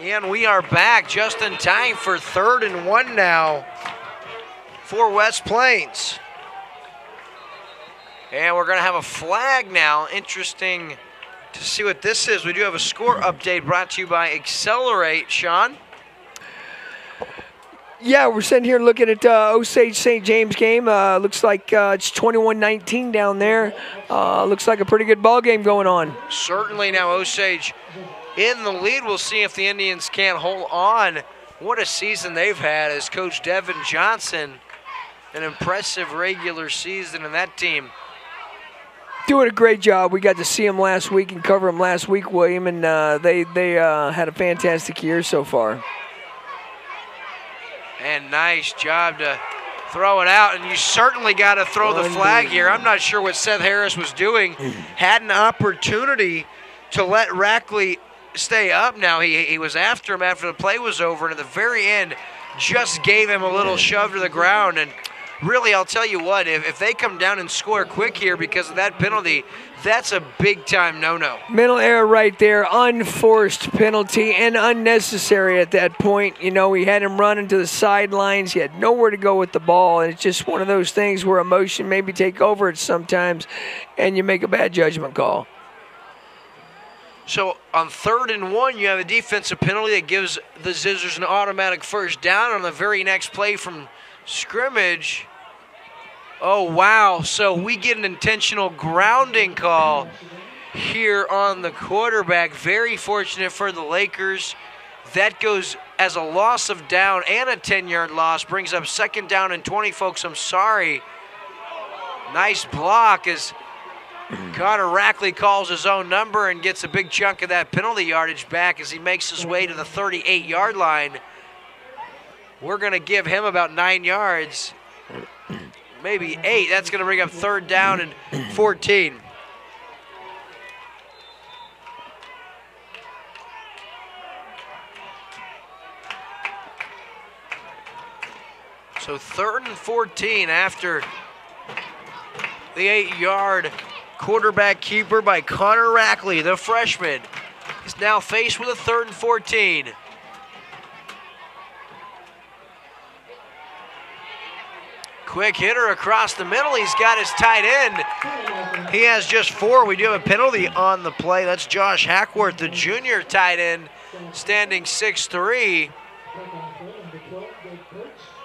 And we are back just in time for 3rd and 1 now for West Plains. And we're going to have a flag now. Interesting to see what this is. We do have a score update brought to you by Accelerate. Sean? Yeah, we're sitting here looking at Osage St. James game. Looks like it's 21-19 down there. Looks like a pretty good ball game going on. Certainly now Osage in the lead. We'll see if the Indians can't hold on. What a season they've had as Coach Devin Johnson. An impressive regular season in that team. Doing a great job. We got to see them last week and cover them last week, William, and they had a fantastic year so far. And nice job to throw it out, and you certainly got to throw the flag here. I'm not sure what Seth Harris was doing. Had an opportunity to let Rackley stay up. Now he was after him after the play was over, and at the very end just gave him a little shove to the ground. And really, I'll tell you what, if they come down and score quick here because of that penalty, that's a big-time no-no. Mental error right there, unforced penalty and unnecessary at that point. You know, he had him running to the sidelines. He had nowhere to go with the ball, and it's just one of those things where emotion maybe take over it sometimes, and you make a bad judgment call. So on 3rd and 1, you have a defensive penalty that gives the Zizzers an automatic first down. On the very next play from scrimmage, oh, wow. So we get an intentional grounding call. here on the quarterback. Very fortunate for the Lakers. That goes as a loss of down and a 10-yard loss. Brings up 2nd down and 20, folks. I'm sorry. Nice block as Connor Rackley calls his own number and gets a big chunk of that penalty yardage back as he makes his way to the 38-yard line. We're going to give him about 9 yards, maybe 8. That's going to bring up 3rd down and 14. So 3rd and 14 after the 8-yard quarterback keeper by Connor Rackley, the freshman. He's now faced with a 3rd and 14. Quick hitter across the middle. He's got his tight end. He has just 4. We do have a penalty on the play. That's Josh Hackworth, the junior tight end, standing 6'3".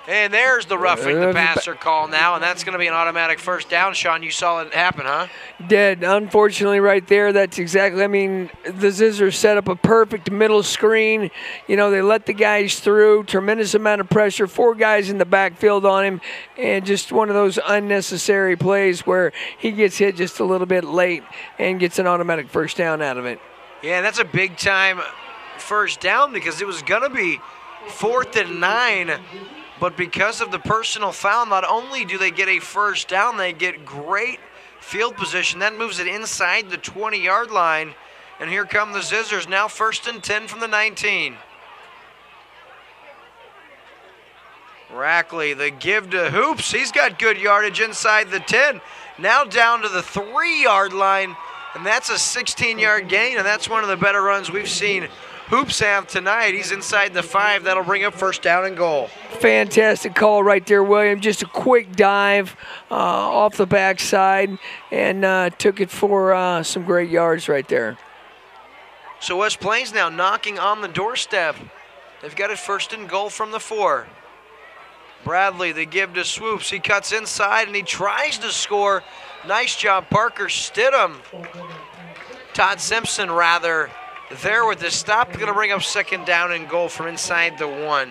And there's the roughing the passer call now, and that's going to be an automatic 1st down. Sean, you saw it happen, huh? Did. Unfortunately, right there, that's exactly, I mean, the Zizzers set up a perfect middle screen. You know, they let the guys through, tremendous amount of pressure, 4 guys in the backfield on him, and just one of those unnecessary plays where he gets hit just a little bit late and gets an automatic 1st down out of it. Yeah, that's a big-time 1st down because it was going to be 4th and 9. But because of the personal foul, not only do they get a 1st down, they get great field position. That moves it inside the 20-yard line. And here come the Zizzers, now 1st and 10 from the 19. Rackley, the give to Hoops. He's got good yardage inside the 10. Now down to the 3-yard line, and that's a 16-yard gain, and that's one of the better runs we've seen Hoops have tonight. He's inside the 5. That'll bring up 1st down and goal. Fantastic call right there, William. Just a quick dive off the backside and took it for some great yards right there. So West Plains now knocking on the doorstep. They've got it 1st and goal from the 4. Bradley, the give to Swoops. He cuts inside and he tries to score. Nice job, Parker Stidham. Todd Simpson, rather, there with the stop. Going to bring up 2nd down and goal from inside the 1.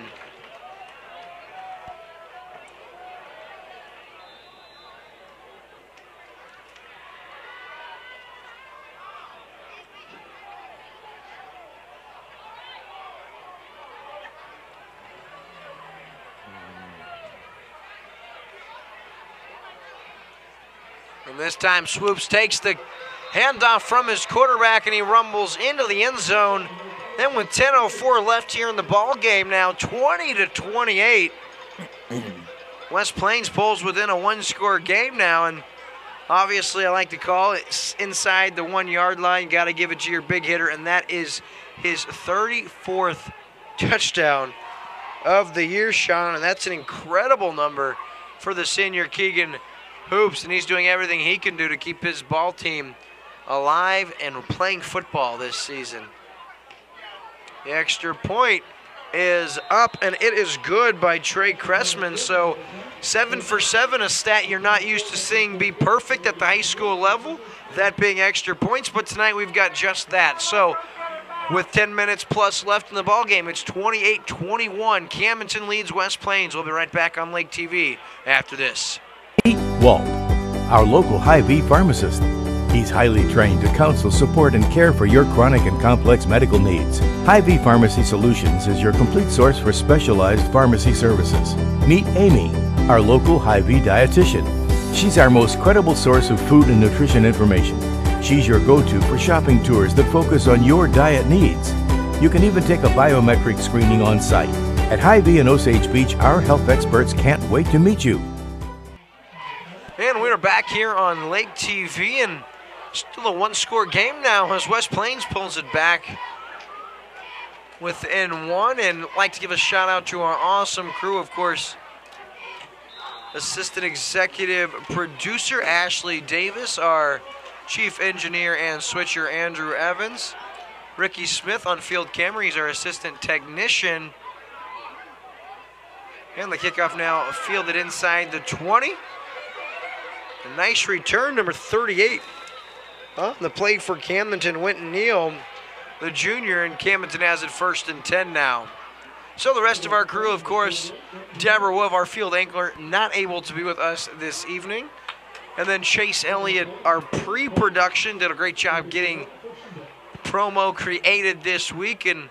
And this time Swoops takes the handoff from his quarterback and he rumbles into the end zone. Then with 10:04 left here in the ball game now, 20-28. West Plains pulls within a 1-score game now, and obviously I like to call it inside the 1-yard line. Got to give it to your big hitter, and that is his 34th touchdown of the year, Sean, and that's an incredible number for the senior Keegan Hoops, and he's doing everything he can do to keep his ball team alive and playing football this season. The extra point is up, and it is good by Trey Cressman. So 7 for 7, a stat you're not used to seeing be perfect at the high school level, that being extra points, but tonight we've got just that. So with 10 minutes plus left in the ball game, it's 28-21. Camdenton leads West Plains. We'll be right back on Lake TV after this. Walt, our local Hy-Vee pharmacist. He's highly trained to counsel, support, and care for your chronic and complex medical needs. Hy-Vee Pharmacy Solutions is your complete source for specialized pharmacy services. Meet Amy, our local Hy-Vee dietitian. She's our most credible source of food and nutrition information. She's your go-to for shopping tours that focus on your diet needs. You can even take a biometric screening on site. At Hy-Vee and Osage Beach, our health experts can't wait to meet you. And we're back here on Lake TV, and still a 1-score game now as West Plains pulls it back within 1. And I'd like to give a shout out to our awesome crew, of course. Assistant Executive Producer Ashley Davis, our Chief Engineer and Switcher Andrew Evans, Ricky Smith on field camera, he's our Assistant Technician. And the kickoff now fielded inside the 20. A nice return, number 38 On the play for Camdenton, Winton Neal, the junior, and Camdenton has it 1st and 10 now. So the rest of our crew, of course, Deborah Wolf, our field angler, not able to be with us this evening. And then Chase Elliott, our pre-production, did a great job getting promo created this week. And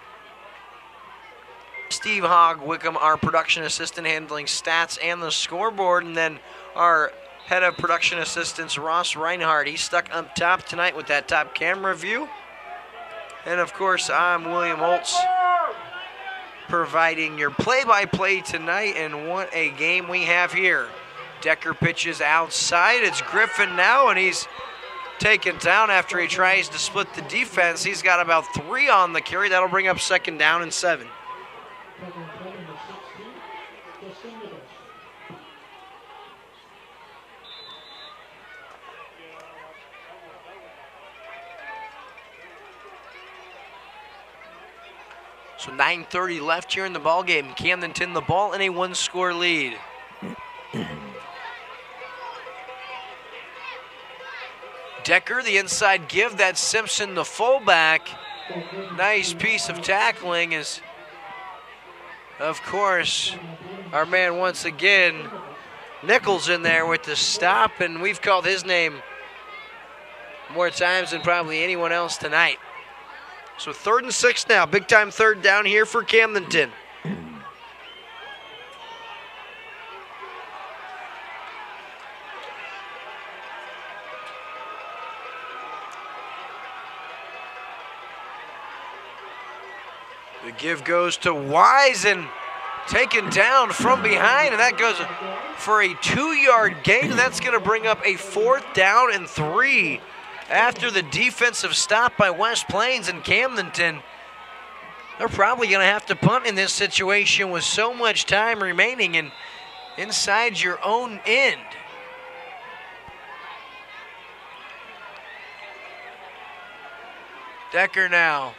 Steve Hogg Wickham, our production assistant, handling stats and the scoreboard. And then our head of production assistants, Ross Reinhardt. He's stuck up top tonight with that top camera view. And of course, I'm William Holtz, providing your play-by-play tonight. And what a game we have here. Decker pitches outside. It's Griffin now, and he's taken down after he tries to split the defense. He's got about 3 on the carry. That'll bring up 2nd down and 7. So 9:30 left here in the ball game. Camdenton the ball in a 1-score lead. Decker, the inside give. That's Simpson, the fullback. Nice piece of tackling is, of course, our man once again, Nichols in there with the stop, and we've called his name more times than probably anyone else tonight. So 3rd and 6 now. Big time 3rd down here for Camdenton. The give goes to Wise and taken down from behind, and that goes for a 2-yard gain. That's going to bring up a 4th down and 3 after the defensive stop by West Plains and Camdenton. They're probably going to have to punt in this situation with so much time remaining and inside your own end. Decker now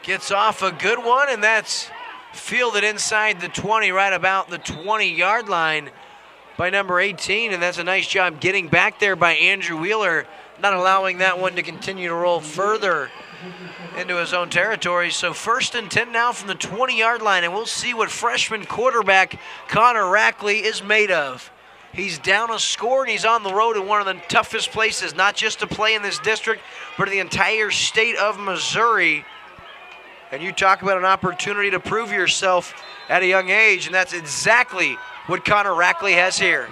gets off a good one, and that's fielded inside the 20, right about the 20-yard line by number 18, and that's a nice job getting back there by Andrew Wheeler, not allowing that one to continue to roll further into his own territory. So 1st and 10 now from the 20-yard line, and we'll see what freshman quarterback Connor Rackley is made of. He's down a score, and he's on the road in one of the toughest places, not just to play in this district, but in the entire state of Missouri. And you talk about an opportunity to prove yourself at a young age, and that's exactly what Connor Rackley has here.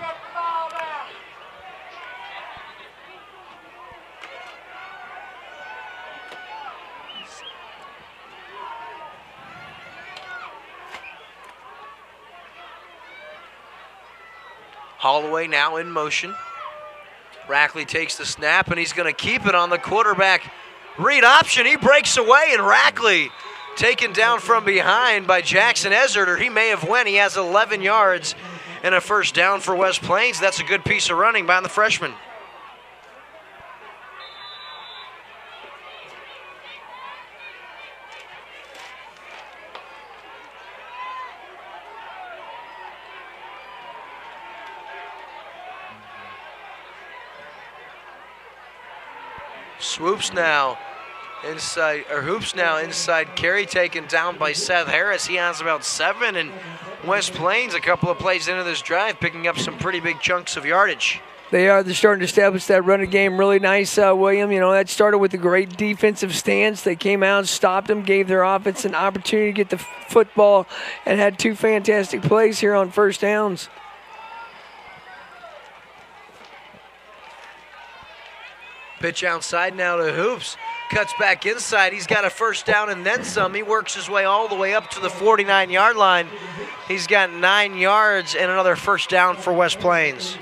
Holloway now in motion. Rackley takes the snap, and he's going to keep it on the quarterback read option. He breaks away, and Rackley taken down from behind by Jackson Ezerter. He may have won. He has 11 yards and a 1st down for West Plains. That's a good piece of running by the freshman. Swoops now inside, or hoops now inside carry, taken down by Seth Harris. He has about 7, and West Plains a couple of plays into this drive picking up some pretty big chunks of yardage. They're starting to establish that running game really nice, William. You know, that started with a great defensive stance. They came out, stopped them, gave their offense an opportunity to get the football, and had 2 fantastic plays here on 1st downs. Pitch outside now to Hoops. Cuts back inside. He's got a 1st down and then some. He works his way all the way up to the 49-yard line. He's got 9 yards and another 1st down for West Plains.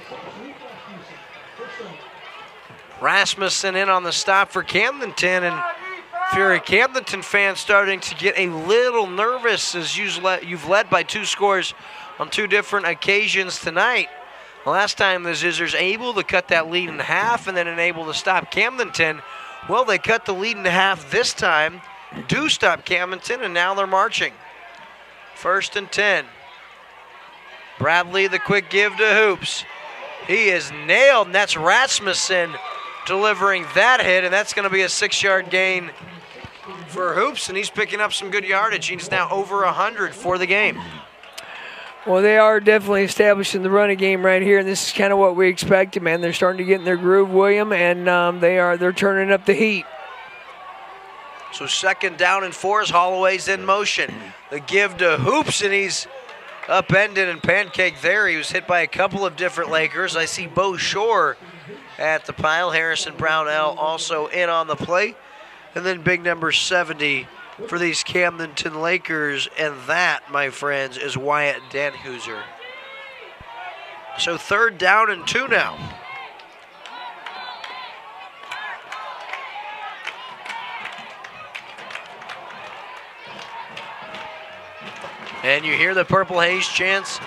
Rasmussen in on the stop for Camdenton, and if you're a Camdenton fan starting to get a little nervous as you've led by 2 scores on 2 different occasions tonight. The last time the Zizzers able to cut that lead in half and then able to stop Camdenton. Well, they cut the lead in half this time, do stop Camdenton, and now they're marching. 1st and 10. Bradley, the quick give to Hoops. He is nailed, and that's Rasmussen delivering that hit, and that's going to be a 6-yard gain for Hoops, and he's picking up some good yardage. He's now over 100 for the game. Well, they are definitely establishing the running game right here, and this is kind of what we expected, man. They're starting to get in their groove, William, and they're turning up the heat. So 2nd down and 4 as Holloway's in motion. The give to Hoops, and he's upended and pancaked there. He was hit by a couple of different Lakers. I see Bo Shore at the pile. Harrison Brownell also in on the play. And then big number 70 for these Camdenton Lakers. And that, my friends, is Wyatt Danhuser. So 3rd down and 2 now. And you hear the Purple Haze chants.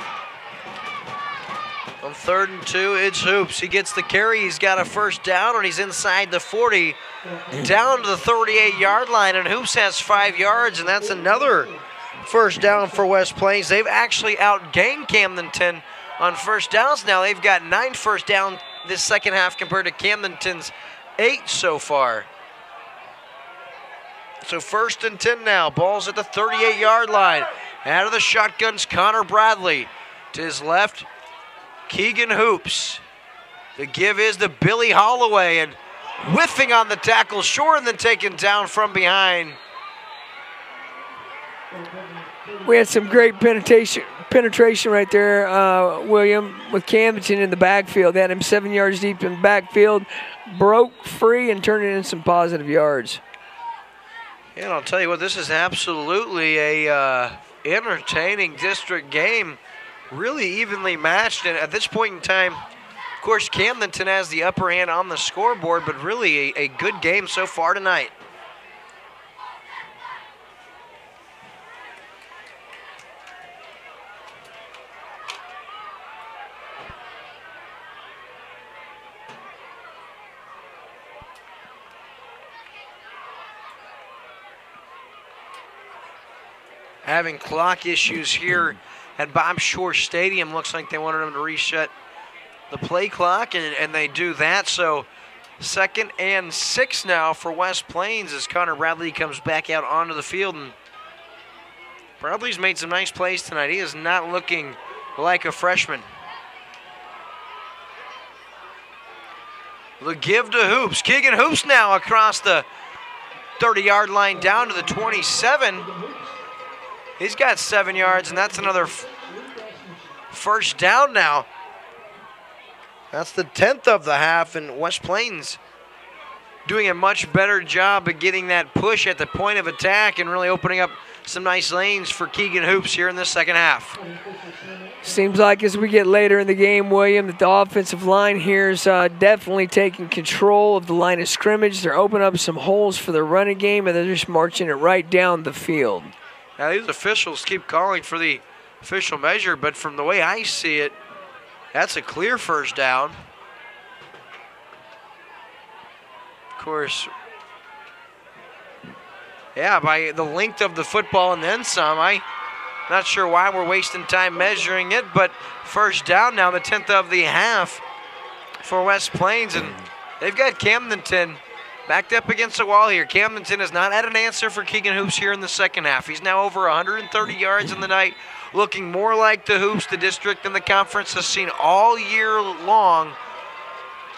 On 3rd and 2, it's Hoops. He gets the carry. He's got a 1st down, and he's inside the 40, down to the 38-yard line, and Hoops has 5 yards, and that's another 1st down for West Plains. They've actually outgained Camdenton on 1st downs now. They've got 9 1st down this second half compared to Camdenton's 8 so far. So 1st and 10 now. Ball's at the 38-yard line. Out of the shotguns, Connor Bradley. To his left, Keegan Hoops. The give is to Billy Holloway, and whiffing on the tackle, short and then taken down from behind. We had some great penetration right there, William, with Camdenton in the backfield. They had him 7 yards deep in the backfield, broke free and turned it in some positive yards. And I'll tell you what, this is absolutely a entertaining district game, really evenly matched. And at this point in time, of course, Camdenton has the upper hand on the scoreboard, but really a good game so far tonight. Having clock issues here at Bob Shore Stadium. Looks like they wanted them to reset the play clock, and they do that. So 2nd and 6 now for West Plains as Connor Bradley comes back out onto the field. And Bradley's made some nice plays tonight. He is not looking like a freshman. The give to Hoops. Keegan Hoops now across the 30-yard line down to the 27. He's got 7 yards, and that's another 1st down now. That's the 10th of the half, and West Plains doing a much better job of getting that push at the point of attack and really opening up some nice lanes for Keegan Hoops here in the second half. Seems like as we get later in the game, William, that the offensive line here is definitely taking control of the line of scrimmage. They're opening up some holes for the running game, and they're just marching it right down the field. Now, these officials keep calling for the official measure, but from the way I see it, that's a clear 1st down. Of course, yeah, by the length of the football and then some. I'm not sure why we're wasting time measuring it, but 1st down now, the 10th of the half for West Plains, and they've got Camdenton backed up against the wall here. Camdenton has not had an answer for Keegan Hoops here in the second half. He's now over 130 yards in the night, looking more like the Hoops the district and the conference has seen all year long.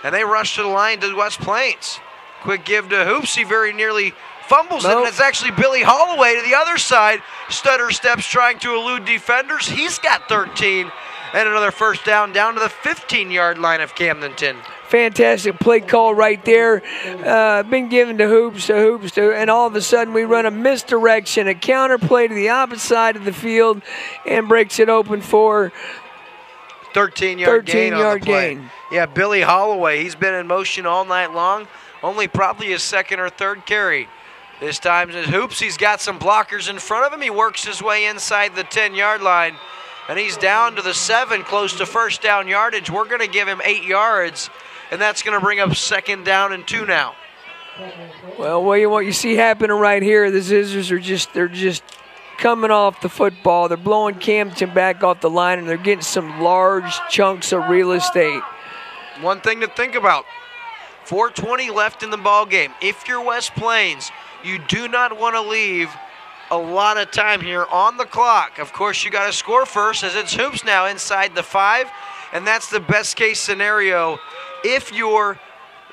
And they rush to the line to West Plains. Quick give to Hoops. He very nearly fumbles it, and it's actually Billy Holloway to the other side. Stutter steps trying to elude defenders. He's got 13. And another 1st down to the 15-yard line of Camdenton. Fantastic play call right there. Been given to Hoops, and all of a sudden we run a misdirection, a counter play to the opposite side of the field, and breaks it open for 13-yard gain on the play. Yeah, Billy Holloway, he's been in motion all night long. Only probably his 2nd or 3rd carry. This time is Hoops. He's got some blockers in front of him. He works his way inside the 10-yard line, and he's down to the 7, close to 1st down yardage. We're going to give him 8 yards. And that's going to bring up 2nd down and 2 now. Well, William, what you see happening right here, the Scissors are just coming off the football. They're blowing Camdenton back off the line, and they're getting some large chunks of real estate. One thing to think about, 4:20 left in the ball game. If you're West Plains, you do not want to leave a lot of time here on the clock. Of course, you got to score first, as it's hoops now inside the 5, and that's the best case scenario if you're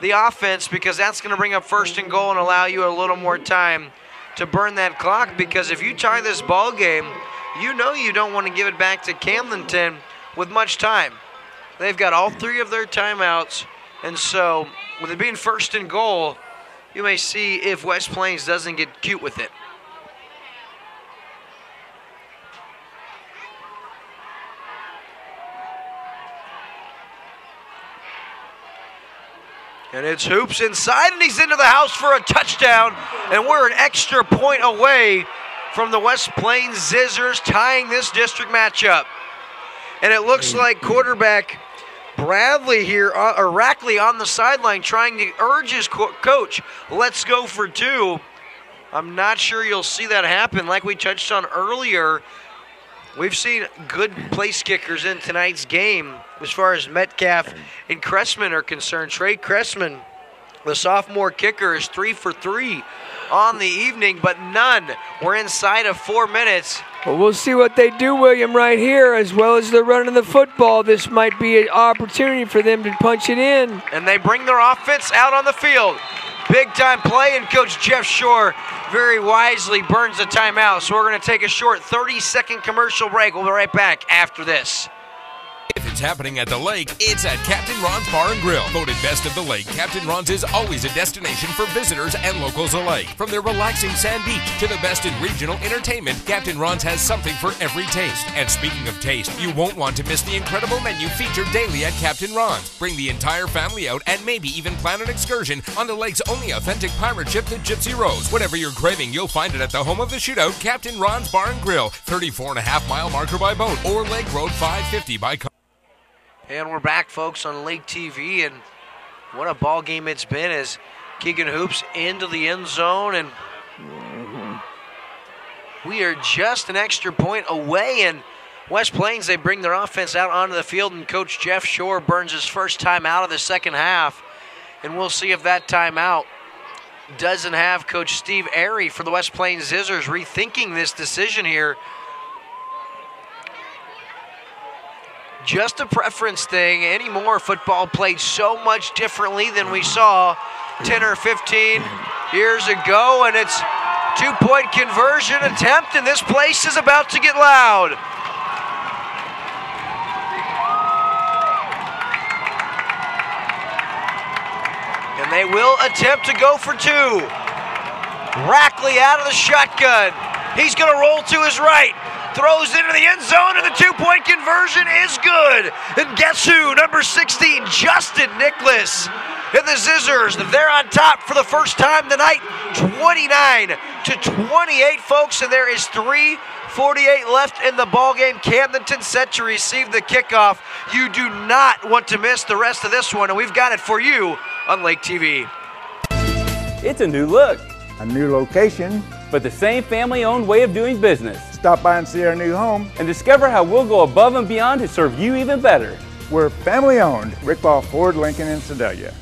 the offense, because that's going to bring up first and goal and allow you a little more time to burn that clock, because if you tie this ball game, you know you don't want to give it back to Camdenton with much time. They've got all 3 of their timeouts, and so with it being first and goal, you may see if West Plains doesn't get cute with it. And it's Hoops inside, and he's into the house for a touchdown. And we're an extra point away from the West Plains Zizzers tying this district matchup. And it looks like quarterback Bradley here, or Rackley on the sideline trying to urge his coach, let's go for 2. I'm not sure you'll see that happen. Like we touched on earlier, we've seen good place kickers in tonight's game as far as Metcalf and Cressman are concerned. Trey Cressman, the sophomore kicker, is 3 for 3 on the evening, but none were inside of 4 minutes. Well, we'll see what they do, William, right here. As well as they're running the football, this might be an opportunity for them to punch it in. And they bring their offense out on the field. Big-time play, and Coach Jeff Shore very wisely burns the timeout. So we're going to take a short 30-second commercial break. We'll be right back after this. If it's happening at the lake, it's at Captain Ron's Bar and Grill. Voted best of the lake, Captain Ron's is always a destination for visitors and locals alike. From their relaxing sand beach to the best in regional entertainment, Captain Ron's has something for every taste. And speaking of taste, you won't want to miss the incredible menu featured daily at Captain Ron's. Bring the entire family out and maybe even plan an excursion on the lake's only authentic pirate ship, the Gypsy Rose. Whatever you're craving, you'll find it at the home of the shootout, Captain Ron's Bar and Grill, 34.5-mile marker by boat or Lake Road 550 by car. And we're back, folks, on Lake TV, and what a ball game it's been as Keegan Hoops into the end zone, and we are just an extra point away, and West Plains, they bring their offense out onto the field, and Coach Jeff Shore burns his first time out of the second half, and we'll see if that timeout doesn't have Coach Steve Airy for the West Plains Zizzers rethinking this decision here. Just a preference thing anymore. Football played so much differently than we saw 10 or 15 years ago, and it's two-point conversion attempt, and this place is about to get loud. And they will attempt to go for 2. Rackley out of the shotgun. He's going to roll to his right. Throws into the end zone, and the two-point conversion is good. And guess who? Number 16, Justin Nicholas. And the Zizzers, they're on top for the first time tonight, 29-28, folks. And there is 3:48 left in the ballgame. Camdenton set to receive the kickoff. You do not want to miss the rest of this one, and we've got it for you on Lake TV. It's a new look, a new location, but the same family-owned way of doing business. Stop by and see our new home and discover how we'll go above and beyond to serve you even better. We're family-owned. Rick Ball Ford, Lincoln, and Sedalia.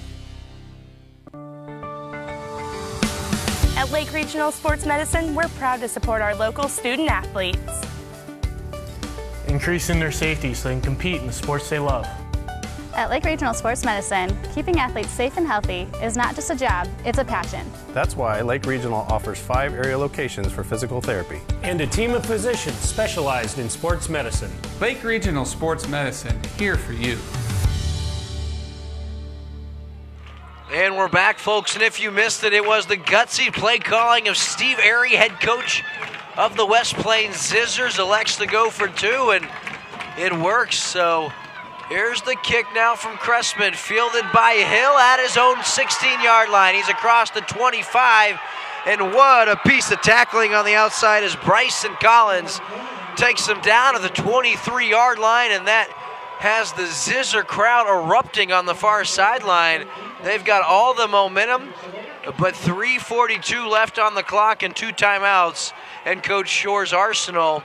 At Lake Regional Sports Medicine, we're proud to support our local student athletes, increasing their safety so they can compete in the sports they love. At Lake Regional Sports Medicine, keeping athletes safe and healthy is not just a job, it's a passion. That's why Lake Regional offers 5 area locations for physical therapy. And a team of physicians specialized in sports medicine. Lake Regional Sports Medicine, here for you. And we're back, folks, and if you missed it, it was the gutsy play calling of Steve Airy, head coach of the West Plains Zizzers, elects to go for 2, and it works. So here's the kick now from Cressman, fielded by Hill at his own 16-yard line. He's across the 25, and what a piece of tackling on the outside as Bryson Collins takes him down to the 23-yard line, and that has the Zizzer crowd erupting on the far sideline. They've got all the momentum, but 3:42 left on the clock and 2 timeouts and Coach Shore's arsenal.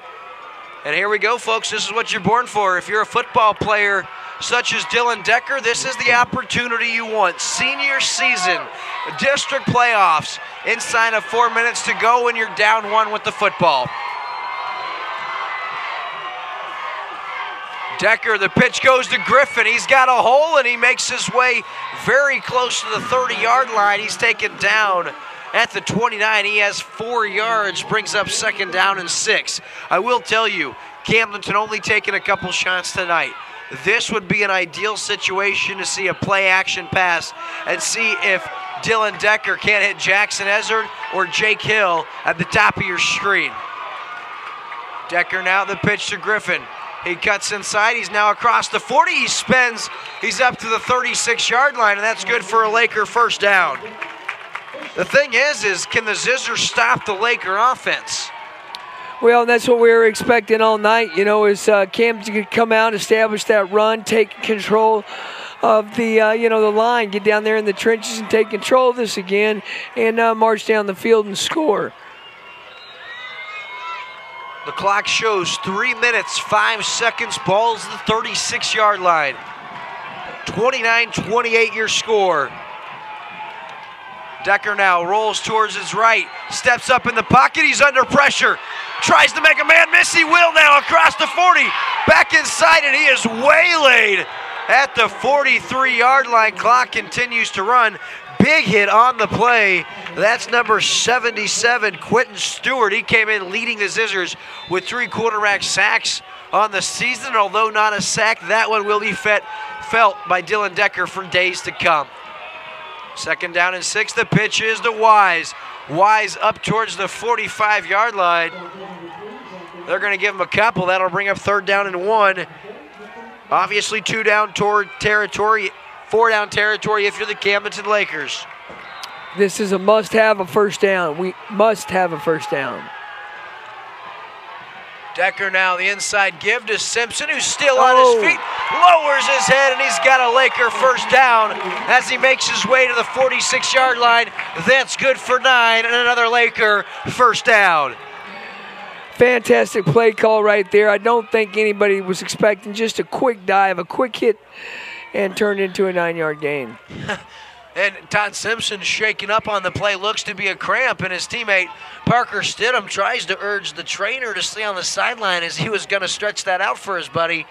And here we go, folks. This is what you're born for. If you're a football player such as Dylan Decker, this is the opportunity you want. Senior season, district playoffs, inside of 4 minutes to go, and you're down 1 with the football. Decker, the pitch goes to Griffin. He's got a hole, and he makes his way very close to the 30-yard line. He's taken down at the 29. He has 4 yards, brings up 2nd down and 6. I will tell you, Camdenton only taking a couple shots tonight. This would be an ideal situation to see a play-action pass and see if Dylan Decker can't hit Jackson Ezard or Jake Hill at the top of your screen. Decker now the pitch to Griffin. He cuts inside. He's now across the 40. He spins. He's up to the 36-yard line, and that's good for a Laker 1st down. The thing is can the Zizzers stop the Laker offense? Well, that's what we were expecting all night, you know, is Camden could come out, establish that run, take control of the, the line, get down there in the trenches and take control of this again, and march down the field and score. The clock shows 3 minutes, 5 seconds. Ball's the 36-yard line. 29-28 your score. Decker now rolls towards his right, steps up in the pocket. He's under pressure. Tries to make a man miss. He will now across the 40. Back inside, and he is waylaid at the 43-yard line. Clock continues to run. Big hit on the play. That's number 77, Quentin Stewart. He came in leading the Zizzers with 3 quarterback sacks on the season. Although not a sack, that one will be felt by Dylan Decker for days to come. 2nd down and 6. The pitch is to Wise. Wise up towards the 45-yard line. They're going to give him a couple. That'll bring up 3rd down and 1. Obviously 2 down toward territory. 4 down territory if you're the Camdenton Lakers. This is a must-have a 1st down. We must have a 1st down. Decker now the inside give to Simpson, who's still on his feet, lowers his head, and he's got a Laker 1st down as he makes his way to the 46-yard line. That's good for 9, and another Laker 1st down. Fantastic play call right there. I don't think anybody was expecting just a quick dive, a quick hit, and turned into a 9-yard gain. And Todd Simpson shaking up on the play, looks to be a cramp, and his teammate Parker Stidham tries to urge the trainer to stay on the sideline as he was going to stretch that out for his buddy.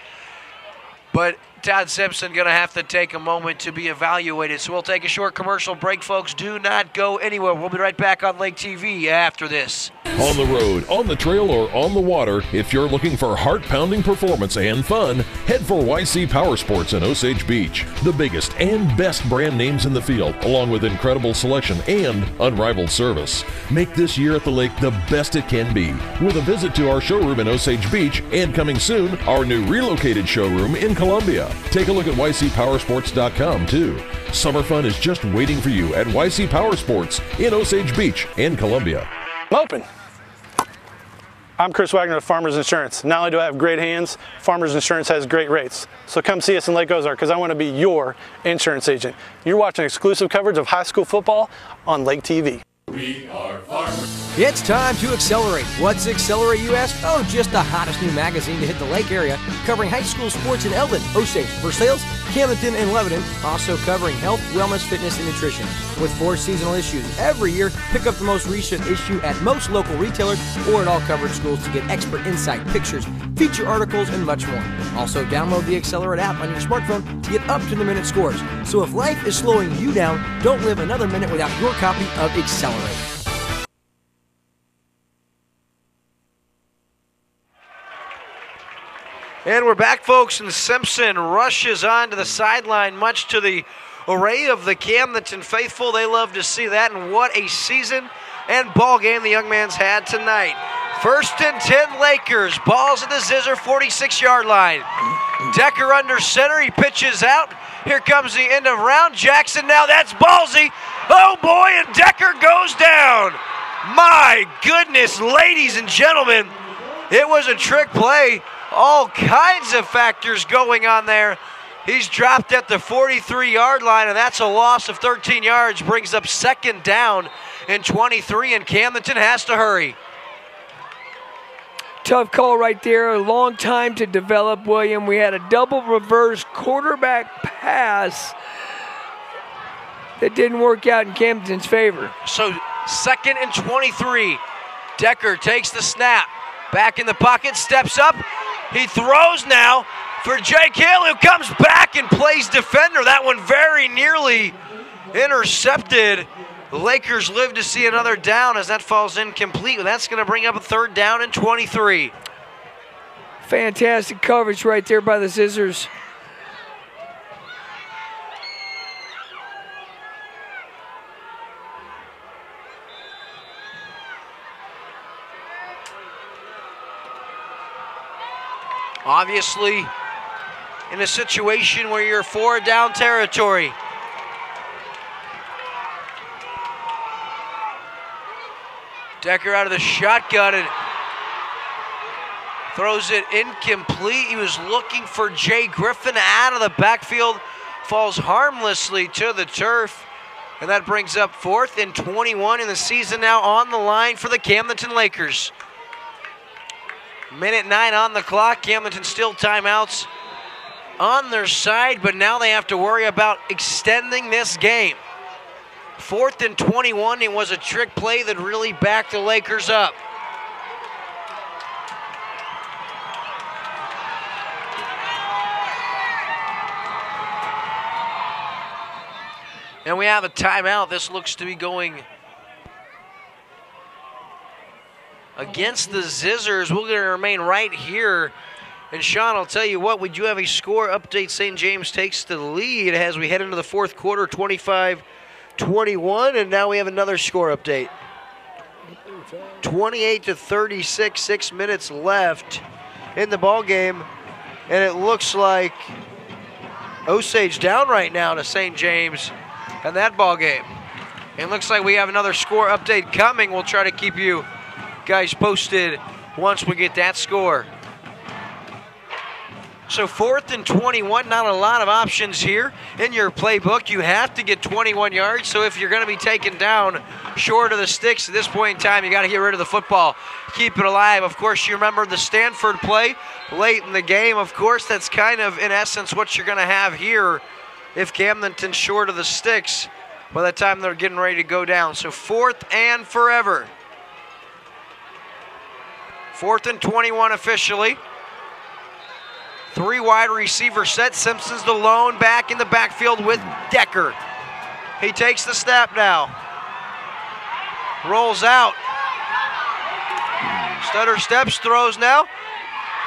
But Todd Simpson going to have to take a moment to be evaluated. So we'll take a short commercial break, folks. Do not go anywhere. We'll be right back on Lake TV after this. On the road, on the trail, or on the water, if you're looking for heart-pounding performance and fun, head for YC Power Sports in Osage Beach. The biggest and best brand names in the field, along with incredible selection and unrivaled service. Make this year at the lake the best it can be with a visit to our showroom in Osage Beach, and coming soon, our new relocated showroom in Columbia. Take a look at ycpowersports.com too. Summer fun is just waiting for you at YC Power Sports in Osage Beach and Columbia. Open. I'm Chris Wagner of Farmers Insurance. Not only do I have great hands, Farmers Insurance has great rates. So come see us in Lake Ozark because I want to be your insurance agent. You're watching exclusive coverage of high school football on Lake TV. We are farmers. It's time to accelerate. What's Accelerate, you ask? Oh, just the hottest new magazine to hit the lake area, covering high school sports in Eldon, Osage, Versailles, Camdenton, and Lebanon, also covering health, wellness, fitness, and nutrition. With 4 seasonal issues every year, pick up the most recent issue at most local retailers or at all covered schools to get expert insight, pictures, feature articles, and much more. Also, download the Accelerate app on your smartphone to get up-to-the-minute scores. So if life is slowing you down, don't live another minute without your copy of Accelerate. And we're back, folks, and Simpson rushes onto the sideline, much to the array of the Camdenton faithful. They love to see that, and what a season and ball game the young man's had tonight. 1st and 10 Lakers. Ball's at the Zizzer 46-yard line. Decker under center. He pitches out. Here comes the end of round. Jackson now. That's ballsy. Oh, boy, and Decker goes down. My goodness, ladies and gentlemen, it was a trick play. All kinds of factors going on there. He's dropped at the 43-yard line, and that's a loss of 13 yards. Brings up 2nd down and 23, and Camdenton has to hurry. Tough call right there. A long time to develop, William. We had a double reverse quarterback pass that didn't work out in Camdenton's favor. So 2nd and 23. Decker takes the snap. Back in the pocket, steps up. He throws now for Jake Hill, who comes back and plays defender. That one very nearly intercepted. The Lakers live to see another down as that falls incomplete. That's going to bring up a 3rd down and 23. Fantastic coverage right there by the Scissors. Obviously, in a situation where you're 4 down territory. Decker out of the shotgun and throws it incomplete. He was looking for Jay Griffin out of the backfield. Falls harmlessly to the turf. And that brings up 4th and 21 in the season now on the line for the Camdenton Lakers. Minute 9 on the clock. Camdenton still timeouts on their side, but now they have to worry about extending this game. 4th and 21. It was a trick play that really backed the Lakers up. And we have a timeout. This looks to be going against the Scissors. We're going to remain right here. And Sean, I'll tell you what, we do have a score update. St. James takes the lead as we head into the 4th quarter, 25-21. And now we have another score update. 28-36, 6 minutes left in the ball game. And it looks like Osage down right now to St. James in that ball game. It looks like we have another score update coming. We'll try to keep you guys posted once we get that score. So 4th and 21, not a lot of options here in your playbook. You have to get 21 yards, so if you're going to be taken down short of the sticks at this point in time, you got to get rid of the football. Keep it alive. Of course, you remember the Stanford play late in the game. Of course, that's kind of, in essence, what you're going to have here if Camdenton's short of the sticks by the time they're getting ready to go down. So 4th and forever. 4th and 21 officially. 3 wide receiver set. Simpson's the lone back in the backfield with Decker. He takes the snap now. Rolls out. Stutter steps, throws now.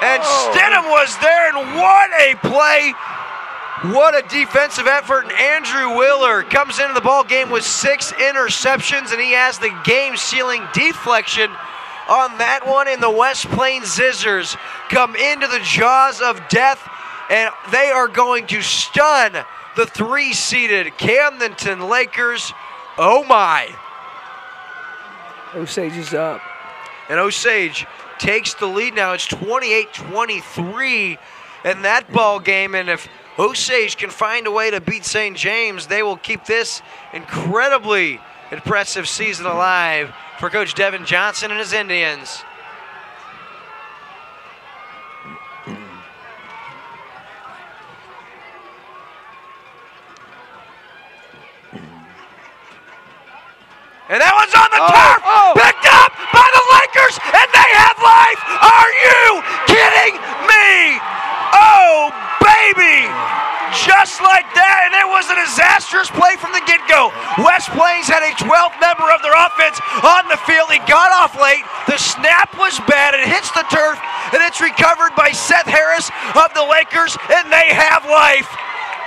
And Stidham was there, and what a play. What a defensive effort. And Andrew Wheeler comes into the ball game with 6 interceptions, and he has the game-sealing deflection on that one. In the West Plains Scissors come into the jaws of death, and they are going to stun the 3-seeded Camdenton Lakers. Oh my. Osage is up. And Osage takes the lead now. It's 28-23 in that ball game, and if Osage can find a way to beat St. James, they will keep this incredibly impressive season alive for Coach Devin Johnson and his Indians. And that one's on the turf, picked up by the Lakers, and they have life. Are you kidding me? Oh, baby. Just like that, and it was a disastrous play from the get-go. West Plains had a 12th member of their offense on the field. He got off late. The snap was bad. It hits the turf, and it's recovered by Seth Harris of the Lakers, and they have life.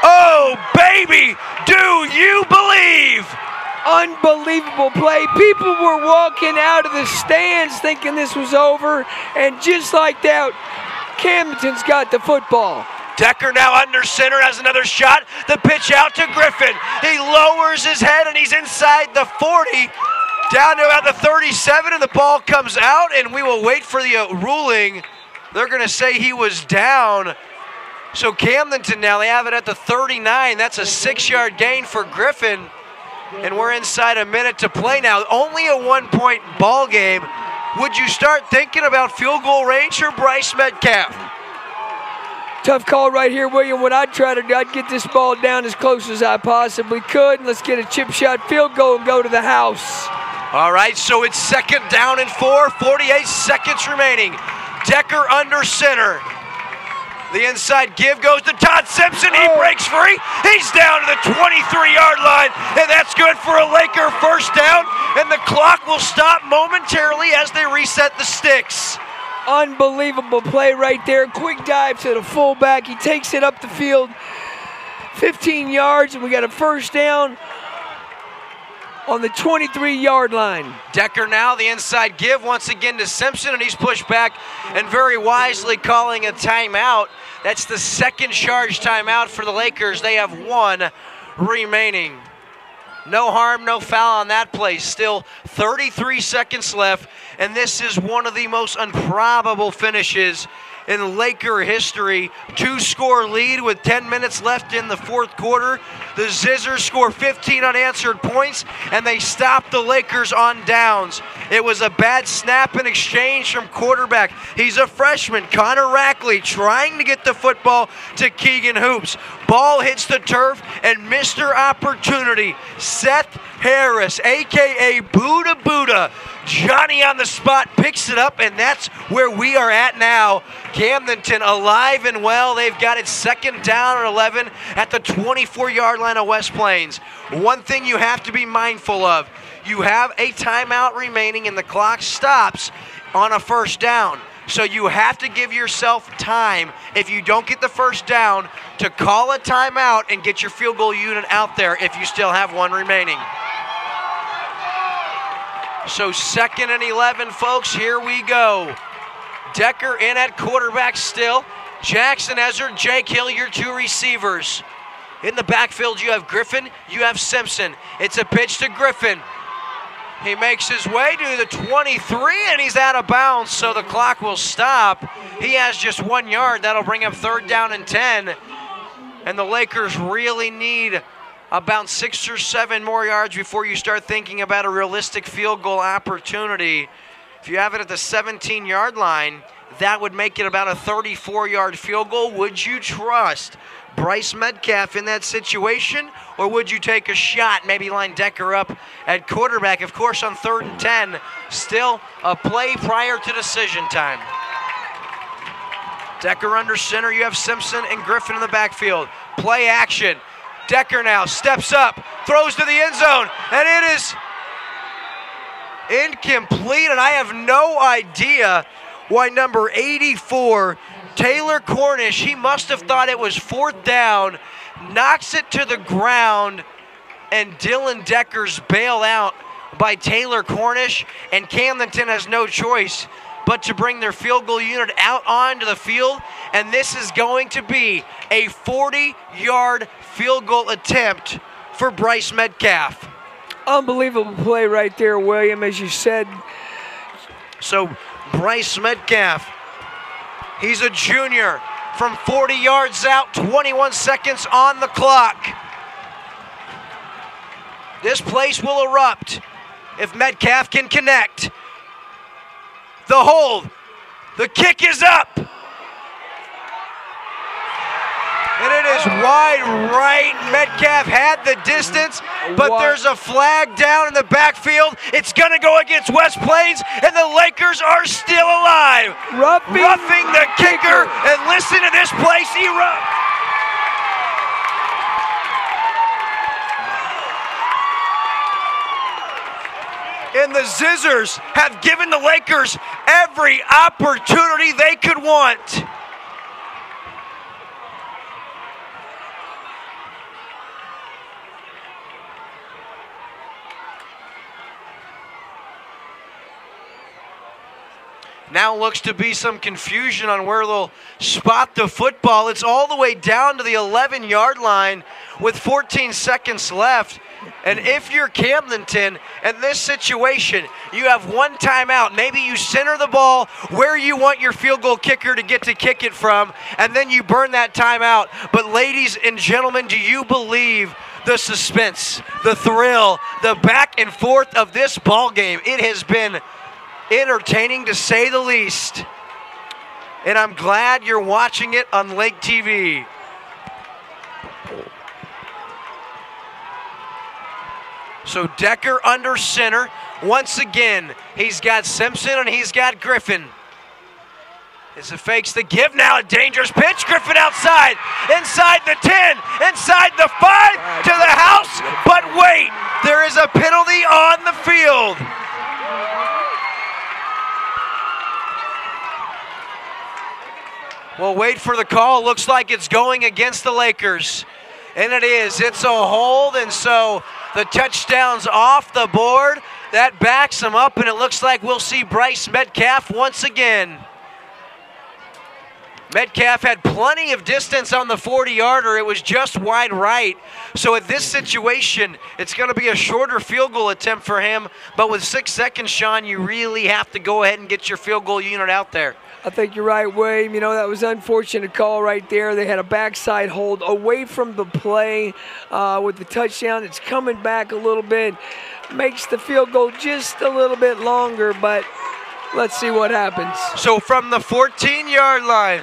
Oh, baby, do you believe? Unbelievable play. People were walking out of the stands thinking this was over, and just like that, Camdenton's got the football. Decker now under center, has another shot. The pitch out to Griffin. He lowers his head, and he's inside the 40, down to about the 37, and the ball comes out, and we will wait for the ruling. They're going to say he was down. So Camdenton now, they have it at the 39. That's a 6-yard gain for Griffin, and we're inside a minute to play now. Only a 1-point ball game. Would you start thinking about field goal range or Bryce Metcalf? Tough call right here, William. What I'd try to do, I'd get this ball down as close as I possibly could. Let's get a chip shot field goal and go to the house. All right, so it's 2nd down and 4, 48 seconds remaining. Decker under center. The inside give goes to Todd Simpson. He breaks free. He's down to the 23-yard line, and that's good for a Laker first down, and the clock will stop momentarily as they reset the sticks. Unbelievable play right there. Quick dive to the fullback. He takes it up the field 15 yards, and we got a first down on the 23-yard line. Decker now, the inside give once again to Simpson, and he's pushed back and very wisely calling a timeout. That's the second charge timeout for the Lakers. They have 1 remaining. No harm, no foul on that play. Still 33 seconds left, and this is one of the most improbable finishes in Laker history. 2-score lead with 10 minutes left in the fourth quarter. The Zizzers score 15 unanswered points, and they stop the Lakers on downs. It was a bad snap in exchange from quarterback. He's a freshman, Connor Rackley, trying to get the football to Keegan Hoops. Ball hits the turf, and Mr. Opportunity, Seth Harris, a.k.a. Buddha Buddha, Johnny on the spot, picks it up, and that's where we are at now. Camdenton alive and well. They've got it 2nd down and 11 at the 24-yard line of West Plains. One thing you have to be mindful of, you have a timeout remaining and the clock stops on a first down. So you have to give yourself time, if you don't get the first down, to call a timeout and get your field goal unit out there if you still have 1 remaining. So 2nd and 11, folks, here we go. Decker in at quarterback still. Jackson Ezra, Jake Hill, your 2 receivers. In the backfield, you have Griffin, you have Simpson. It's a pitch to Griffin. He makes his way to the 23, and he's out of bounds, so the clock will stop. He has just 1 yard. That'll bring up 3rd down and 10. And the Lakers really need about 6 or 7 more yards before you start thinking about a realistic field goal opportunity. If you have it at the 17-yard line, that would make it about a 34-yard field goal. Would you trust Bryce Metcalf in that situation, or would you take a shot, maybe line Decker up at quarterback? Of course, on 3rd and 10, still a play prior to decision time. Decker under center. You have Simpson and Griffin in the backfield. Play action. Decker now steps up, throws to the end zone, and it is incomplete, and I have no idea why number 84, Taylor Cornish, he must have thought it was 4th down, knocks it to the ground, and Dylan Decker's bailed out by Taylor Cornish, and Camdenton has no choice but to bring their field goal unit out onto the field, and this is going to be a 40-yard field goal attempt for Bryce Metcalf. Unbelievable play right there, William, as you said. So Bryce Metcalf, he's a junior from 40 yards out, 21 seconds on the clock. This place will erupt if Metcalf can connect. The hold, the kick is up. And it is wide right. Metcalf had the distance, but there's a flag down in the backfield. It's going to go against West Plains, and the Lakers are still alive. Roughing the kicker, and listen to this place erupt. And the Zizzers have given the Lakers every opportunity they could want. Now looks to be some confusion on where they'll spot the football. It's all the way down to the 11-yard line with 14 seconds left. And if you're Camdenton in this situation, you have 1 timeout. Maybe you center the ball where you want your field goal kicker to get to kick it from, and then you burn that timeout. But ladies and gentlemen, do you believe the suspense, the thrill, the back and forth of this ball game? It has been entertaining to say the least. And I'm glad you're watching it on LakeTV. So Decker under center. Once again, he's got Simpson and he's got Griffin. As it fakes the give, now a dangerous pitch. Griffin outside, inside the 10, inside the 5, to the house. But wait, there is a penalty on the field. We'll wait for the call. Looks like it's going against the Lakers. And it is. It's a hold, and so the touchdown's off the board. That backs him up, and it looks like we'll see Bryce Metcalf once again. Metcalf had plenty of distance on the 40-yarder. It was just wide right. So at this situation, it's going to be a shorter field goal attempt for him. But with 6 seconds, Sean, you really have to go ahead and get your field goal unit out there. I think you're right, Wade. You know, that was an unfortunate call right there. They had a backside hold away from the play with the touchdown. It's coming back a little bit. Makes the field goal just a little bit longer, but let's see what happens. So from the 14-yard line.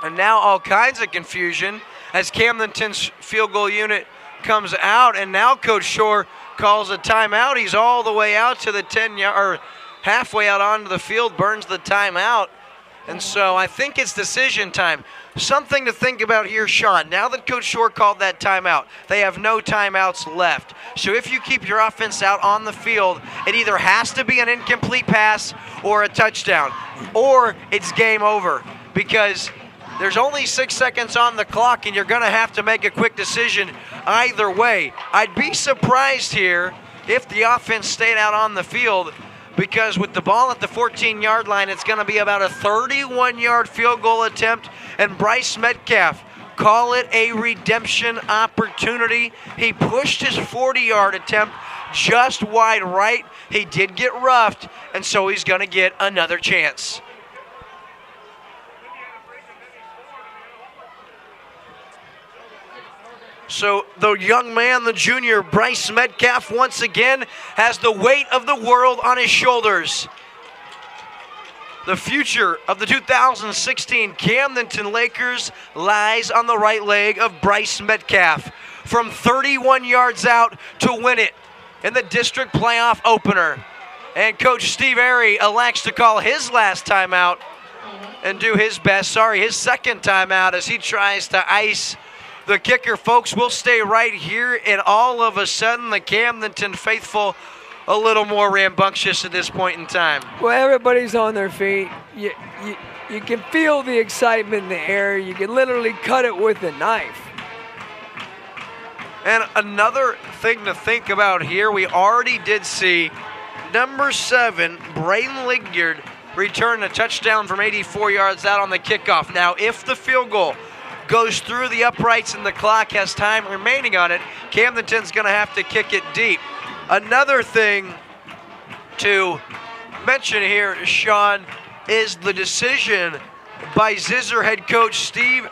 And now all kinds of confusion as Camdenton's field goal unit comes out, and now Coach Shore calls a timeout. He's all the way out to the 10-yard, or halfway out onto the field, burns the timeout. And so I think it's decision time. Something to think about here, Sean. Now that Coach Shore called that timeout, they have no timeouts left. So if you keep your offense out on the field, it either has to be an incomplete pass or a touchdown, or it's game over, because there's only 6 seconds on the clock, and you're going to have to make a quick decision either way. I'd be surprised here if the offense stayed out on the field, because with the ball at the 14-yard line, it's going to be about a 31-yard field goal attempt, and Bryce Metcalf, call it a redemption opportunity. He pushed his 40-yard attempt just wide right. He did get roughed, and so he's going to get another chance. So the young man, the junior, Bryce Metcalf, once again has the weight of the world on his shoulders. The future of the 2016 Camdenton Lakers lies on the right leg of Bryce Metcalf from 31 yards out to win it in the district playoff opener. And Coach Steve Airy elects to call his last timeout and do his best, his second timeout, as he tries to ice the kicker. Folks, we'll stay right here, and all of a sudden the Camdenton faithful a little more rambunctious at this point in time. Well, everybody's on their feet. You can feel the excitement in the air. You can literally cut it with a knife. And another thing to think about here, we already did see number 7, Braden Ligyard, return a touchdown from 84 yards out on the kickoff. Now, if the field goal goes through the uprights and the clock has time remaining on it, Camdenton's going to have to kick it deep. Another thing to mention here, Sean, is the decision by Zizzer head coach Steve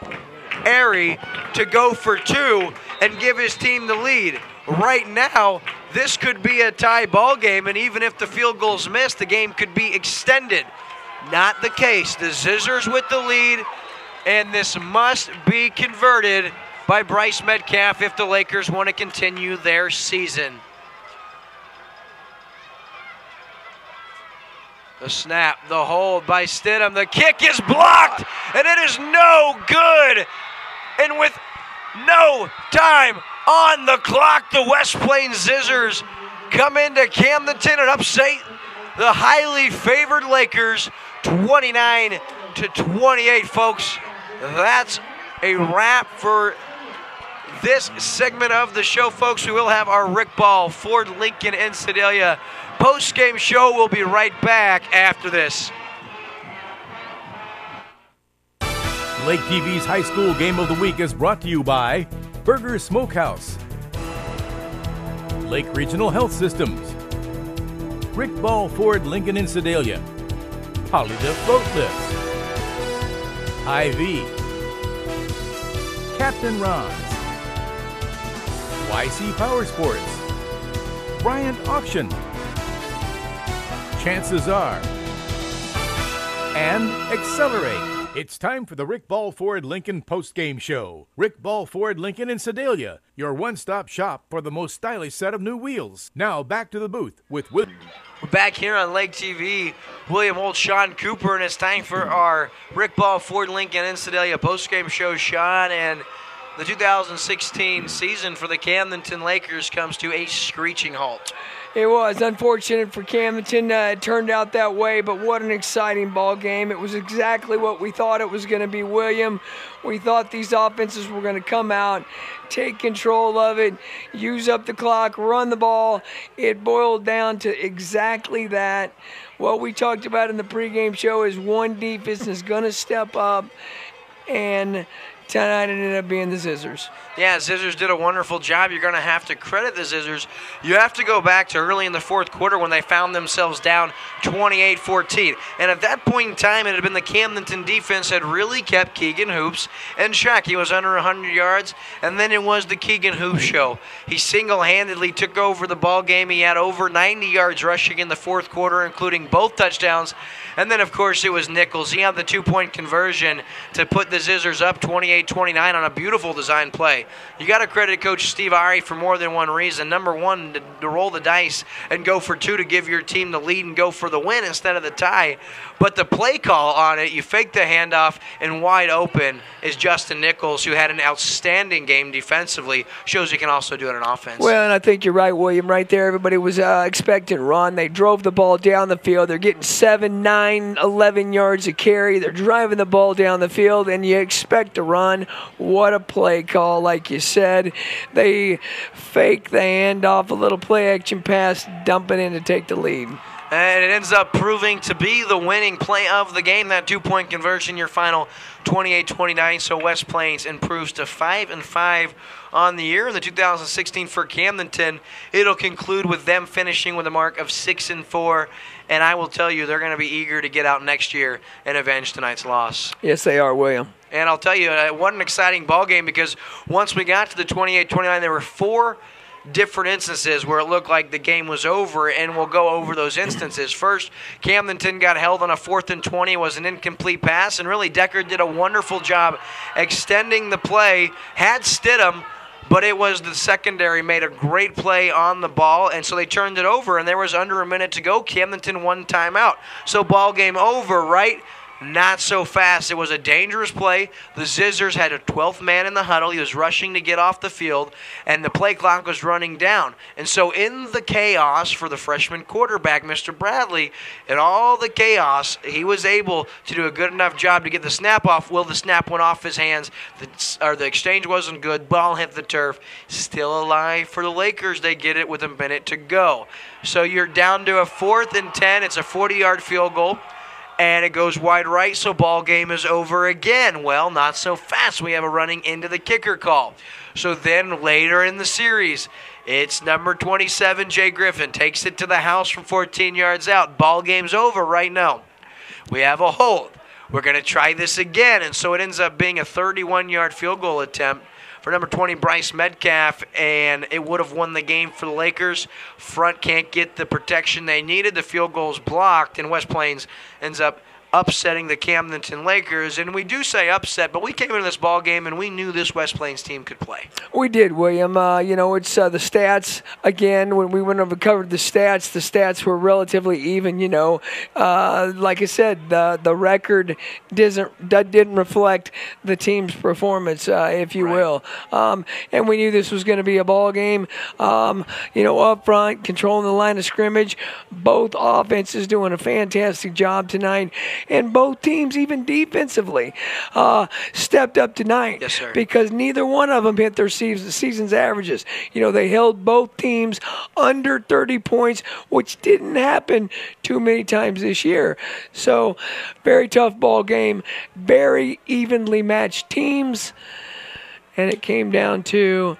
Airy to go for 2 and give his team the lead. Right now, this could be a tie ball game, and even if the field goal's missed, the game could be extended. Not the case. The Zizzers with the lead, and this must be converted by Bryce Metcalf if the Lakers want to continue their season. The snap, the hold by Stidham. The kick is blocked, and it is no good. And with no time on the clock, the West Plains Zizzers come into Camdenton and upset the highly favored Lakers 29-28, folks. That's a wrap for this segment of the show, folks. We will have our Rick Ball, Ford, Lincoln, and Sedalia post-game show. We'll be right back after this. LakeTV's High School Game of the Week is brought to you by Burger Smokehouse, Lake Regional Health Systems, Rick Ball, Ford, Lincoln, and Sedalia, Polylift Boat Lifts, IV, Captain Ron's, YC Power Sports, Bryant Auction, Chances Are, and Accelerate. It's time for the Rick Ball Ford Lincoln post-game show. Rick Ball Ford Lincoln in Sedalia, your one-stop shop for the most stylish set of new wheels. Now back to the booth with Will. We're back here on LakeTV. William Holt, Sean Cooper, and it's time for our Rick Ball Ford Lincoln in Sedalia post-game show. Sean, and the 2016 season for the Camdenton Lakers comes to a screeching halt. It was unfortunate for Camdenton. It turned out that way, but what an exciting ball game. It was exactly what we thought it was going to be, William. We thought these offenses were going to come out, take control of it, use up the clock, run the ball. It boiled down to exactly that. What we talked about in the pregame show is one defense is going to step up, and tonight it ended up being the Scissors. Yeah, Scissors did a wonderful job. You're going to have to credit the Scissors. You have to go back to early in the fourth quarter when they found themselves down 28-14. And at that point in time, it had been the Camdenton defense had really kept Keegan Hoops in check. He was under 100 yards, and then it was the Keegan Hoops show. He single-handedly took over the ball game. He had over 90 yards rushing in the fourth quarter, including both touchdowns. And then, of course, it was Nichols. He had the two-point conversion to put the Scissors up 28-29 on a beautiful design play. You got to credit Coach Steve Ari for more than one reason. Number one, to roll the dice and go for two to give your team the lead and go for the win instead of the tie. But the play call on it, you fake the handoff, and wide open is Justin Nichols, who had an outstanding game defensively. Shows he can also do it on offense. Well, and I think you're right, William. Right there, everybody was expecting run. They drove the ball down the field. They're getting 7, 9, 11 yards a carry. They're driving the ball down the field, and you expect to run. What a play call, like you said. They fake the handoff, a little play action pass, dump it in to take the lead. And it ends up proving to be the winning play of the game, that two-point conversion, your final 28-29. So West Plains improves to 5-5 on the year. In the 2016 for Camdenton, it'll conclude with them finishing with a mark of 6-4. And I will tell you, they're going to be eager to get out next year and avenge tonight's loss. Yes, they are, William. And I'll tell you, what an exciting ball game, because once we got to the 28-29, there were 4 different instances where it looked like the game was over, and we'll go over those instances. First, Camdenton got held on a 4th and 20. It was an incomplete pass, and really Decker did a wonderful job extending the play, had Stidham, but it was the secondary made a great play on the ball, and so they turned it over, and there was under a minute to go. Camdenton one timeout. So ball game over, right? Not so fast. It was a dangerous play. The Scissors had a 12th man in the huddle. He was rushing to get off the field, and the play clock was running down. And so in the chaos for the freshman quarterback, Mr. Bradley, in all the chaos, he was able to do a good enough job to get the snap off. Well, the snap went off his hands. The exchange wasn't good. Ball hit the turf. Still alive for the Lakers. They get it with a minute to go. So you're down to a 4th and 10. It's a 40-yard field goal. And it goes wide right, so ball game is over again. Well, not so fast. We have a running into the kicker call. So then later in the series, it's number 27, Jay Griffin, takes it to the house from 14 yards out. Ball game's over right now. We have a hold. We're going to try this again. And so it ends up being a 31-yard field goal attempt for number 20, Bryce Metcalf, and it would have won the game for the Lakers. Front can't get the protection they needed. The field goal's blocked, and West Plains ends up upsetting the Camdenton Lakers. And we do say upset, but we came into this ball game and we knew this West Plains team could play. We did, William. It's the stats. Again, when we went over covered the stats were relatively even. Like I said, the record didn't reflect the team's performance, if you will. And we knew this was going to be a ball game. Up front, controlling the line of scrimmage. Both offenses doing a fantastic job tonight. And both teams, even defensively, stepped up tonight. Yes, sir. Because neither one of them hit their season's averages. They held both teams under 30 points, which didn't happen too many times this year. So, very tough ball game, very evenly matched teams, and it came down to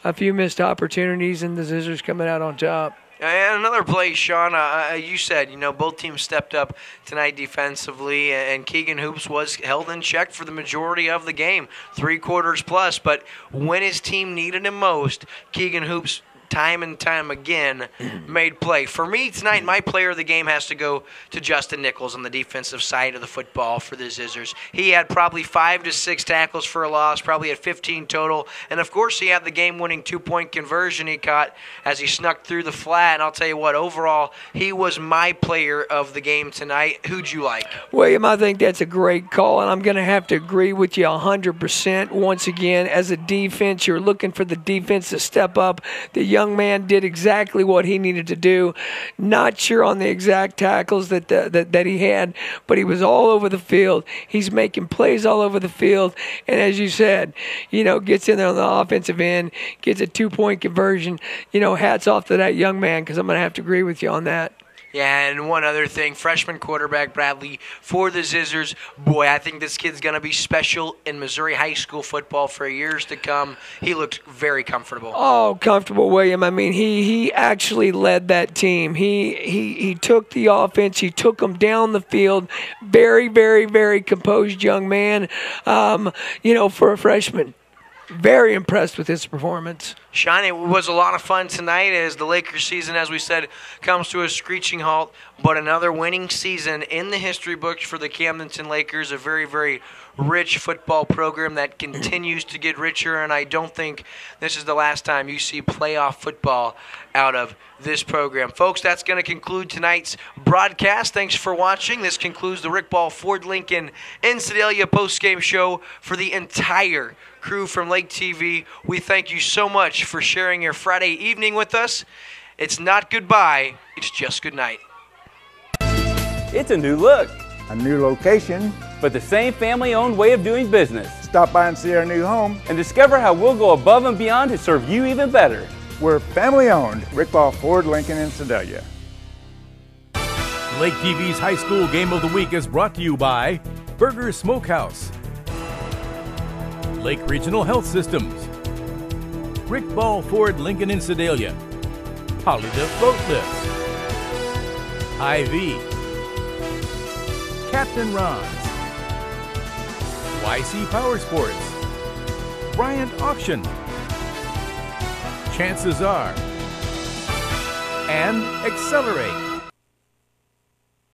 a few missed opportunities, and the Zizzers coming out on top. And another play, Sean, you said, both teams stepped up tonight defensively, and Keegan Hoops was held in check for the majority of the game, 3 quarters plus. But when his team needed him most, Keegan Hoops time and time again made play. For me tonight, my player of the game has to go to Justin Nichols on the defensive side of the football for the Zizzers. He had probably 5 to 6 tackles for a loss, probably had 15 total, and of course he had the game-winning 2-point conversion he caught as he snuck through the flat. And I'll tell you what, overall, he was my player of the game tonight. Who'd you like? William, I think that's a great call, and I'm going to have to agree with you 100%. Once again, as a defense, you're looking for the defense to step up. The young man did exactly what he needed to do. Not sure on the exact tackles that he had, but he was all over the field. He's making plays all over the field, and as you said, gets in there on the offensive end, gets a 2-point conversion. Hats off to that young man, because I'm going to have to agree with you on that. Yeah, and one other thing, freshman quarterback Bradley for the Zizzers. Boy, I think this kid's going to be special in Missouri high school football for years to come. He looked very comfortable. Oh, comfortable, William. I mean, he actually led that team. He took the offense. He took them down the field. Very, very, very composed young man, for a freshman. Very impressed with his performance. Sean, it was a lot of fun tonight as the Lakers season, as we said, comes to a screeching halt. But another winning season in the history books for the Camdenton Lakers, a very, very rich football program that continues to get richer. And I don't think this is the last time you see playoff football out of this program. Folks, that's going to conclude tonight's broadcast. Thanks for watching. This concludes the Rick Ball Ford Lincoln in Sedalia postgame show for the entire crew from LakeTV. We thank you so much for sharing your Friday evening with us. It's not goodbye, it's just good night. It's a new look, a new location, but the same family-owned way of doing business. Stop by and see our new home and discover how we'll go above and beyond to serve you even better. We're family-owned, Rick Ball Ford Lincoln in Sedalia. Lake TV's High School Game of the Week is brought to you by Burger Smokehouse, Lake Regional Health Systems, Rick Ball Ford Lincoln in Sedalia, Polylift Boat Lifts, IV, Captain Ron's, YC Power Sports, Bryant Auction, Chances Are, and Accelerate.